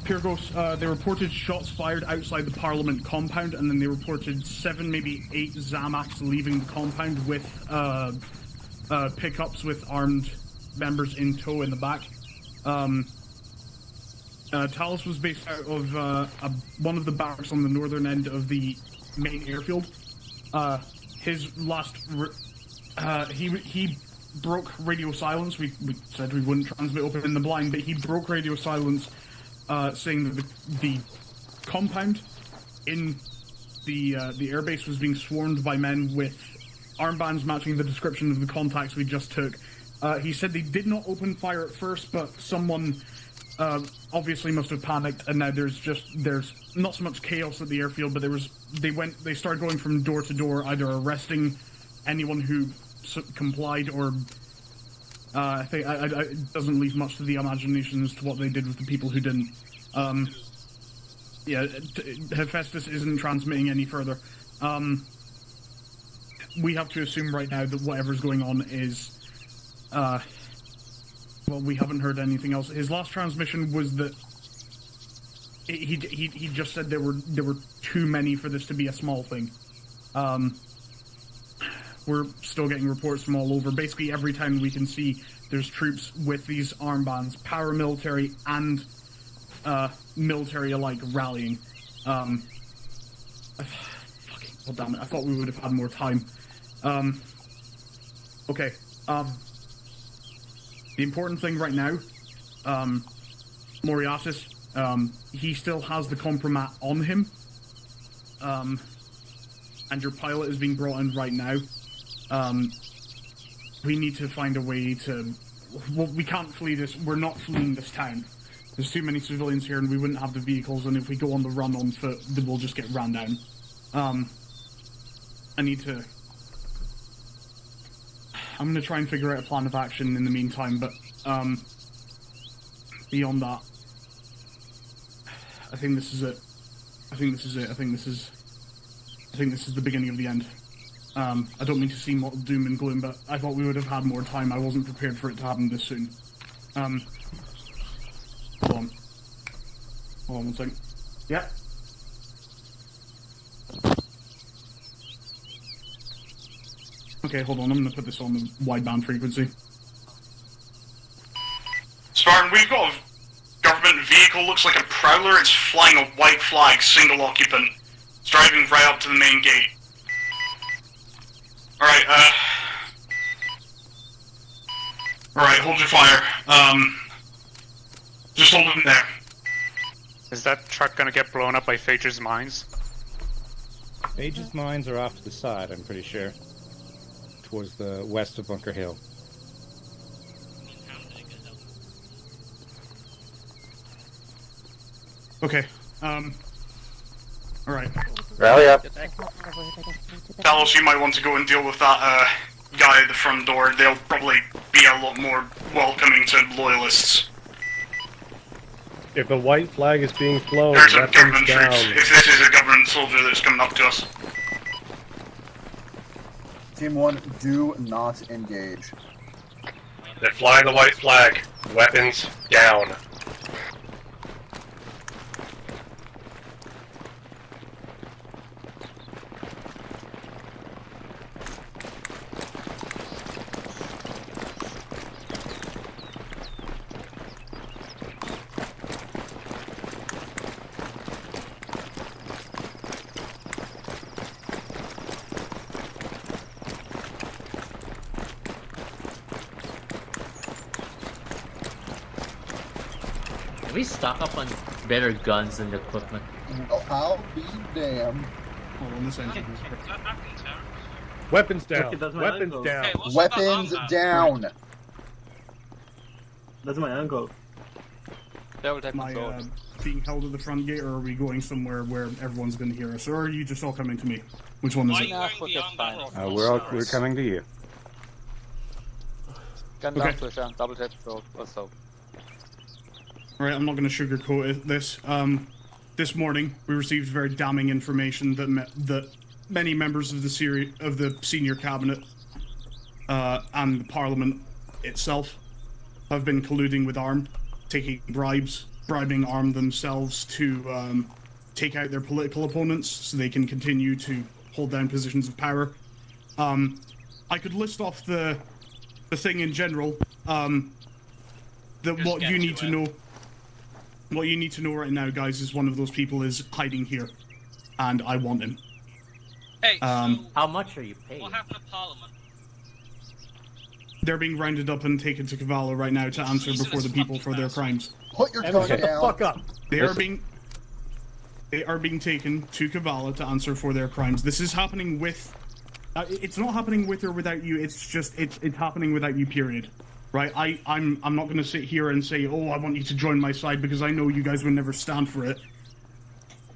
Pyrgos, they reported shots fired outside the Parliament compound, and then they reported 7, maybe 8 Zamaks leaving the compound with pickups with armed members in tow in the back. Talus was based out of one of the barracks on the northern end of the main airfield. His last... he broke radio silence. We said we wouldn't transmit open in the blind, but he broke radio silence, saying that the compound in the airbase was being swarmed by men with armbands matching the description of the contacts we just took. He said they did not open fire at first, but someone obviously must have panicked, and now there's not so much chaos at the airfield, but they started going from door to door, either arresting anyone who complied, or I think it doesn't leave much to the imagination as to what they did with the people who didn't. Yeah, Hephaestus isn't transmitting any further. We have to assume right now that whatever's going on is, well, we haven't heard anything else. His last transmission was that he just said there were too many for this to be a small thing. We're still getting reports from all over. Basically, every time we can see, there's troops with these armbands, paramilitary and military alike, rallying. Fucking, oh damn it! I thought we would have had more time. Okay. The important thing right now, Moriatis, he still has the compromat on him. And your pilot is being brought in right now. We need to find a way to... Well, we can't flee this. We're not fleeing this town. There's too many civilians here and we wouldn't have the vehicles, and if we go on the run on foot, then we'll just get ran down. I need to... I'm going to try and figure out a plan of action in the meantime, but beyond that, I think this is it. I think this is the beginning of the end. I don't mean to seem doom and gloom, but I thought we would have had more time. I wasn't prepared for it to happen this soon. Hold on. Hold on one second. Yeah. Okay, hold on. I'm going to put this on the wideband frequency. Spartan, we've got a government vehicle, looks like a prowler. It's flying a white flag, single occupant. It's driving right up to the main gate. Alright, alright, hold your fire. Just hold him there. Is that truck gonna get blown up by Phaedra's mines? Aegis mines are off to the side, I'm pretty sure. Towards the west of Bunker Hill. Okay. Alright. Rally up. Talos, you might want to go and deal with that guy at the front door. They'll probably be a lot more welcoming to loyalists. If a white flag is being flown, There's a weapons government down. troops. If this is a government soldier that's coming up to us. Team 1, do not engage. They're flying the white flag. Weapons down. Can we stock up on better guns and equipment? Oh, I'll be damned. Hold on, this engine is Weapons down. Okay, that's my Weapons uncle. down. Hey, Weapons down. That's my uncle. Am I being held at the front gate, or are we going somewhere where everyone's going to hear us? Or are you just all coming to me? Which one is it? We're coming to you. Okay. Alright, I'm not going to sugarcoat this. This morning, we received very damning information that many members of the senior cabinet and the parliament itself have been colluding with ARM, taking bribing ARM themselves to take out their political opponents so they can continue to hold down positions of power. I could list off the thing in general. What you need to know. What you need to know right now, guys, is one of those people is hiding here, and I want him. Hey, how much are you paid? What happened to Parliament? They're being rounded up and taken to Cavallo right now to answer before the people for their crimes. Put your tongue down. Fuck up. They are being taken to Cavallo to answer for their crimes. This is happening with. It's not happening with or without you. It's just it's happening without you. Period. Right? I'm not going to sit here and say, oh, I want you to join my side because I know you guys would never stand for it.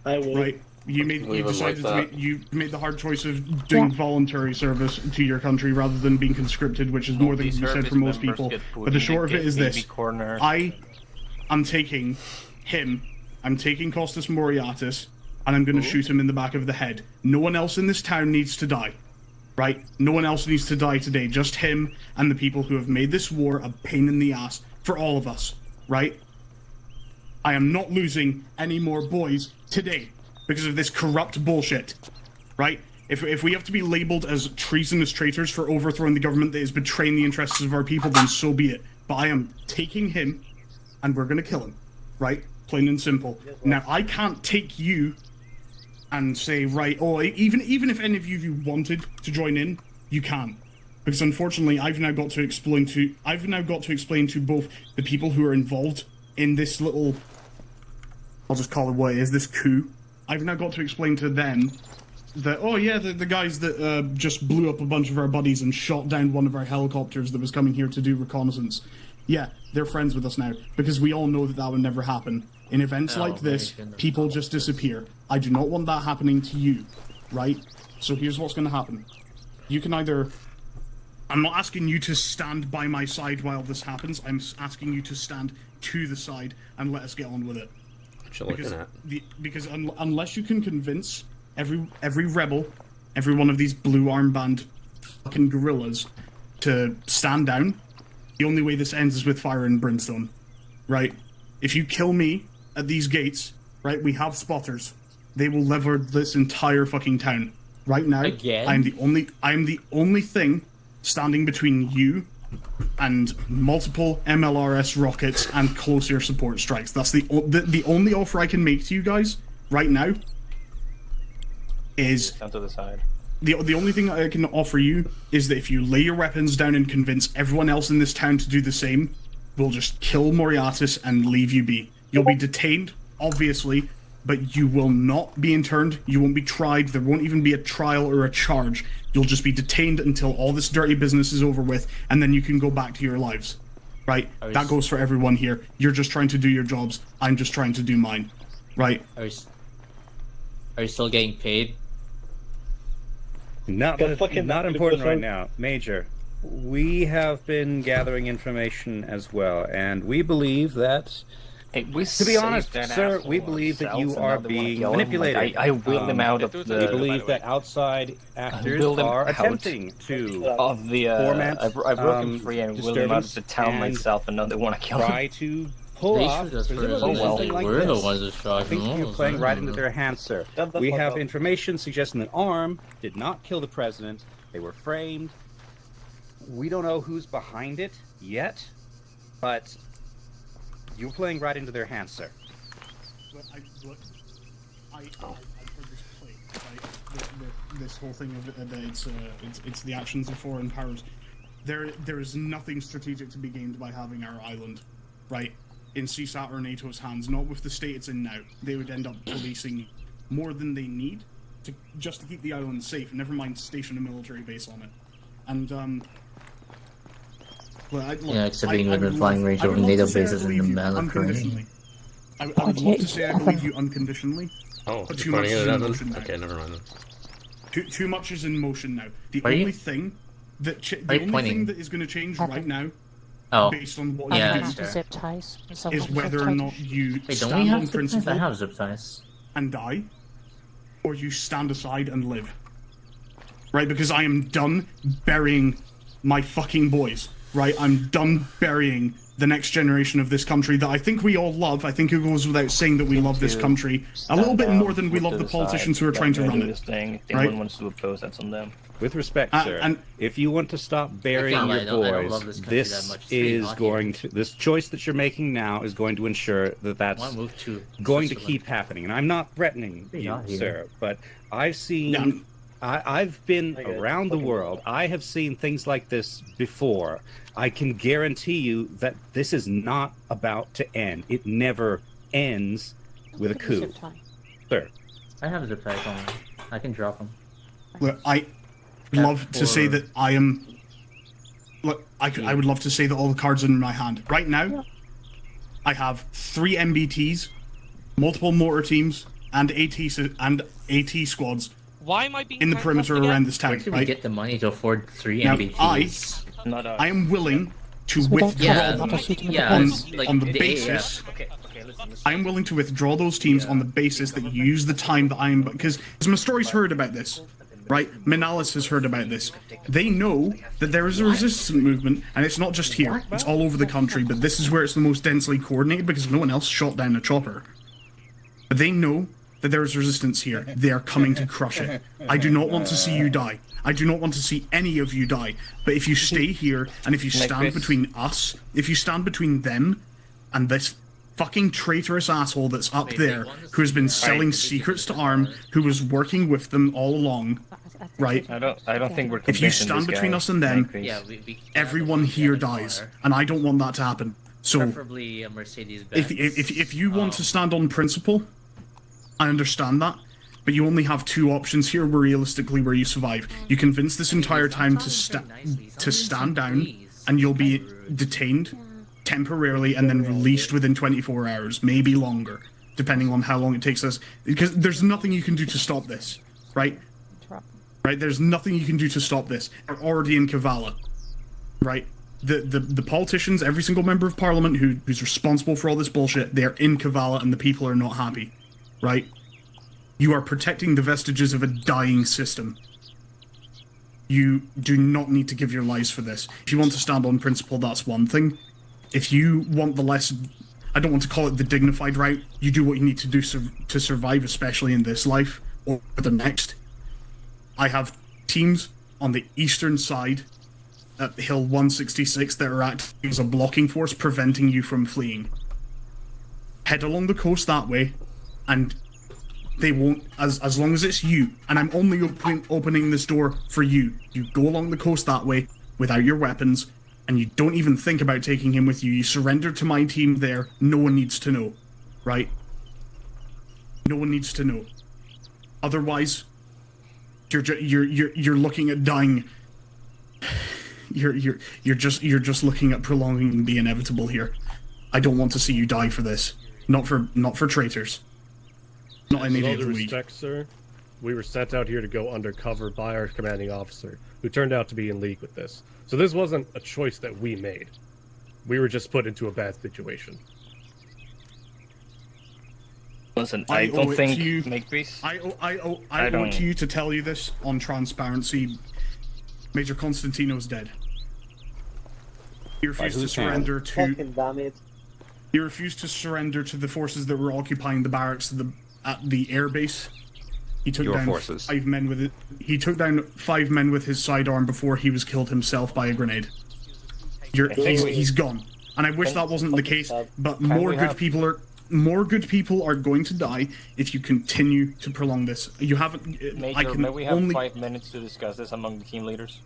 I will. Right? You decided you made the hard choice of doing voluntary service to your country rather than being conscripted, which is more than you said for most people. But the short of it is this: I am taking him. I'm taking Costas Moriatis, and I'm going to shoot him in the back of the head. No one else in this town needs to die. Right? No one else needs to die today. Just him and the people who have made this war a pain in the ass for all of us. Right? I am not losing any more boys today because of this corrupt bullshit. Right? If we have to be labeled as treasonous traitors for overthrowing the government that is betraying the interests of our people, then so be it. But I am taking him, and we're going to kill him. Right? Plain and simple. Now, I can't take you and say, right, oh, even if any of you wanted to join in, you can. Because unfortunately, I've now got to explain to both the people who are involved in this little, I'll just call it what it is, this coup. I've now got to explain to them that, oh yeah, the guys that just blew up a bunch of our buddies and shot down one of our helicopters that was coming here to do reconnaissance. Yeah, they're friends with us now, because we all know that would never happen. In events like this, people just disappear. I do not want that happening to you, right? So here's what's going to happen. You can either... I'm not asking you to stand by my side while this happens. I'm asking you to stand to the side and let us get on with it. What you looking at? Because unless you can convince every rebel, every one of these blue armband fucking gorillas to stand down, the only way this ends is with fire and brimstone, right? If you kill me at these gates, right, we have spotters. They will lever this entire fucking town. Right now, Again? I'm the only thing standing between you and multiple MLRS rockets and close air support strikes. That's the only offer I can make to you guys right now. is Down to the side. the only thing I can offer you is that if you lay your weapons down and convince everyone else in this town to do the same, we'll just kill Moriartis and leave you be. You'll be detained, obviously, but you will not be interned. You won't be tried. There won't even be a trial or a charge. You'll just be detained until all this dirty business is over with, and then you can go back to your lives. Right? That goes for everyone here. You're just trying to do your jobs. I'm just trying to do mine. Right? Are you still getting paid? Not important right now. Major, we have been gathering information as well, and we believe that, to be honest, sir, we believe that you are being manipulated. I wheeled him out of the... We believe that outside actors are attempting to torment, I broke him free and wheeled him out of the town myself, and now they want to kill him. Try to pull off. We're the ones that shot I think you're playing right into their hands, sir. We have information suggesting that ARM did not kill the president. They were framed. We don't know who's behind it yet, but you're playing right into their hands, sir. I heard this play, right? This whole thing of that it's the actions of foreign powers. There is nothing strategic to be gained by having our island, right, in CSAT or NATO's hands. Not with the state it's in now. They would end up policing more than they need just to keep the island safe. Never mind station a military base on it. And except being within flying range of NATO bases in the military. I would love to say I believe you unconditionally. Oh, but you're pointing it at Evan? Okay, never mind. Too much is in motion now. The only thing that is going to change right now, based on what you do, zip ties. is whether or not you stand on principle I have zip ties. and die, or you stand aside and live. Right? Because I am done burying my fucking boys. Right? I'm done burying the next generation of this country that I think we all love. I think it goes without saying that we love this country a little bit more than we love the politicians who are trying to run it. If anyone wants to oppose, that's on them. With respect, sir, if you want to stop burying your boys, this choice that you're making now is going to ensure that that's going to keep happening. And I'm not threatening you, sir, but I've seen... I've been around the world. I have seen things like this before. I can guarantee you that this is not about to end. It never ends with a coup. Sir. I have a zip tie on. I can drop them. Look, I love to say that I am... Look, I would love to say that all the cards are in my hand. Right now, I have 3 MBTs, multiple mortar teams, and AT squads Why am I being in the perimeter around this town. Where can we get the money to afford 3 now, MBTs? I am willing to withdraw them on the basis. I am willing to withdraw those teams on the basis that you use the time that I am, because Mastori's heard about this, right? Minalis has heard about this. They know that there is a resistance movement, and it's not just here; it's all over the country. But this is where it's the most densely coordinated because no one else shot down a chopper. But they know that there is resistance here. They are coming to crush it. I do not want to see you die. I do not want to see any of you die. But if you stay here, and if you stand between us, if you stand between them, and this fucking traitorous asshole that's up there, who has been selling secrets to ARM, who was working with them all along, right? I don't think we're. If you stand between us and them, everyone here dies, and I don't want that to happen. So, preferably a Mercedes-Benz. if you want to stand on principle, I understand that, but you only have 2 options here realistically where you survive. You convince this entire town to stand down, and you'll be detained temporarily and then released within 24 hours, maybe longer, depending on how long it takes us. Because there's nothing you can do to stop this, right? Right? There's nothing you can do to stop this. We're already in Kavala, right? The politicians, every single member of parliament who's responsible for all this bullshit, they're in Kavala and the people are not happy. Right? You are protecting the vestiges of a dying system. You do not need to give your lives for this. If you want to stand on principle, that's one thing. If you want the less... I don't want to call it the dignified route. You do what you need to do to survive, especially in this life, or the next. I have teams on the eastern side at Hill 166 that are acting as a blocking force, preventing you from fleeing. Head along the coast that way, and They won't, as long as it's you, and I'm only opening this door for you. You go along the coast that way without your weapons, and you don't even think about taking him with you. You surrender to my team there. No one needs to know, right? No one needs to know. Otherwise, you're looking at dying. You're just looking at prolonging the inevitable here. I don't want to see you die for this. Not for traitors. Not any With all of due the weak. respect, sir, we were sent out here to go undercover by our commanding officer, who turned out to be in league with this. So this wasn't a choice that we made. We were just put into a bad situation. Listen, I don't think Makepeace. I owe it to you to tell you this on transparency. Major Constantino's dead. He refused to surrender to. Fucking damn it. He refused to surrender to the forces that were occupying the barracks at the airbase. He took down 5 men with it. He took down 5 men with his sidearm before he was killed himself by a grenade. He's gone, and I wish that wasn't the case. But more good people are going to die if you continue to prolong this. You haven't. Major, may we have 5 minutes to discuss this among the team leaders?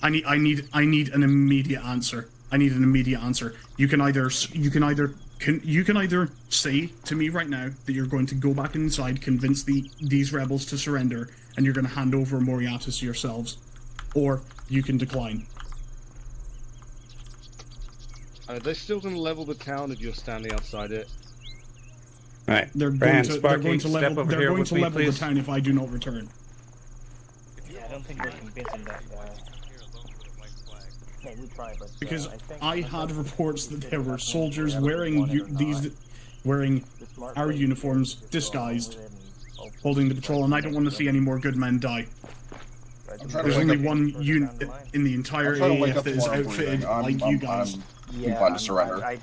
I need an immediate answer. I need an immediate answer. You can either say to me right now that you're going to go back inside, convince these rebels to surrender, and you're going to hand over Moriatis yourselves, or you can decline. Are they still going to level the town if you're standing outside it? Right. They're going to level the town if I do not return. Yeah, I don't think we're convincing that guy. We try, but, because I had reports that there were soldiers wearing our uniforms, disguised, holding the patrol, and I don't want to see any more good men die. There's only one unit in the entire AF that is outfitted like you guys. Yeah, inclined to surrender. I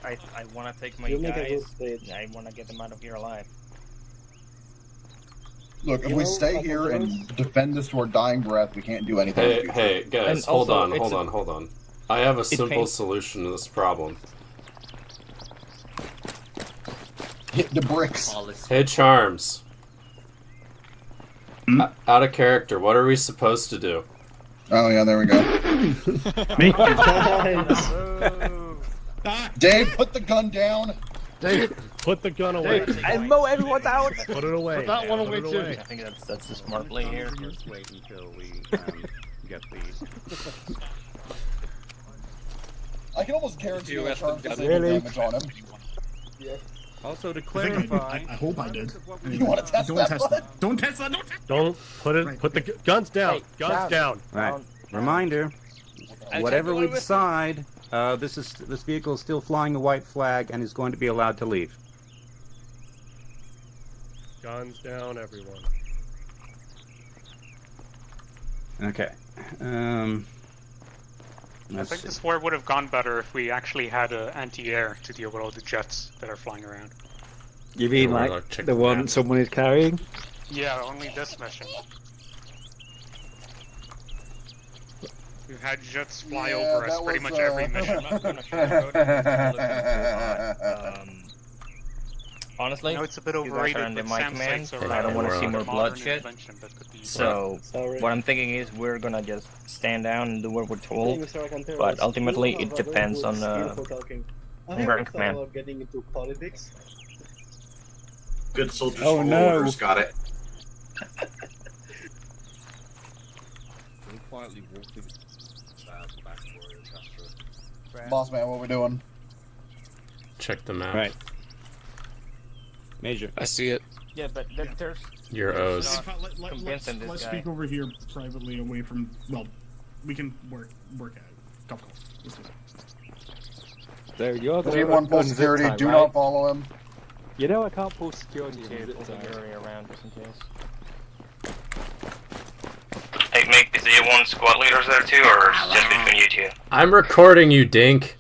want to take my guys. I want to get them out of here alive. Look, if we stay here and defend this to our dying breath, we can't do anything. Hey, guys, hold on. I have a simple solution to this problem. Hit the bricks. Hey, Charms. Out of character, what are we supposed to do? Oh, yeah, there we go. Dave, put the gun down. Dave, put the gun away. And mow everyone out. Put it away. Put that one away, too. I think that's the smart play here. Just wait until we get these. I can almost guarantee that Charms does damage on him. Yeah. Also, to clarify, I hope I did. You want to test that? Don't test that. Don't put it. Put the guns down. Guns down. Right. Reminder: whatever we decide, this vehicle is still flying a white flag and is going to be allowed to leave. Guns down, everyone. Okay. I think this war would have gone better if we actually had an anti-air to deal with all the jets that are flying around. You mean like the one someone is carrying? Yeah, only this mission. We've had jets fly over us pretty much every mission. Honestly, I know it's a bit you guys overrated, are under but my Sam command, says and I don't want to see more modern bloodshed. invention that could be So, what I'm thinking is we're gonna just stand down and do what we're told. But ultimately, it depends on Grand Command. Getting into politics. Good soldiers Oh, follow no. orders, got it. Boss man, what are we doing? Check the map. Right. Major. I see it. Yeah, but there's Your O's. convincing this Let's guy. speak over here privately, away from. Well, we can work out. Tough call. Let's do it. There you are. T1 pull security. Do not follow him. You know I can't pull security. Around just in case. Hey, Mick, do you want squad leaders there too, or just between you two? I'm recording you, Dink.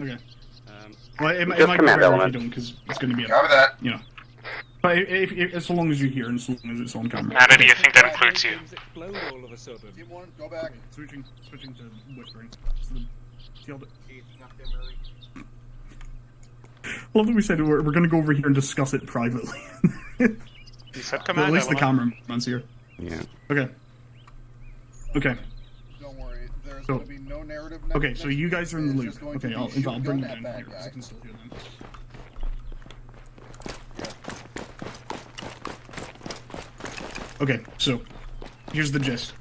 Okay. Well, it might Just be command better if you element. don't, because it's going to be a, Copy that. you know. But as so long as you hear and as long as it's on camera. How do you think that includes you? T1, go back. Switching to whispering. So the field. love that we said we're going to go over here and discuss it privately. You said At command least the element. cameraman's here. Yeah. Okay. Okay. Don't worry, there's So- going to be no narrative. Okay, so you guys are in the It's loop. just going Okay, to be I'll shoot bring gun it in that here. bad 'cause I guy. can still hear them. Okay, so here's the gist.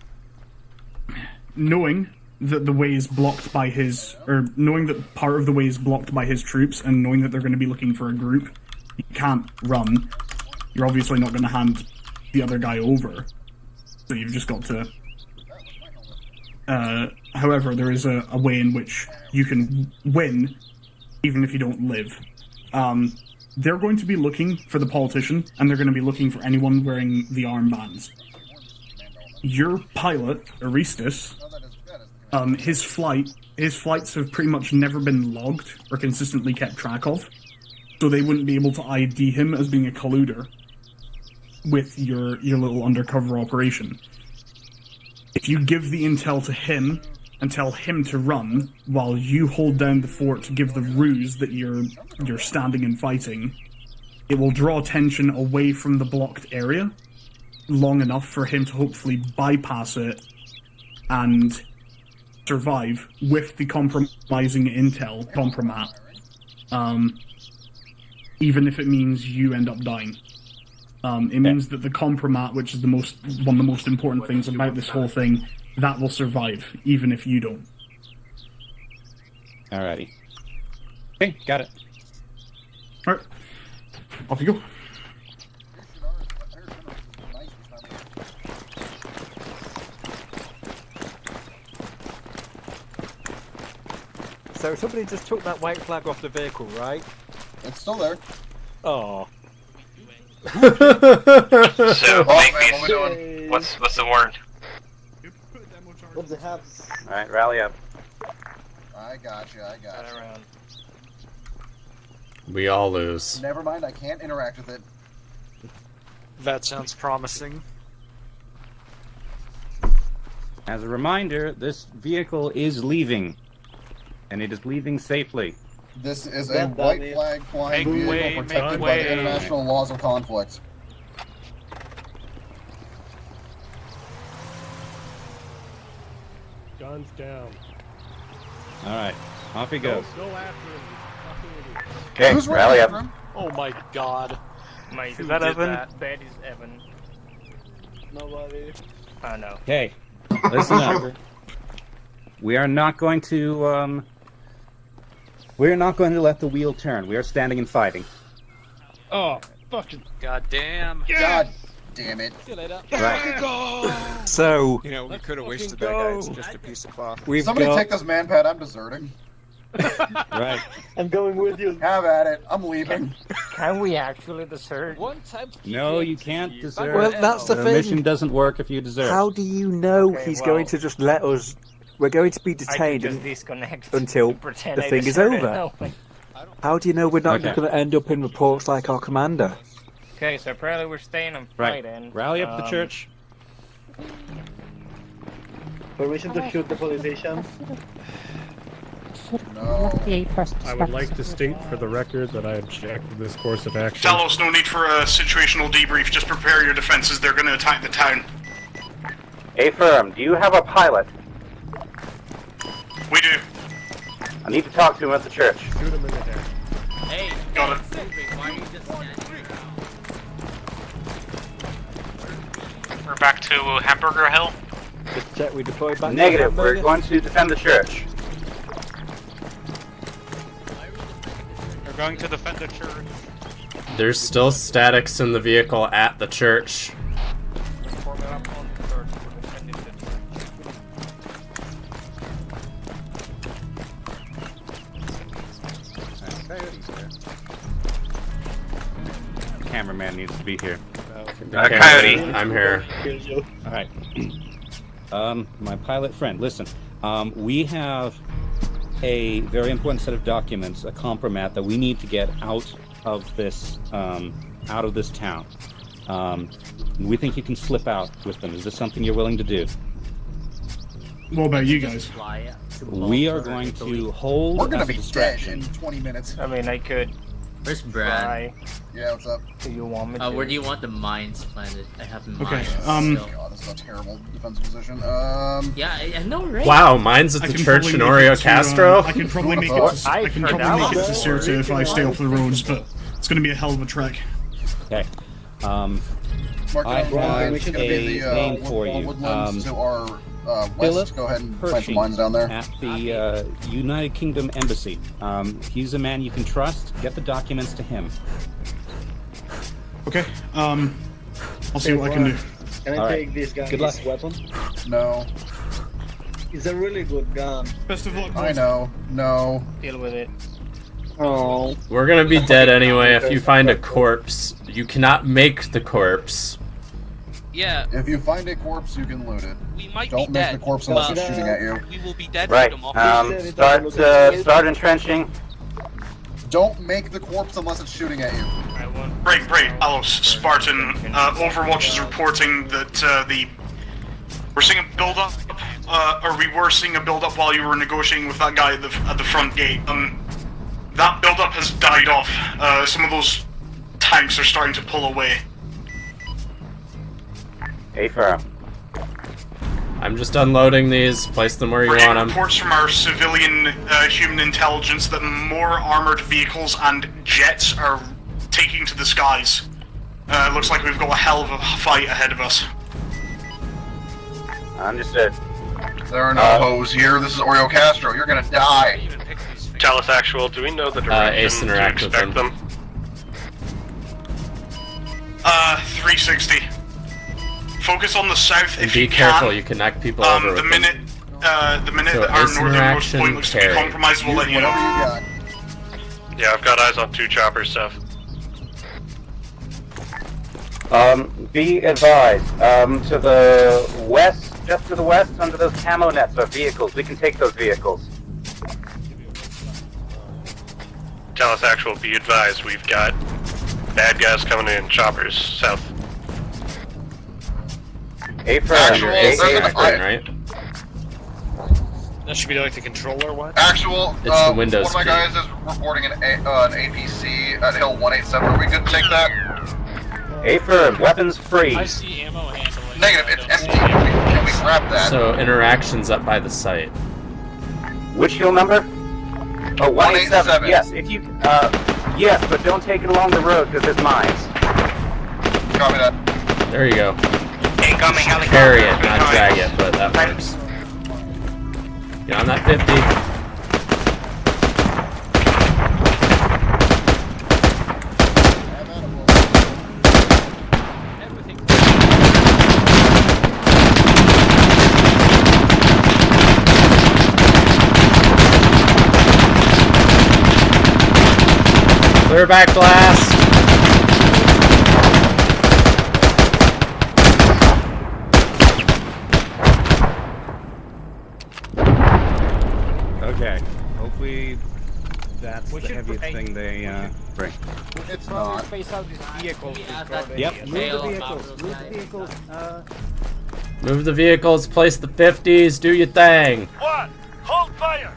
Knowing that the way is blocked by his, or knowing that part of the way is blocked by his troops, and knowing that they're going to be looking for a group, you can't run. You're obviously not going to hand the other guy over, so you've just got to. However, there is a way in which you can win, even if you don't live. They're going to be looking for the politician, and they're going to be looking for anyone wearing the armbands. Your pilot, Aristus, his flights have pretty much never been logged or consistently kept track of, so they wouldn't be able to ID him as being a colluder with your little undercover operation. If you give the intel to him and tell him to run, while you hold down the fort to give the ruse that you're standing and fighting, it will draw attention away from the blocked area long enough for him to hopefully bypass it and survive with the compromising intel compromat, even if it means you end up dying. It means that the compromat, which is one of the most important things about this whole thing, that will survive, even if you don't. Alrighty. Okay, got it. Alright. Off you go. So somebody just took that white flag off the vehicle, right? It's still there. Oh. So make these. What's the word? What's the have? Alright, rally up. I got you. We all lose. Never mind, I can't interact with it. That sounds promising. As a reminder, this vehicle is leaving. And it is leaving safely. This is a white flag flying vehicle protected by the international laws of conflict. Guns down. Alright, off he goes. Go after him, you fucking idiot. Okay, Who's rally running up. after him? Oh my god. Mate, Who is that did Evan? that? That is Evan. Nobody. Oh no. Okay, listen up. We are not going to, we are not going to let the wheel turn. We are standing and fighting. Oh, fucking god damn. God damn it. See you later. Right. So, You know, we could have wasted that guy. It's just a piece of cloth. Somebody take this man pad, I'm deserting. Right. I'm going with you. Have at it, I'm leaving. Can we actually desert? One time. No, you can't desert. Well, that's the thing. mission doesn't work if you desert. How do you know Okay, he's well, going to just let us? We're going to be I could detained just disconnect until and pretend the I thing is deserted. over. No. How do you know we're not Okay. going to end up in reports like our commander? Okay, so apparently we're staying and Right. fighting. Rally up the church. Permission to shoot the politician? No. I would like to state for the record that I object to this course of action. Talos, no need for a situational debrief. Just prepare your defenses. They're going to attack the town. Affirm, do you have a pilot? We do. I need to talk to him at the church. Shoot him in the head. Hey, Got it. why are you just standing around? We're back to Hamburger Hill. Just check we deploy back. Negative, to we're Hamburger. going to defend the church. We're going to defend the church. There's still statics in the vehicle at the church. Form it up on the third for defending the Cameraman needs to be here. Coyote. I'm here. Alright. My pilot friend, listen. We have a very important set of documents, a compromat that we need to get out of this town. We think you can slip out with them. Is this something you're willing to do? What about you guys? We are going to hold. We're gonna as a be dead distraction. in 20 minutes. I mean, I could Where's Brad? Yeah, what's up? Do you want me to? Where do you want the mines planted? I have mines. God, this is a terrible defensive position. Yeah, I know, right? Wow, mine's at the church in Oreo Castro. I can probably make it to, I can probably make it to Sirte if I stay off the roads, but it's going to be a hell of a trek. Okay. I have a name for you. Woodlands to our Philip west. Go ahead and plant some mines down there. At the United Kingdom Embassy. He's a man you can trust. Get the documents to him. Okay. I'll see what I can do. Can I take this guy's Good luck. weapon? No. It's a really good gun. Best of luck. I know. No. Deal with it. Oh. We're gonna be dead anyway if you find a corpse. You cannot make the corpse. Yeah. If you find a corpse, you can loot it. We might Don't be make dead. the corpse unless it's shooting at you. We will be dead Right. for tomorrow. Start entrenching. Don't make the corpse unless it's shooting at you. Right, Alos, Spartan. Overwatch is reporting that we're seeing a build-up, or we were seeing a build-up while you were negotiating with that guy at the front gate. That build-up has died off. Some of those tanks are starting to pull away. Hey, firm. I'm just unloading these. Place them where you We're want getting them. reports from our civilian human intelligence that more armored vehicles and jets are taking to the skies. Looks like we've got a hell of a fight ahead of us. Understood. There are no hoes here. This is Oreo Castro. You're gonna die. Chalice Actual, do we know the direction Ace to interact with expect them. 360. Focus on the south And if be you careful, can. you can knock people over The with minute, So that our Ace northernmost interaction, point looks to be carry. compromised, we'll let you know. Whatever you Yeah, I've got eyes on 2 choppers, Seth. Be advised, to the west, just to the west, under those camo nets are vehicles. We can take those vehicles. Chalice Actual, be advised, we've got bad guys coming in choppers south. Actual, there's an right? That should be like the controller one. Actual, It's the Windows one of my key. guys is reporting an APC at Hill 187. Are we good to take that? A-firm, weapons free. I see ammo handling. Negative, it's SD. Can we grab that? So interactions up by the site. Which hill number? Oh, 187. Yes, if you, yes, but don't take it along the road because there's mines. Copy that. There you go. Incoming helicopter. Carry it, not drag it, but that works. Get on that 50. Clear back blast. Okay, hopefully that's We the should heaviest put- thing they bring. It's Probably not. space out these vehicles. Yep, move the vehicles, move the vehicles. Move the vehicles, place the 50s, do your thing. One, hold fire.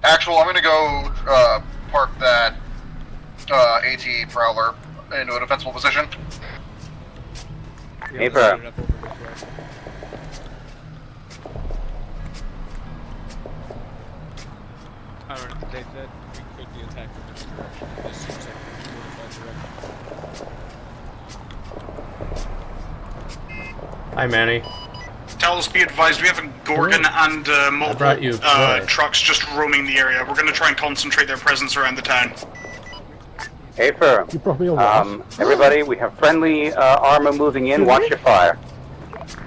Actual, I'm gonna go park that AT Prowler into a defensible position. Hey, bro. They said we could be attacked from this direction. This seems like a fortified direction. Hi, Manny. Tell us, be advised, we have a Gorgon and brought you multiple a toy. trucks just roaming the area. We're going to try and concentrate their presence around the town. Hey, firm. You brought me a wasp. Everybody, we have friendly armor moving in. Watch your fire.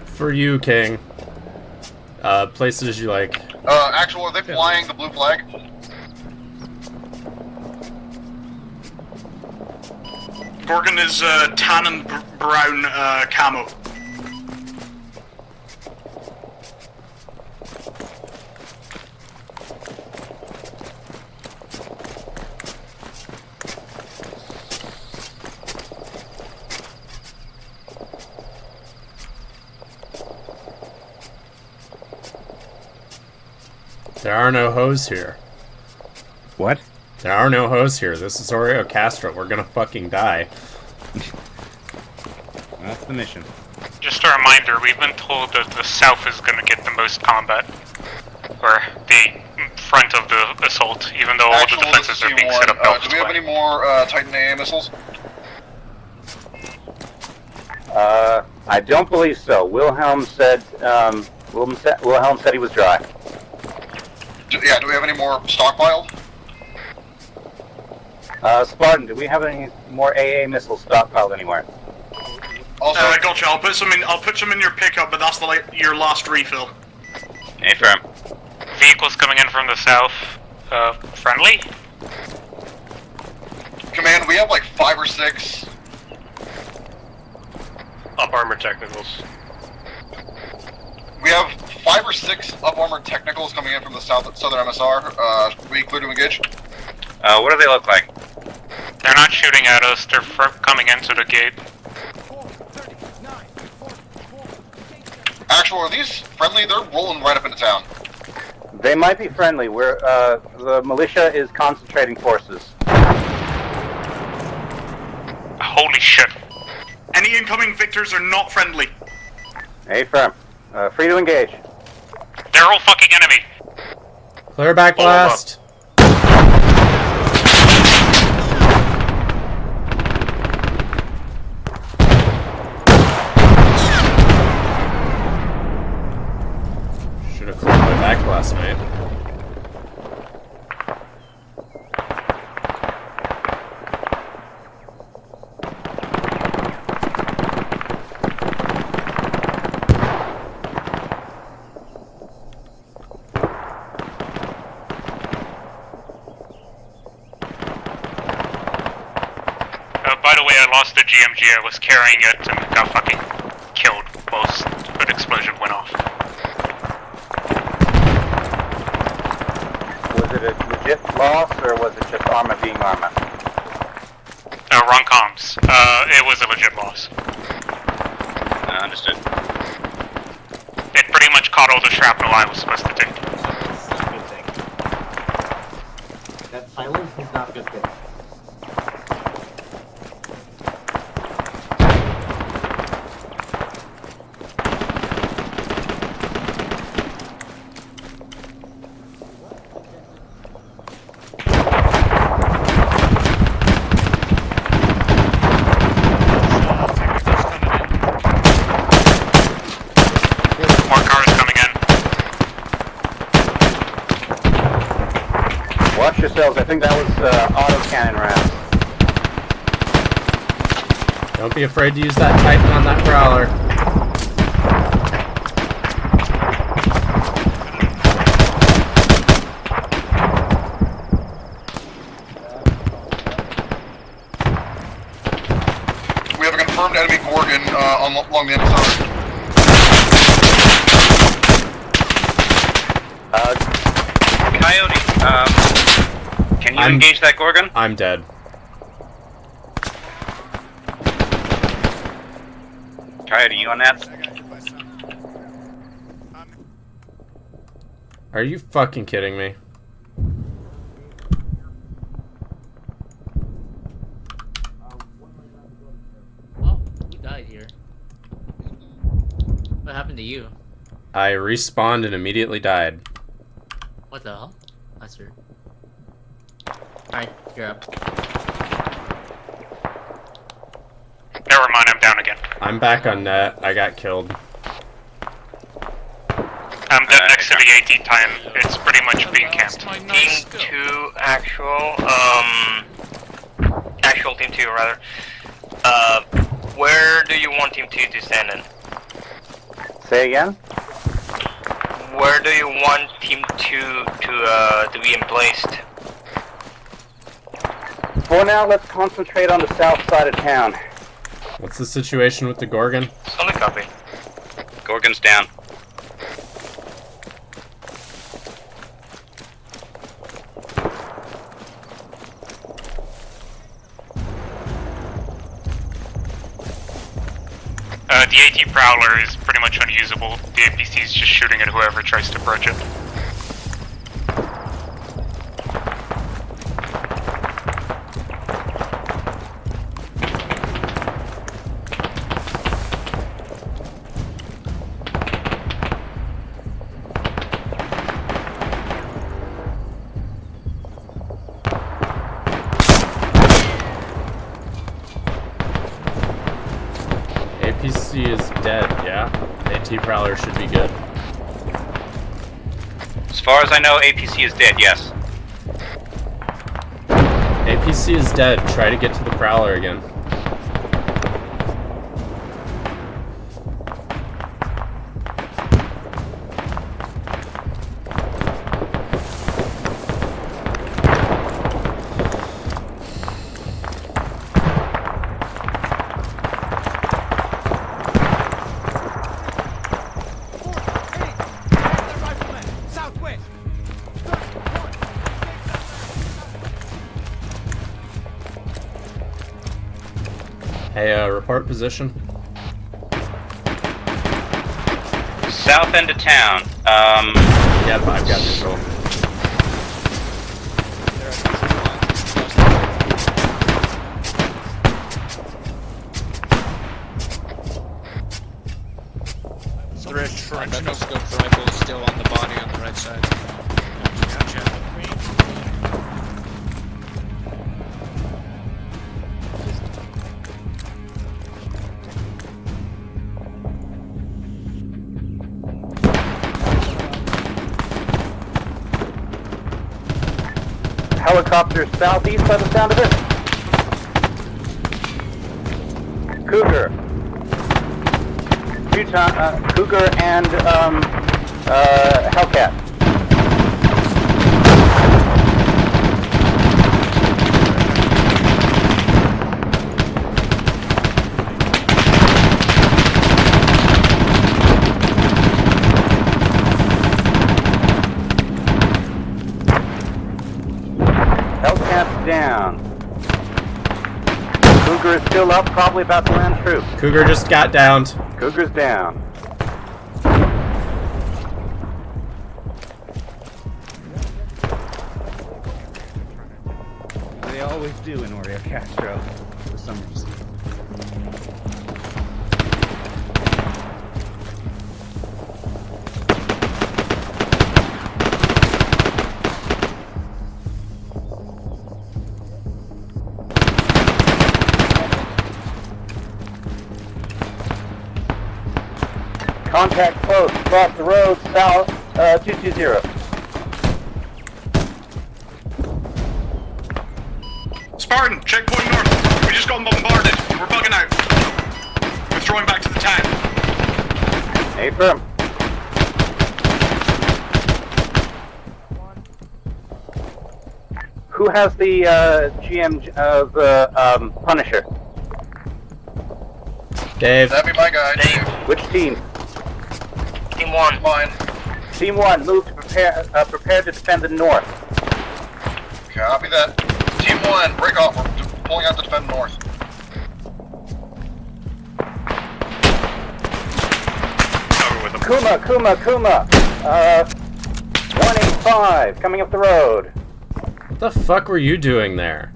For you, King. Places you like. Actual, are they flying the blue flag? Gorgon is tan and brown camo. There are no hoes here. What? There are no hoes here. This is Oreo Castro. We're gonna fucking die. That's the mission. Just a reminder, we've been told that the south is going to get the most combat. Or the front of the assault, even though all the defenses are being set up do we have any more Titan AA missiles? I don't believe so. Wilhelm said Wilhelm said he was dry. Do we have any more stockpiled? Spartan, do we have any more AA missiles stockpiled anywhere? Also, I gotcha. I'll put some in your pickup, but that's your last refill. Affirm. Vehicles coming in from the south. Friendly? Command, we have like 5 or 6 up armor technicals. We have 5 or 6 up armored technicals coming in from the southern MSR. We clear to engage? What do they look like? They're not shooting at us. They're coming into the gate. Actual, are these friendly? They're rolling right up into town. They might be friendly. We're the militia is concentrating forces. Holy shit. Any incoming victors are not friendly. Affirm. Free to engage. They're all fucking enemy. Clear back blast. Should have cleared my back blast, mate. By the way, I lost the GMG. I was carrying it and got fucking killed while an explosion went off. Was it a legit loss or was it just armor being armor? Wrong comms. It was a legit loss. Understood. It pretty much caught all the shrapnel I was supposed to take. That silence is not a good thing. More cars coming in. Watch yourselves. I think that was auto cannon rounds. Don't be afraid to use that Titan on that Prowler. We have a confirmed enemy Gorgon along the MSR. Coyote, can you engage that Gorgon? I'm dead. Coyote, you on that? Are you fucking kidding me? Oh, you died here. What happened to you? I respawned and immediately died. What the hell? That's weird. Alright, you're up. Never mind, I'm down again. I'm back on net. I got killed. I'm dead next to the AT Titan. It's pretty much being camped. Team 2 actual, actual Team 2 rather. Where do you want Team 2 to stand in? Say again? Where do you want Team 2 to be emplaced? For now, let's concentrate on the south side of town. What's the situation with the Gorgon? Solid copy. Gorgon's down. The AT Prowler is pretty much unusable. The APC is just shooting at whoever tries to approach it. Yeah, AT Prowler should be good. As far as I know, APC is dead, yes. APC is dead. Try to get to the Prowler again. Hey, report position. South end of town. Yep, I've got control. Directional scope rifle is still on the body on the right side. Gotcha. Helicopter southeast by the sound of it. Cougar. Cougar and Hellcat. Hellcat's down. Cougar is still up, probably about to land troops. Cougar just got downed. Cougar's down. They always do in Oreo Castro, for some reason. Contact close, across the road, south, 220. Spartan, checkpoint north. We just got bombarded. We're bugging out. Withdrawing back to the town. Affirm. Who has the GM of the Punisher? Dave. That'd be my guy. Dave. Which team? Team 1. Mine. Team 1, move to prepare to defend the north. Copy that. Team 1, break off. We're pulling out to defend north. Kuma. 185, coming up the road. What the fuck were you doing there?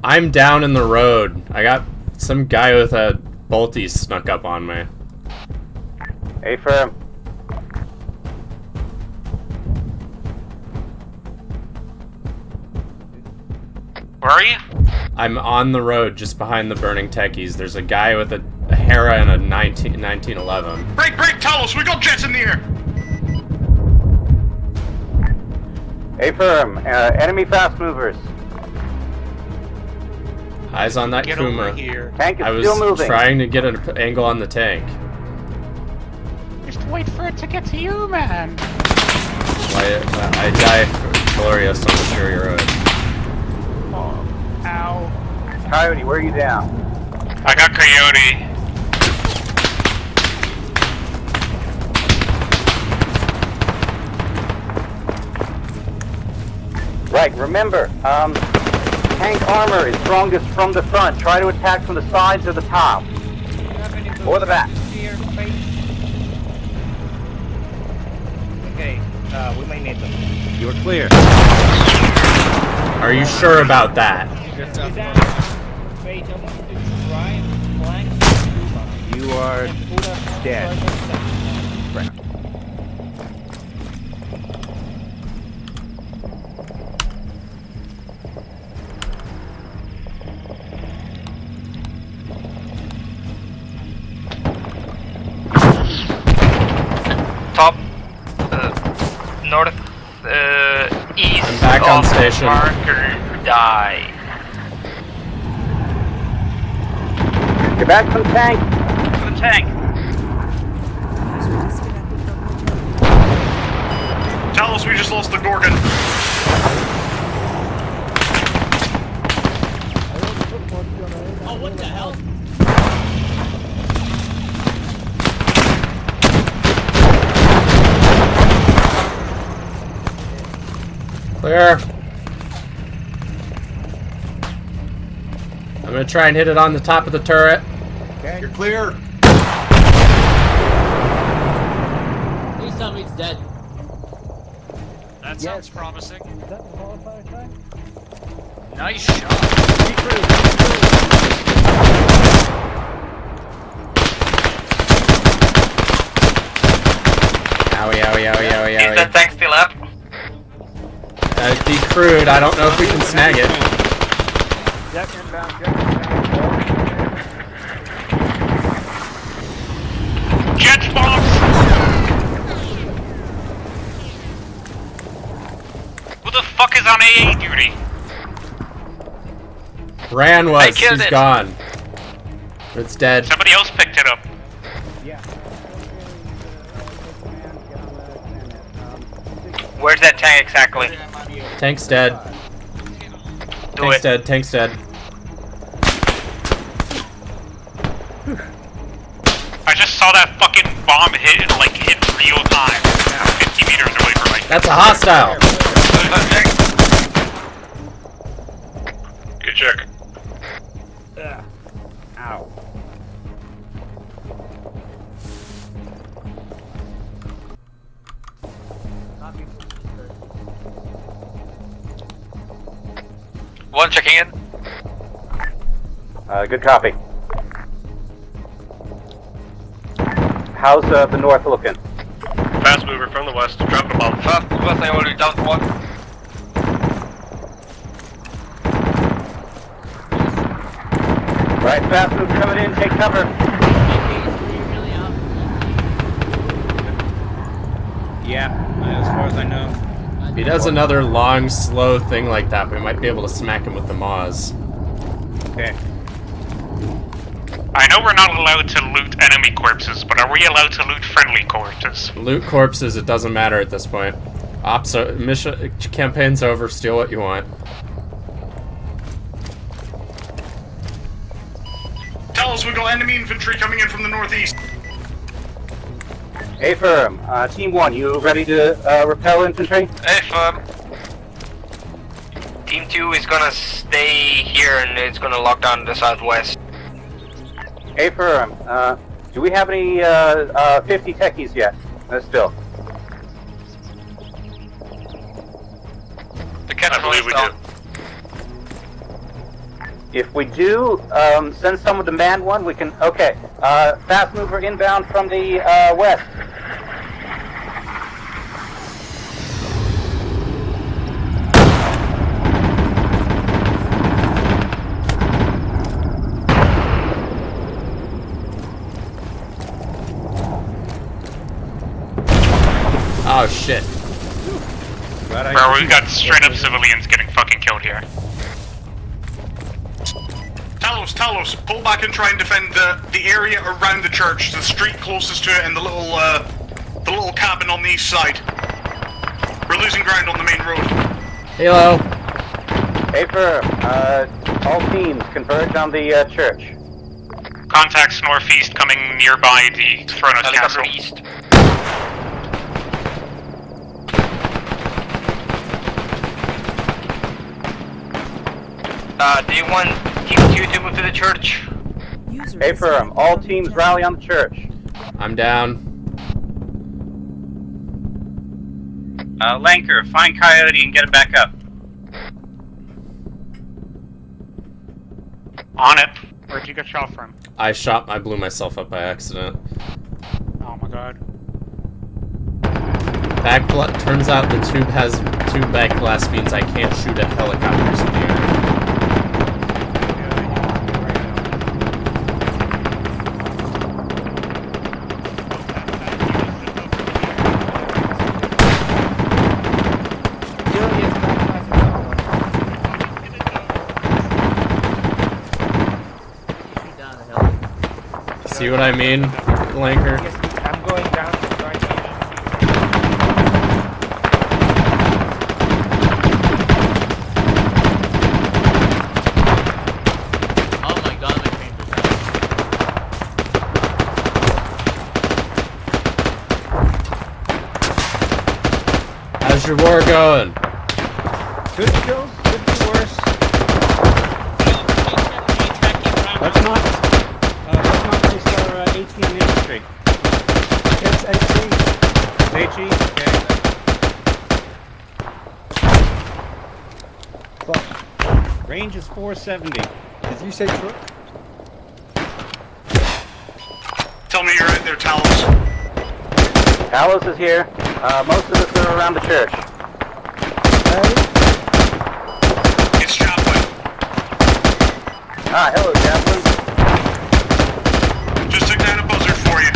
I'm down in the road. I got some guy with a bolty snuck up on me. Affirm. Where are you? I'm on the road just behind the burning techies. There's a guy with a Hera and a 1911. Break, Talos, we got jets in the air! Affirm. Enemy fast movers. Eyes on that Get Kuma. over here. Tank is I was still moving. trying to get an angle on the tank. Just wait for it to get to you, man. I die glorious on the Fury Road. Oh, ow. Coyote, where are you down? I got Coyote. Right, remember, tank armor is strongest from the front. Try to attack from the sides or the top. Or the back. Okay, we might need them. You're clear. Are you sure about that? Fate, I want you to try and flank Kuma. You are dead. Right. north east I'm back on of station. marker die. Get back to the tank. To the tank. Tell us we just lost the Gorgon. Oh, what the hell? Clear. I'm gonna try and hit it on the top of the turret. You're clear. Please tell me it's dead. That sounds promising. Nice shot. Owie, owie, owie, owie, Is that owie. tank still up? Decrewed. I don't know if we can snag it. Jet inbound, Jet bombs! Who the fuck is on AA duty? Bran I was. killed She's it. gone. It's dead. Somebody else picked it up. Where's that tank exactly? Tank's dead. Tank's dead. Tank's dead. I just saw that fucking bomb hit in real time. 50 meters away from my. That's a hostile. Good check. Ow. One checking in. Good copy. How's the north looking? Fast mover from the west. Dropping a bomb. Fast west, I already dumped one. Right, fast move coming in. Take cover. Yeah, as far as I know. If he does another long, slow thing like that, we might be able to smack him with the Maws. Okay. I know we're not allowed to loot enemy corpses, but are we allowed to loot friendly corpses? Loot corpses, it doesn't matter at this point. Mission campaign's over, steal what you want. Tell us we got enemy infantry coming in from the northeast. A firm. Team 1, you ready to repel infantry? If Team 2 is gonna stay here and it's gonna lock down the southwest. A firm. Do we have any 50 techies yet? Still. The catch I believe we do. If we do, send someone to man one. We can. Okay. Fast mover inbound from the west. Oh shit. Bro, we got straight up civilians getting fucking killed here. Talos, pull back and try and defend the area around the church, the street closest to it, and the little cabin on the east side. We're losing ground on the main road. Hello. Paper. All teams converge on the church. Contacts northeast coming nearby the Thronos Castle. East. Do you want Team 2 to move to the church? A firm. All teams rally on the church. I'm down. Lanker, find Coyote and get him back up. On it. Where'd you get shot from? I blew myself up by accident. Oh my god. Turns out the tube has two back blast means I can't shoot at helicopters in the air. See what I mean, Lanker? I'm going down to try to... Oh my god, my train was How's your war going? Could be good, could be worse. Let's not waste our 18 infantry. It's HE. It's HE, okay. Range is 470. Did you say truck? Tell me you're right there, Talos. Talos is here. Most of us are around the church. It's Chaplain. Ah, hello, Chaplain. Just took down a buzzard for you.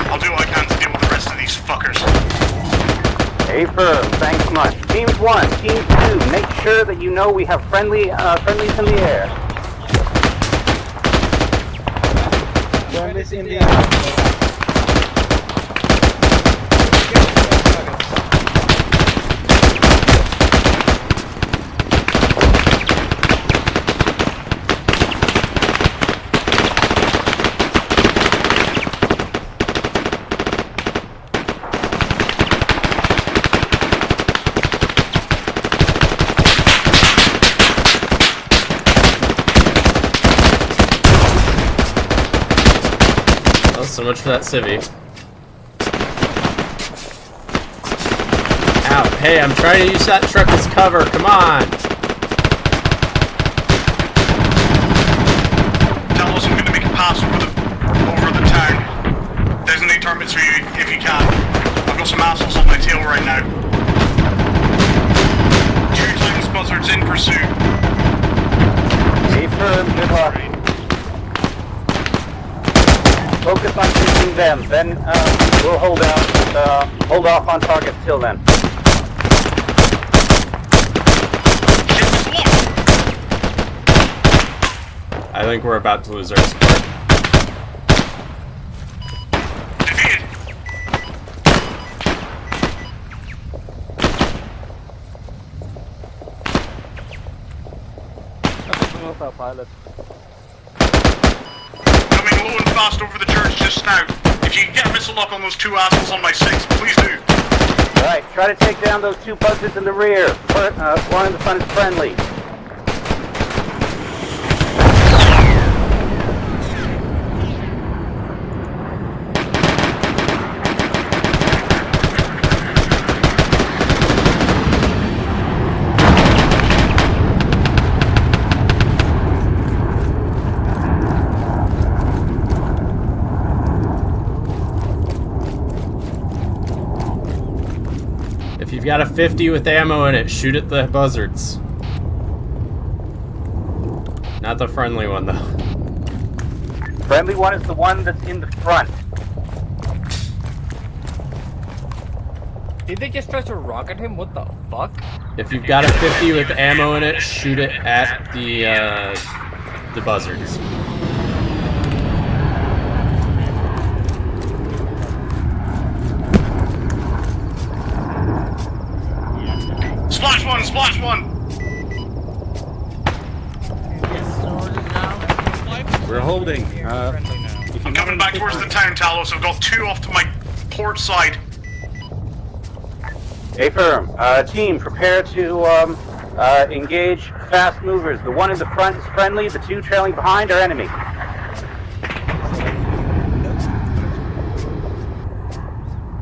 I'll do what I can to deal with the rest of these fuckers. Affirm, thanks much. Teams 1, Teams 2, make sure that you know we have friendlies in the air. Friendlies in the air. So much for that civvy. Ow, hey, I'm trying to use that truck as cover, come on! Talos, I'm gonna make a pass over the town. Designate targets for you if you can. I've got some assholes on my tail right now. 2 times buzzards in pursuit. Affirm, good luck. Focus on shooting them, then we'll hold off on targets till then. I think we're about to lose our support. Pilot. Coming low and fast over the church just now. If you can get a missile lock on those 2 assholes on my 6, please do. Alright, try to take down those 2 buzzards in the rear. One in the front is friendly. If you've got a 50 with ammo in it, shoot at the buzzards. Not the friendly one, though. Friendly one is the one that's in the front. Did they just try to rocket him? What the fuck? If you've got a 50 with ammo in it, shoot it at the buzzards. Splash one, splash one! We're holding. I'm coming back towards the town, Talos. I've got 2 off to my port side. Affirm. Team, prepare to engage fast movers. The one in the front is friendly, the 2 trailing behind are enemy.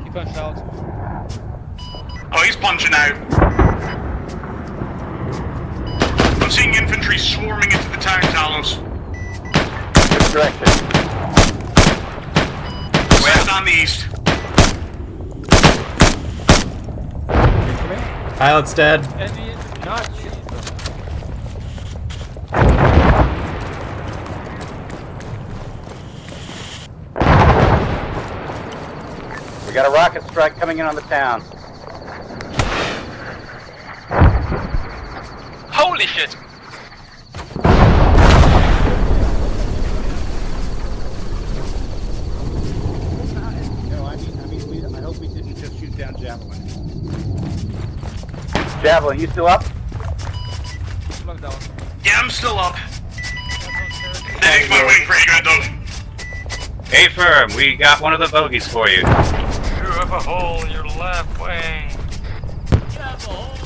Keep on shout. Oh, he's punching out. I'm seeing infantry swarming into the town, Talos. Which direction? West and east. Pilot's dead. Not shit. We got a rocket strike coming in on the town. Holy shit! down Javelin. Javelin, you still up? Yeah, I'm still up. Next my wing, pretty good though. Hey, Firm, we got one of the bogeys for you. You have a hole in your left wing. You have a hole.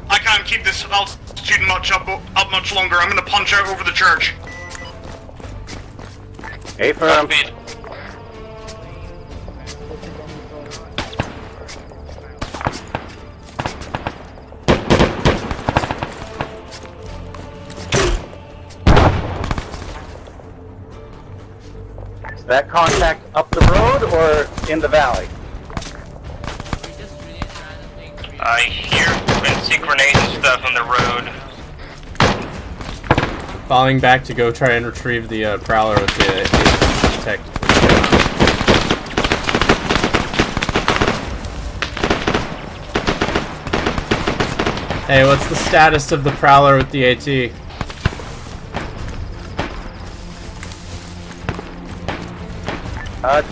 I can't keep this altitude much up much longer. I'm gonna punch out over the church. Hey, Firm. Is that contact up the road or in the valley? I hear and see grenades and stuff on the road. Falling back to go try and retrieve the Prowler with the tech. Hey, what's the status of the Prowler with the AT?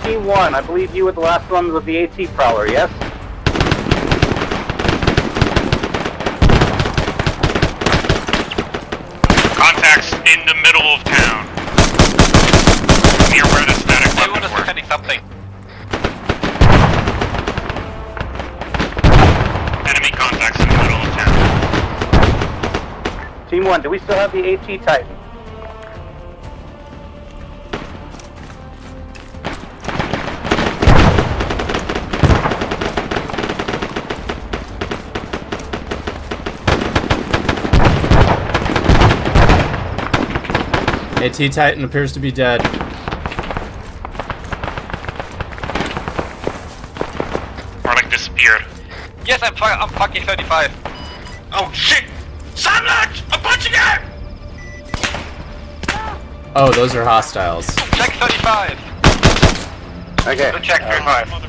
Team 1, I believe you were the last one with the AT Prowler, yes? Contacts in the middle of town. Near where the static weapons were. Something. Enemy contacts in the middle of town. Team 1, do we still have the AT Titan? AT Titan appears to be dead. Product disappeared. Yes, I'm fucking 35. Oh shit! Sunlight! I'm punching out! Oh, those are hostiles. Check 35. Okay. Go check 35.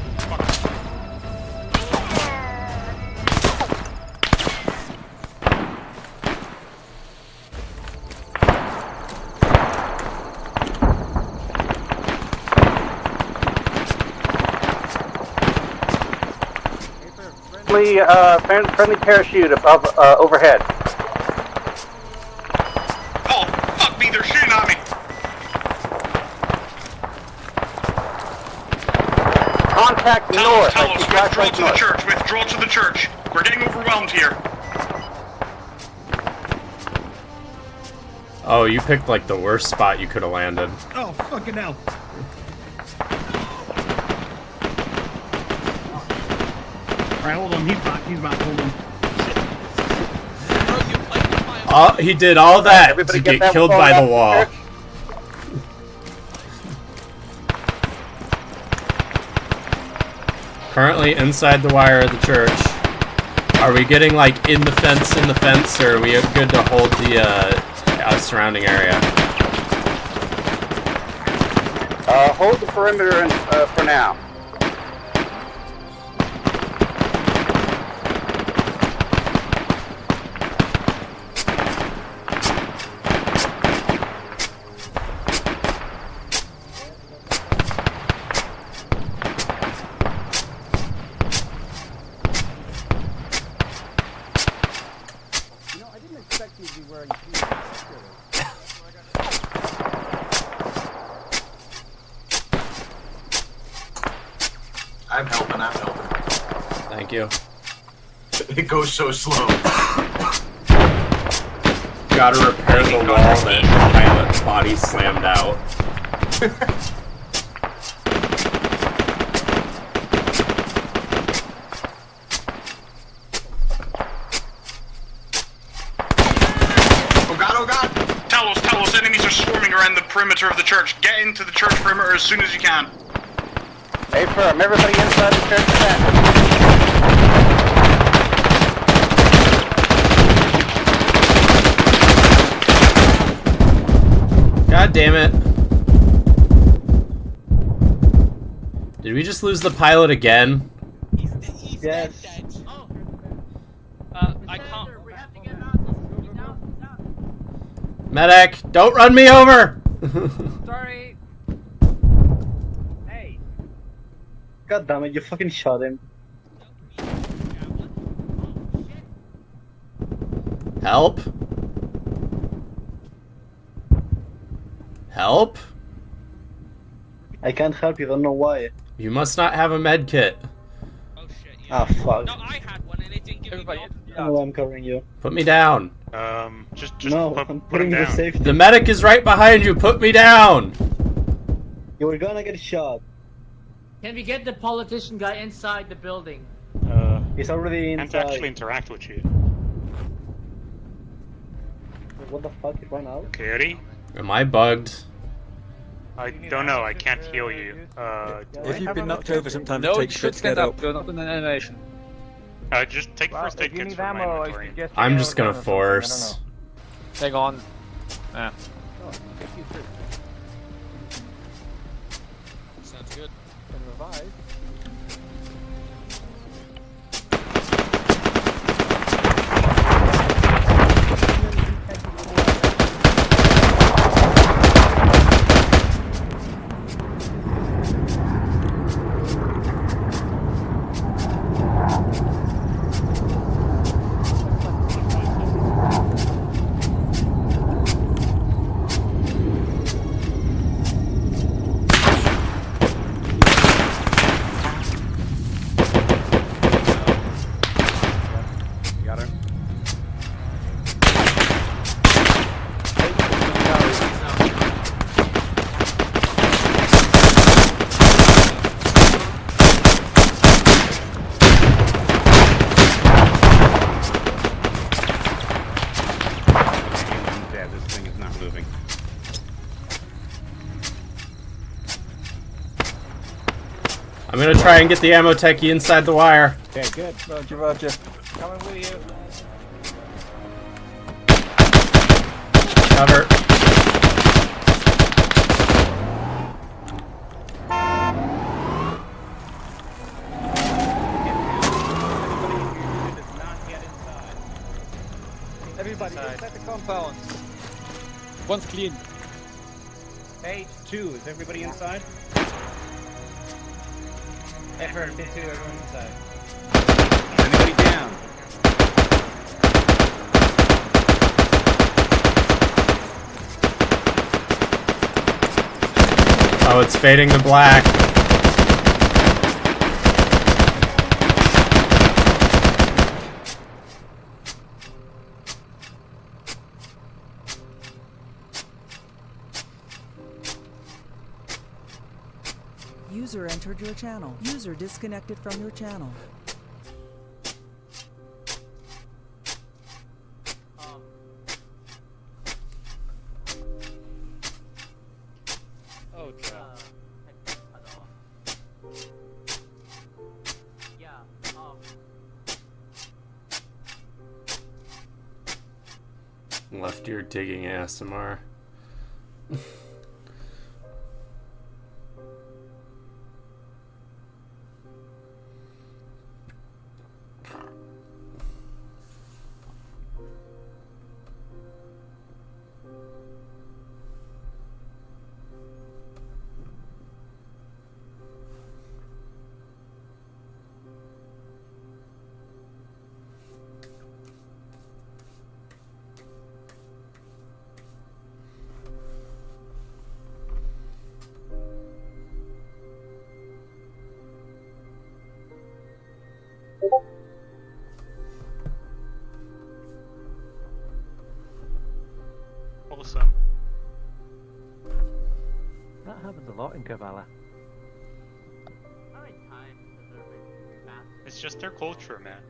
Friendly parachute above overhead. Oh, fuck me, they're shooting at me! Contact north. Tell us, withdraw to the church, withdraw to the church. We're getting overwhelmed here. Oh, you picked like the worst spot you could have landed. Oh, fucking hell. Alright, hold on, he's back, hold on. Oh, he did all that Everybody to get get killed by the wall. Currently inside the wire of the church. Are we getting like in the fence, or are we good to hold the surrounding area? Hold the perimeter for now. I'm helping. Thank you. It goes so slow. Gotta repair the wall that Pilot's body slammed out. Oh god! Tell us, enemies are swarming around the perimeter of the church. Get into the church perimeter as soon as you can. Hey, Firm, everybody inside the church is active. God damn it. Did we just lose the pilot again? Yes. I can't. Medic, don't run me over! Sorry. God damn it, you fucking shot him. Help? Help? I can't help you, don't know why. You must not have a med kit. Ah, fuck. No, I had one and it didn't give me the option. No, I'm covering you. Put me down. Just No, I'm putting the safety. The medic is right behind you. Put me down. You were gonna get shot. Can we get the politician guy inside the building? He's already Can't inside. actually interact with you. What the fuck? It ran out? Carry? Am I bugged? I don't know, I can't heal you. If you've been knocked over, sometimes No, it you takes should to get stand up. up. You're not in an animation. Just take first aid kits from my inventory. I'm just gonna force. Hang on. Yeah. Sounds good. And revive. I'm gonna try and get the ammo techie inside the wire. Okay, good. Roger, roger. Coming with you. Cover. Everybody inside the compound. One's clean. H2, is everybody inside? Effort, hit 2, everyone inside. Anybody down? Oh, it's fading to black. User entered your channel. User disconnected from your channel. Oh, Left ear digging ASMR. Awesome. That happens a lot in Kavala. It's just their culture, man.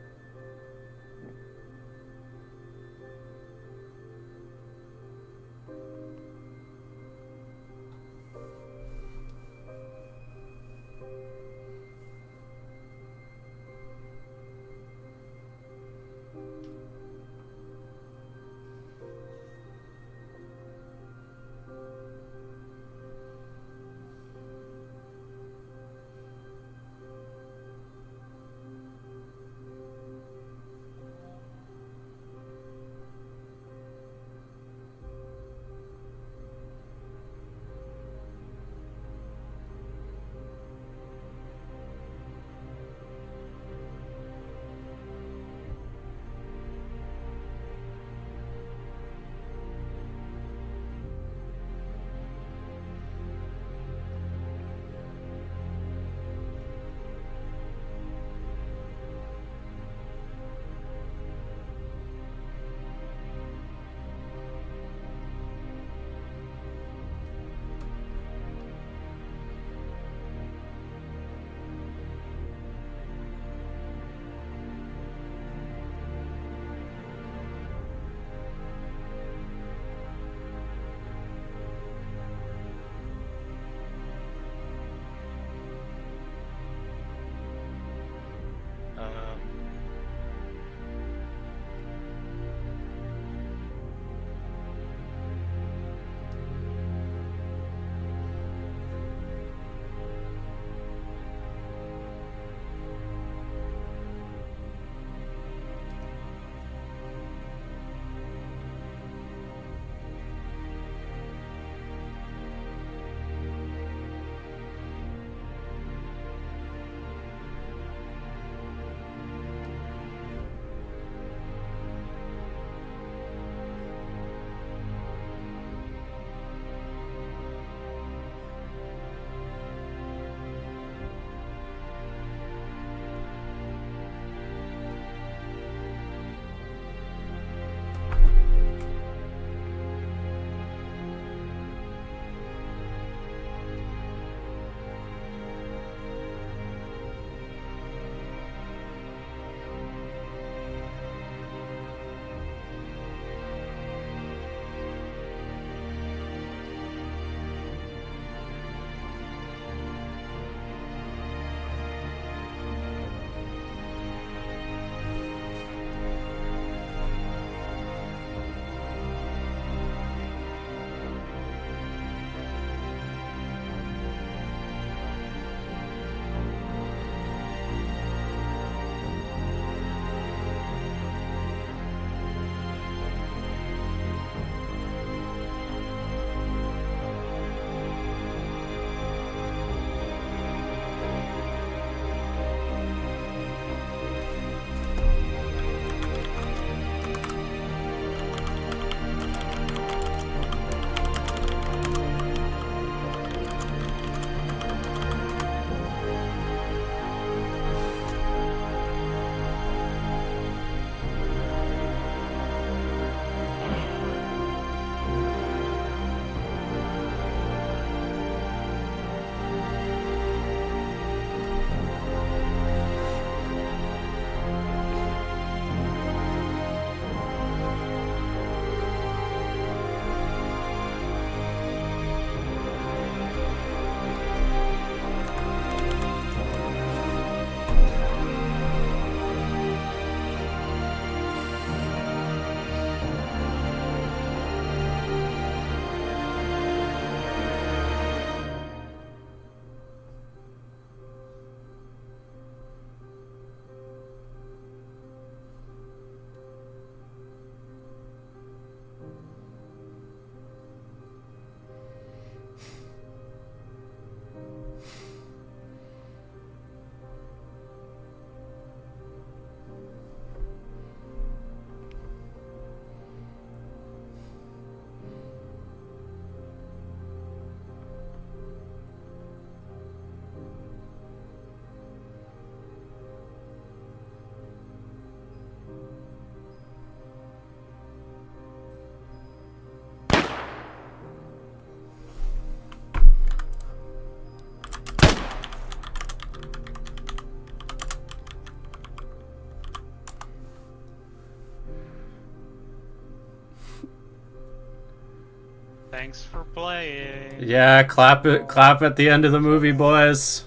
Thanks for playing. Yeah, clap at the end of the movie, boys.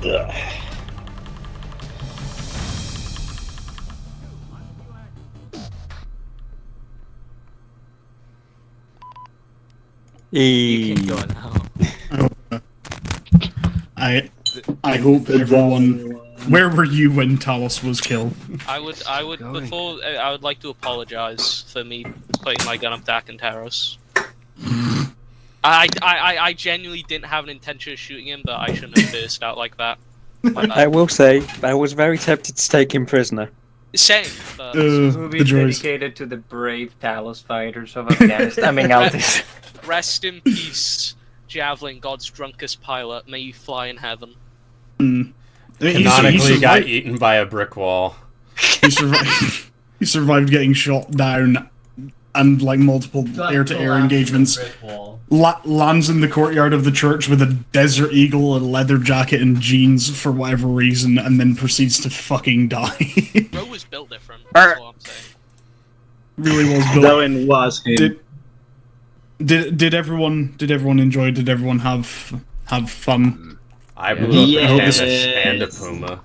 Ugh. You can go now. I hope everyone. Where were you when Talos was killed? I would like to apologize for me putting my gun up Dakantaros. I genuinely didn't have an intention of shooting him, but I shouldn't have burst out like that. I will say, I was very tempted to take him prisoner. Same, but... This movie is dedicated to the brave Talos fighters of Afghanistan. I mean, Altis. Rest in peace, Javelin, God's drunkest pilot. May you fly in heaven. Canonically got eaten by a brick wall. He survived getting shot down and like multiple air-to-air engagements. Lands in the courtyard of the church with a Desert Eagle, a leather jacket, and jeans for whatever reason, and then proceeds to fucking die. Bro was built different. That's all I'm saying. Really was built. That one was him. Did everyone enjoy? Did everyone have fun? I blew up a panda and a puma.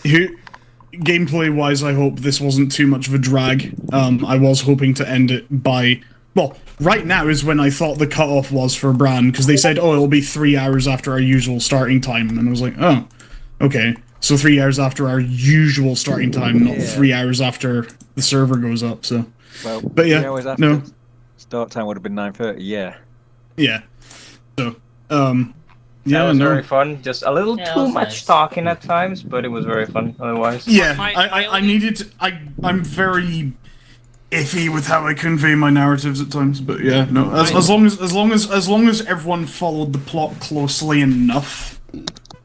Gameplay wise, I hope this wasn't too much of a drag. I was hoping to end it by... Well, right now is when I thought the cutoff was for Bran, because they said, oh, it'll be 3 hours after our usual starting time, and I was like, oh, okay. So 3 hours after our usual starting time, not 3 hours after the server goes up, so... Well, but yeah, 3 hours after no. Start time would have been 9:30, yeah. Yeah. So, That was very fun. Just a little too much talking at times, but it was very fun otherwise. Yeah, I needed to, I'm very iffy with how I convey my narratives at times, but yeah, no. As long as everyone followed the plot closely enough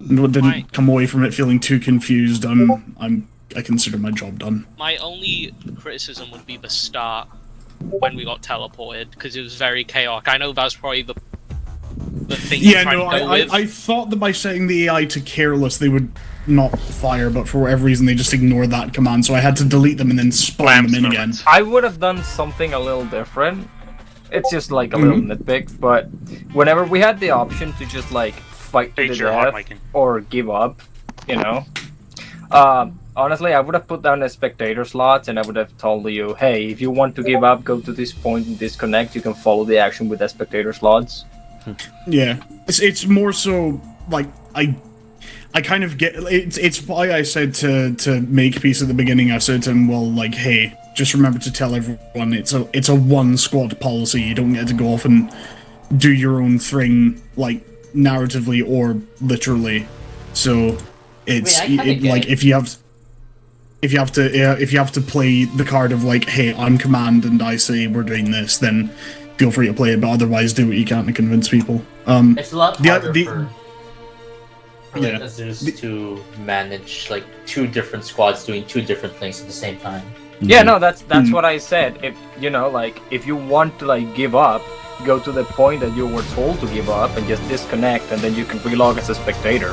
and didn't come away from it feeling too confused, I consider my job done. My only criticism would be the start when we got teleported, because it was very chaotic. I know that was probably the thing. Yeah, no, I thought that by setting the AI to careless, they would not fire, but for whatever reason, they just ignored that command, so I had to delete them and then spawn them in again. I would have done something a little different. It's just like a little nitpick, but whenever we had the option to just like fight to the death or give up, you know, honestly, I would have put down the spectator slots and I would have told you, hey, if you want to give up, go to this point and disconnect. You can follow the action with the spectator slots. Yeah, it's more so like I kind of get it's why I said to make peace at the beginning. I said to him, well, like, hey, just remember to tell everyone it's a one squad policy. You don't get to go off and do your own thing, like narratively or literally. So it's like if you have to play the card of like, hey, I'm command and I say we're doing this, then feel free to play it, but otherwise do what you can to convince people. It's a lot harder for users to manage like two different squads doing two different things at the same time. Yeah, no, that's what I said. If you know, like, if you want to like give up, go to the point that you were told to give up and just disconnect, and then you can relog as a spectator.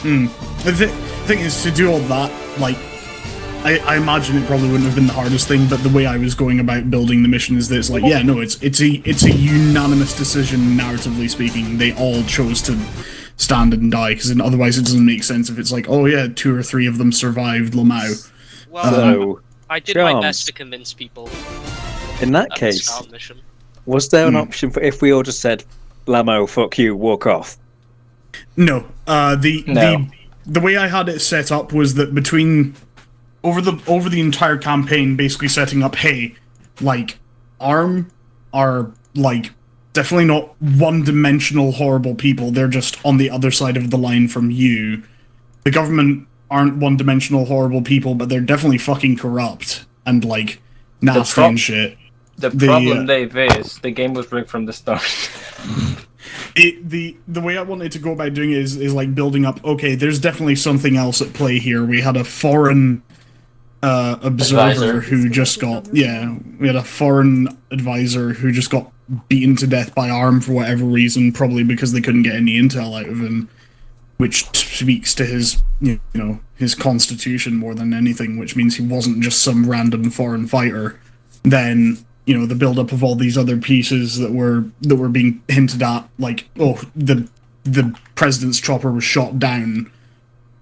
The thing is, to do all that, like, I imagine it probably wouldn't have been the hardest thing, but the way I was going about building the mission is that it's like, yeah, no, it's a unanimous decision, narratively speaking. They all chose to stand and die, because otherwise it doesn't make sense if it's like, oh yeah, 2 or 3 of them survived Lamau. Well, I did my best to convince people. In that case, was there an option for if we all just said, Lamo, fuck you, walk off? No. The way I had it set up was that between over the entire campaign, basically setting up, hey, like, ARM are like definitely not one-dimensional horrible people. They're just on the other side of the line from you. The government aren't one-dimensional horrible people, but they're definitely fucking corrupt and like nasty and shit. The problem, Dave, is the game was rigged from the start. The way I wanted to go about doing it is like building up, okay, there's definitely something else at play here. We had a foreign observer who just got, we had a foreign advisor who just got beaten to death by ARM for whatever reason, probably because they couldn't get any intel out of him. which speaks to his, his constitution more than anything, which means he wasn't just some random foreign fighter. Then, the build-up of all these other pieces that were being hinted at, like, oh, the president's chopper was shot down,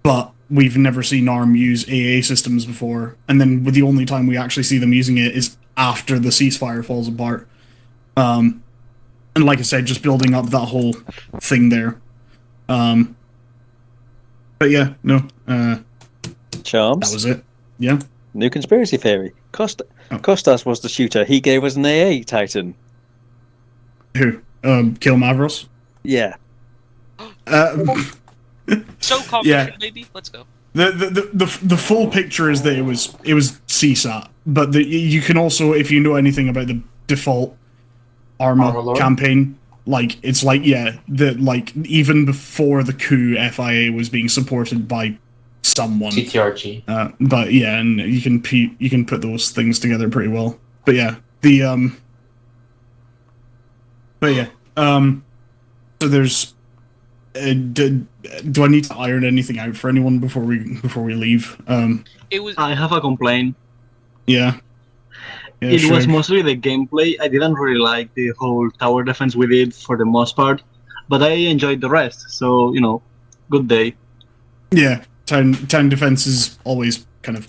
but we've never seen ARM use AA systems before, and then the only time we actually see them using it is after the ceasefire falls apart. And like I said, just building up that whole thing there. But yeah, no. Charms. That was it. Yeah. New conspiracy theory. Costas was the shooter. He gave us an AA Titan. Who? Kill Mavros? Yeah. So confident, maybe. Let's go. The full picture is that it was CSAT, but you can also, if you know anything about the default Arma campaign, it's even before the coup, FIA was being supported by someone. TTRG. But yeah, and you can put those things together pretty well. But yeah, so there's. Do I need to iron anything out for anyone before we leave? I have a complaint. Yeah. It was mostly the gameplay. I didn't really like the whole tower defense we did for the most part, but I enjoyed the rest. So good day. Yeah, town defenses always kind of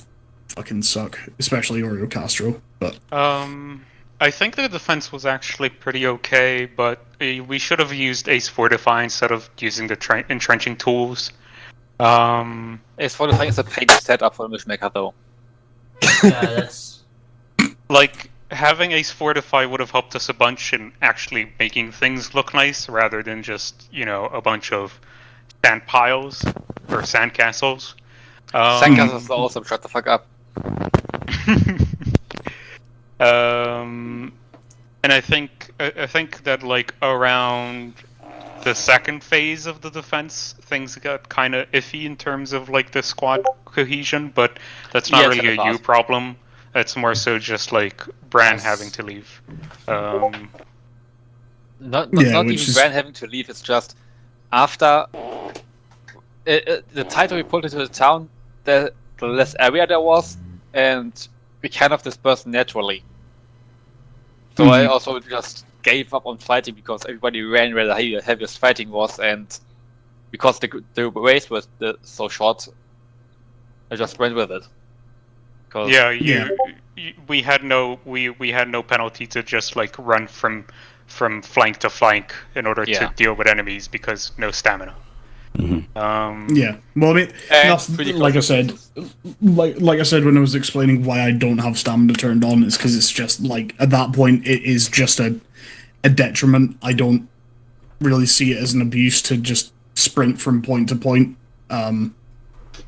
fucking suck, especially Oreo Castro. But I think the defense was actually pretty okay, but we should have used Ace Fortify instead of using the entrenching tools. Ace Fortify is a paid setup for the Mishmaker, though. Yeah, that's... Having Ace Fortify would have helped us a bunch in actually making things look nice, rather than just, a bunch of sand piles or sand castles. Sandcastles is awesome, shut the fuck up. And I think that around the second phase of the defense, things got kind of iffy in terms of the squad cohesion, but that's not really a you problem. It's more so just Bran having to leave. Not even Bran having to leave. It's just after the tighter we pulled into the town, the less area there was, and we kind of dispersed naturally. So I also just gave up on fighting because everybody ran where the heaviest fighting was, and because the race was so short, I just went with it. We had no penalty to just run from flank to flank in order to deal with enemies because no stamina. Yeah, well, I mean, that's, like I said when I was explaining why I don't have stamina turned on, it's because it's just at that point it is just a detriment. I don't really see it as an abuse to just sprint from point to point. But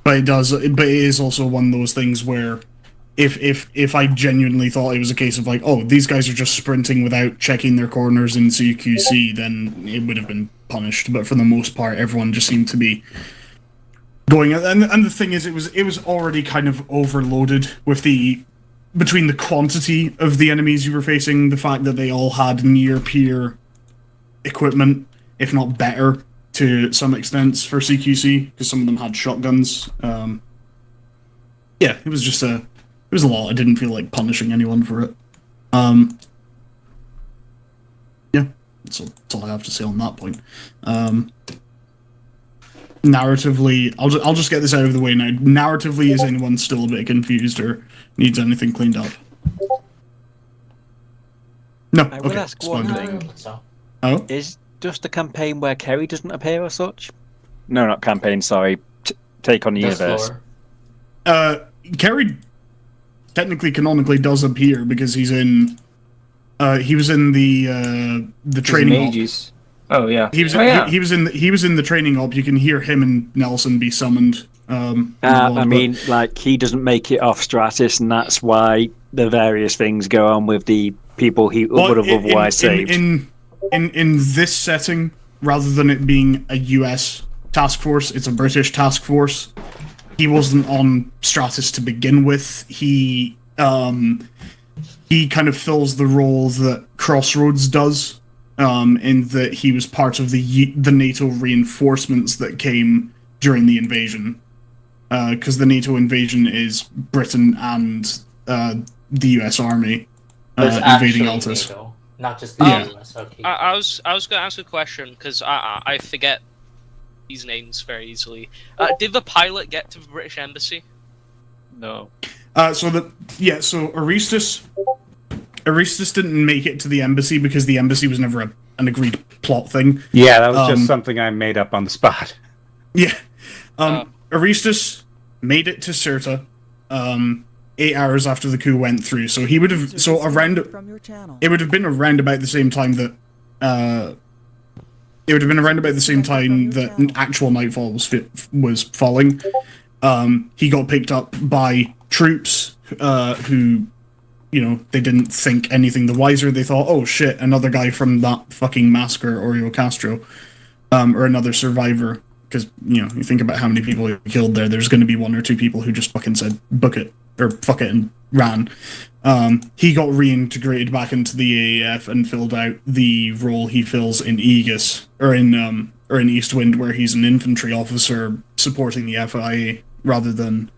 it is also one of those things where if I genuinely thought it was a case of these guys are just sprinting without checking their corners in CQC, then it would have been punished. But for the most part, everyone just seemed to be going. And the thing is, it was already kind of overloaded with between the quantity of the enemies you were facing, the fact that they all had near peer equipment, if not better to some extent for CQC, because some of them had shotguns. Yeah, it was just a lot. I didn't feel like punishing anyone for it. Yeah, that's all I have to say on that point. Narratively, I'll just get this out of the way now. Narratively, is anyone still a bit confused or needs anything cleaned up? No. I will ask one thing. Oh, is just a campaign where Kerry doesn't appear or such? No, not campaign. Sorry, take on the universe. Kerry technically canonically does appear because he was in the training Aegis. Oh yeah. He was in the training op. You can hear him and Nelson be summoned. He doesn't make it off Stratus, and that's why the various things go on with the people he would have otherwise saved. In this setting, rather than it being a US task force, it's a British task force. He wasn't on Stratus to begin with. He kind of fills the role that Crossroads does in that he was part of the NATO reinforcements that came during the invasion. Because the NATO invasion is Britain and the US Army invading Altus. NATO, not just the US. Okay. I was going to ask a question because I forget these names very easily. Did the pilot get to the British Embassy? No. So Aristus didn't make it to the embassy because the embassy was never an agreed plot thing. Yeah, that was just something I made up on the spot. Yeah. Aristus made it to Cirta 8 hours after the coup went through, so he would have it would have been around about the same time that actual nightfall was falling. He got picked up by troops who, they didn't think anything the wiser. They thought, oh shit, another guy from that fucking massacre, Oriol Castro, or another survivor. Because, you think about how many people he killed there, there's going to be one or two people who just fucking said, book it, or fuck it, and ran. He got reintegrated back into the AAF and filled out the role he fills in Aegis, or in Eastwind, where he's an infantry officer supporting the FIA, rather than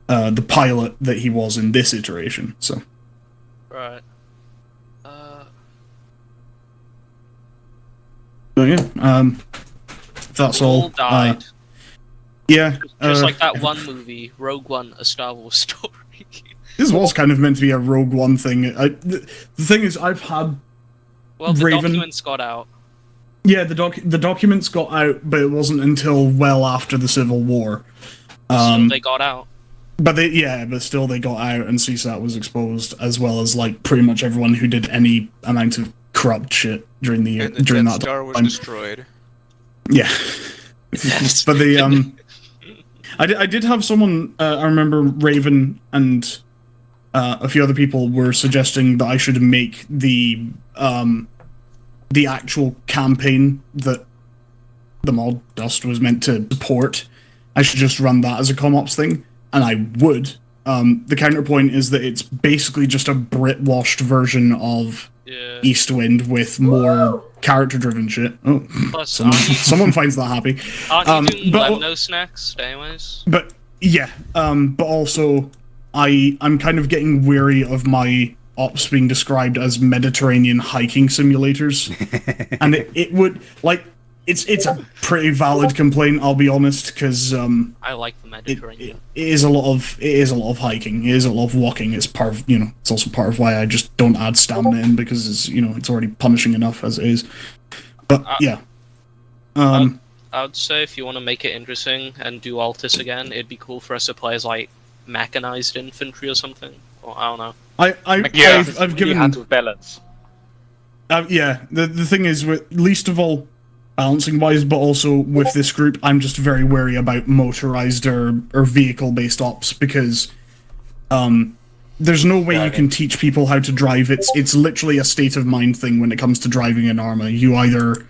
the pilot that he was in this iteration, so... Right. So yeah, that's all. Died. Yeah. Just like that one movie, Rogue One, A Star Wars Story. This was kind of meant to be a Rogue One thing. The thing is, I've had Well, the Raven... documents got out. Yeah, the documents got out, but it wasn't until well after the Civil War. So they got out. But still they got out, and CSAT was exposed, as well as like pretty much everyone who did any amount of corrupt shit during the during that Star was time. destroyed. Yeah, but I did have someone. I remember Raven and a few other people were suggesting that I should make the actual campaign that the mod Dust was meant to support. I should just run that as a com-ops thing. And I would. The counterpoint is that it's basically just a Brit-washed version of Eastwind with more character-driven shit. Oh, someone finds that happy. Aren't you doing Lemno snacks, anyways? But yeah, but also I'm kind of getting weary of my ops being described as Mediterranean hiking simulators, and it would like. It's a pretty valid complaint, I'll be honest, because I like the Mediterranean. It is a lot of hiking. It is a lot of walking. It's part of it's also part of why I just don't add stamina in, because it's already punishing enough as it is. But yeah, I would say if you want to make it interesting and do Altus again, it'd be cool for us to play as like mechanized infantry or something. Or I don't know. I've given hand to balance. The thing is, with least of all balancing wise, but also with this group, I'm just very wary about motorized or vehicle based ops, because there's no way you can teach people how to drive. It's literally a state of mind thing when it comes to driving an Arma. You either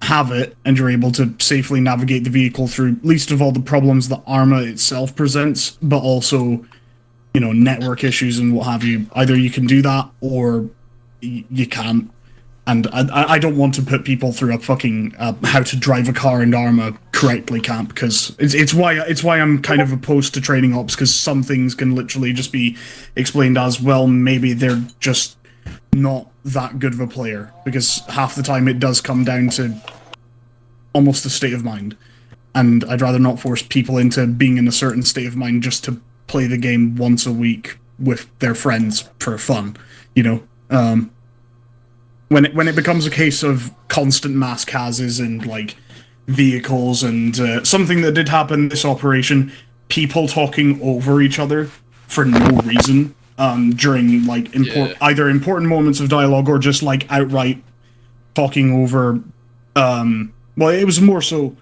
have it and you're able to safely navigate the vehicle through least of all the problems that Arma itself presents, but also network issues and what have you. Either you can do that or you can't. And I don't want to put people through a fucking how to drive a car in Arma correctly camp, because it's why I'm kind of opposed to training ops, because some things can literally just be explained as, well, maybe they're just not that good of a player, because half the time it does come down to almost a state of mind, and I'd rather not force people into being in a certain state of mind just to play the game once a week with their friends for fun, When it becomes a case of constant mass cases and like vehicles and something that did happen this operation, people talking over each other for no reason during like either important moments of dialogue or just like outright talking over. Well, it was more so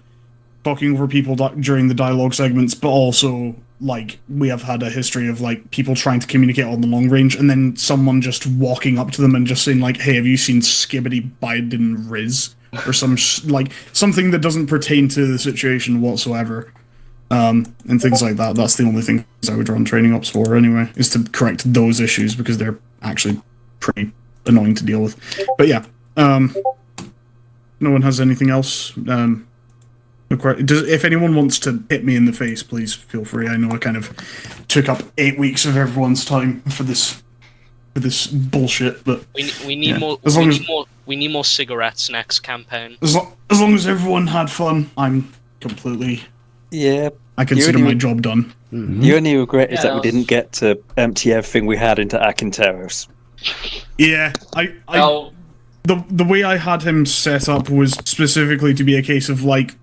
talking over people during the dialogue segments, but also like we have had a history of like people trying to communicate on the long range and then someone just walking up to them and just saying like, hey, have you seen Skibbity Biden Riz? Or something that doesn't pertain to the situation whatsoever. And things like that. That's the only thing I would run training ops for anyway, is to correct those issues, because they're actually pretty annoying to deal with. But yeah, No one has anything else. If anyone wants to hit me in the face, please feel free. I know I kind of took up 8 weeks of everyone's time for this bullshit, but we need more. We need more cigarettes next campaign. As long as everyone had fun, I'm completely. Yeah. I consider my job done. The only regret is that we didn't get to empty everything we had into Akinteros. Yeah, the way I had him set up was specifically to be a case of like,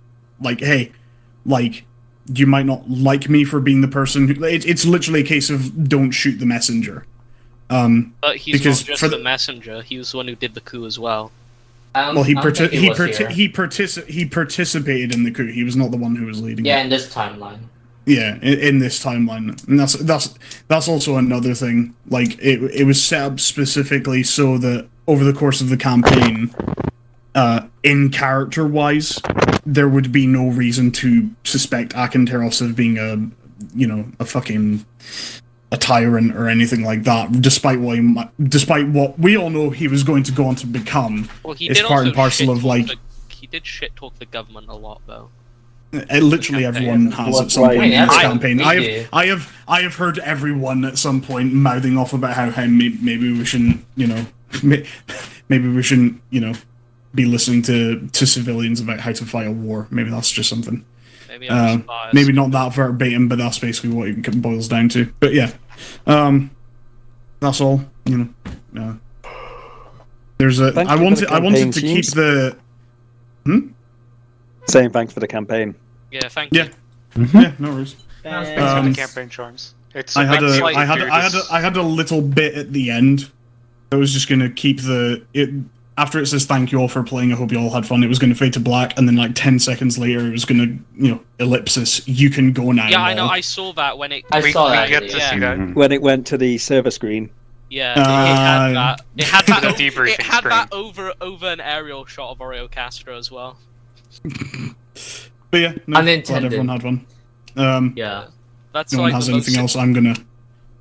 hey, like, you might not like me for being the person who... It's literally a case of don't shoot the messenger. But he's not just the messenger, he was the one who did the coup as well. Well, he participated in the coup, he was not the one who was leading it. Yeah, in this timeline. Yeah, in this timeline. And that's also another thing. Like, it was set up specifically so that over the course of the campaign, in character-wise, there would be no reason to suspect Akinteros of being a tyrant or anything like that, despite what we all know he was going to go on to become. Well, he it's did part and parcel of he did shit talk the government a lot, though. Literally everyone has at some point in this campaign. I have heard everyone at some point mouthing off about how maybe we shouldn't, maybe we shouldn't, be listening to civilians about how to fight a war. Maybe that's just something. Maybe not that verbatim, but that's basically what it boils down to. But yeah, that's all. There's a. I wanted to keep the. Saying thanks for the campaign. Yeah, thank you. Yeah, no worries. Thanks for the campaign, Charms. I had a little bit at the end. I was just gonna keep after it says thank you all for playing, I hope you all had fun, it was going to fade to black, and then like 10 seconds later it was going to, ellipsis, you can go now. Yeah, I know, I saw that when it... I saw that. Get to see that. When it went to the server screen. Yeah, it had that. It had that, debriefing it had screen. that over an aerial shot of Oreo Castro as well. But yeah, no, Unintended. glad everyone had fun. Yeah. That's no like one has the anything most, else, I'm gonna...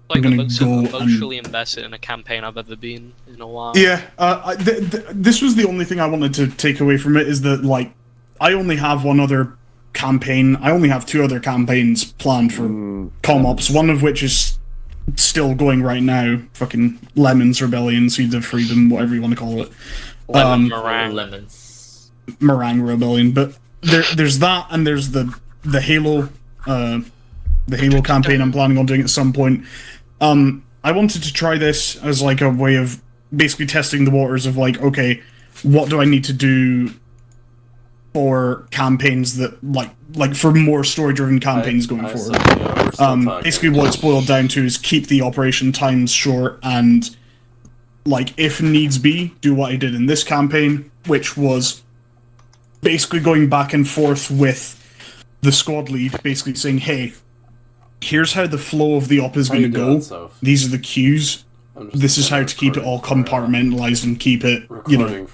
like I'm the gonna most go emotionally invested in a campaign I've ever been in a while. Yeah, this was the only thing I wanted to take away from it, is that, like, I only have one other campaign. I only have 2 other campaigns planned for com-ops, one of which is still going right now. Fucking Lemons Rebellion, Seeds of Freedom, whatever you want to call it. Lemons. Meringue Rebellion. But there's that, and there's the Halo... the Halo campaign I'm planning on doing at some point. I wanted to try this as like a way of basically testing the waters of like, okay, what do I need to do for campaigns that like for more story-driven campaigns going forward. Basically what it's boiled down to is keep the operation times short and, like, if needs be, do what I did in this campaign, which was basically going back and forth with the squad lead, basically saying, hey, here's how the flow of the op is going to go. These are the cues. This is how to keep it all compartmentalized and keep it, you know,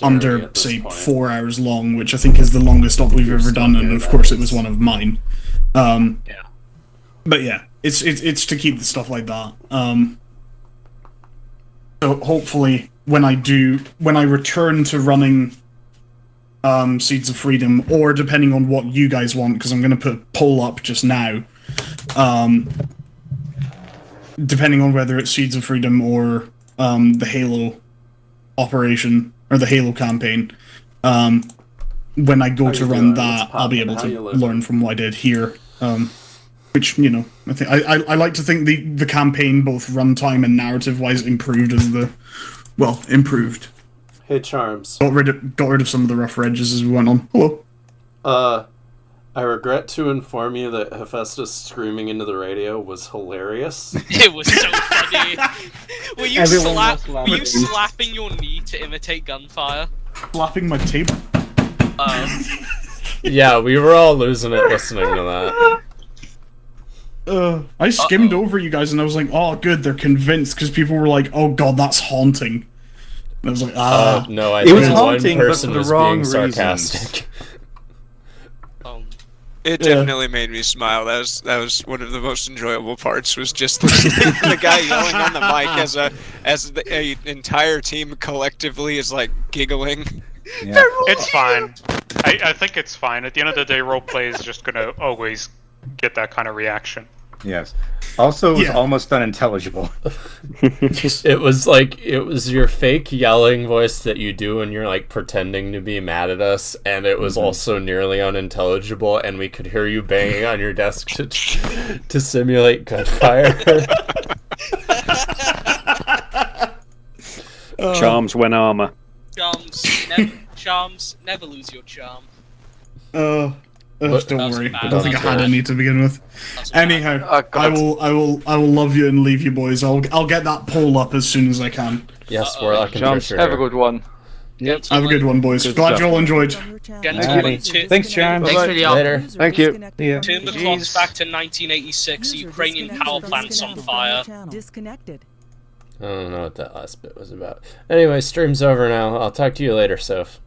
under, say, 4 hours long, which I think is the longest op we've ever done, and of course it was one of mine. But yeah, it's to keep the stuff like that. So hopefully, when I return to running Seeds of Freedom, or depending on what you guys want, because I'm going to put a poll up just now, depending on whether it's Seeds of Freedom or the Halo operation, or the Halo campaign, when I go to run that, I'll be able to learn from what I did here. Which, you know, I think I like to think the campaign, both runtime and narrative-wise, improved as improved. Hey, Charms. Got rid of some of the rough edges as we went on. Hello. I regret to inform you that Hephaestus screaming into the radio was hilarious. It was so funny. Were you slapping your knee to imitate gunfire? Slapping my table. Yeah, we were all losing it listening to that. I skimmed over you guys and I was like, oh, good, they're convinced, because people were like, oh god, that's haunting. And I was like, no, I it think was haunting, one person but for the was wrong being sarcastic. It definitely made me smile. That was one of the most enjoyable parts. Was just listening to the guy yelling on the mic as the entire team collectively is like giggling. Yeah. It's fine. I think it's fine. At the end of the day, roleplay is just gonna always get that kind of reaction. Yes. Also, it was almost unintelligible. It was your fake yelling voice that you do when you're like pretending to be mad at us, and it was also nearly unintelligible, and we could hear you banging on your desk to simulate gunfire. Charms when armor. Charms, never lose your charm. Don't worry. I don't think I had any to begin with. Anyhow, I will love you and leave you, boys. I'll get that poll up as soon as I can. Yes, Warlock and Jumps, Trisha. have a good one. Yep. Have a good one, boys. Glad you all enjoyed. Thanks, John. Thanks for the help. Later. Thank you. Yeah. Turn the clocks back to 1986. Ukrainian power plants on fire. Disconnected. I don't know what that last bit was about. Anyway, stream's over now. I'll talk to you later, Soph.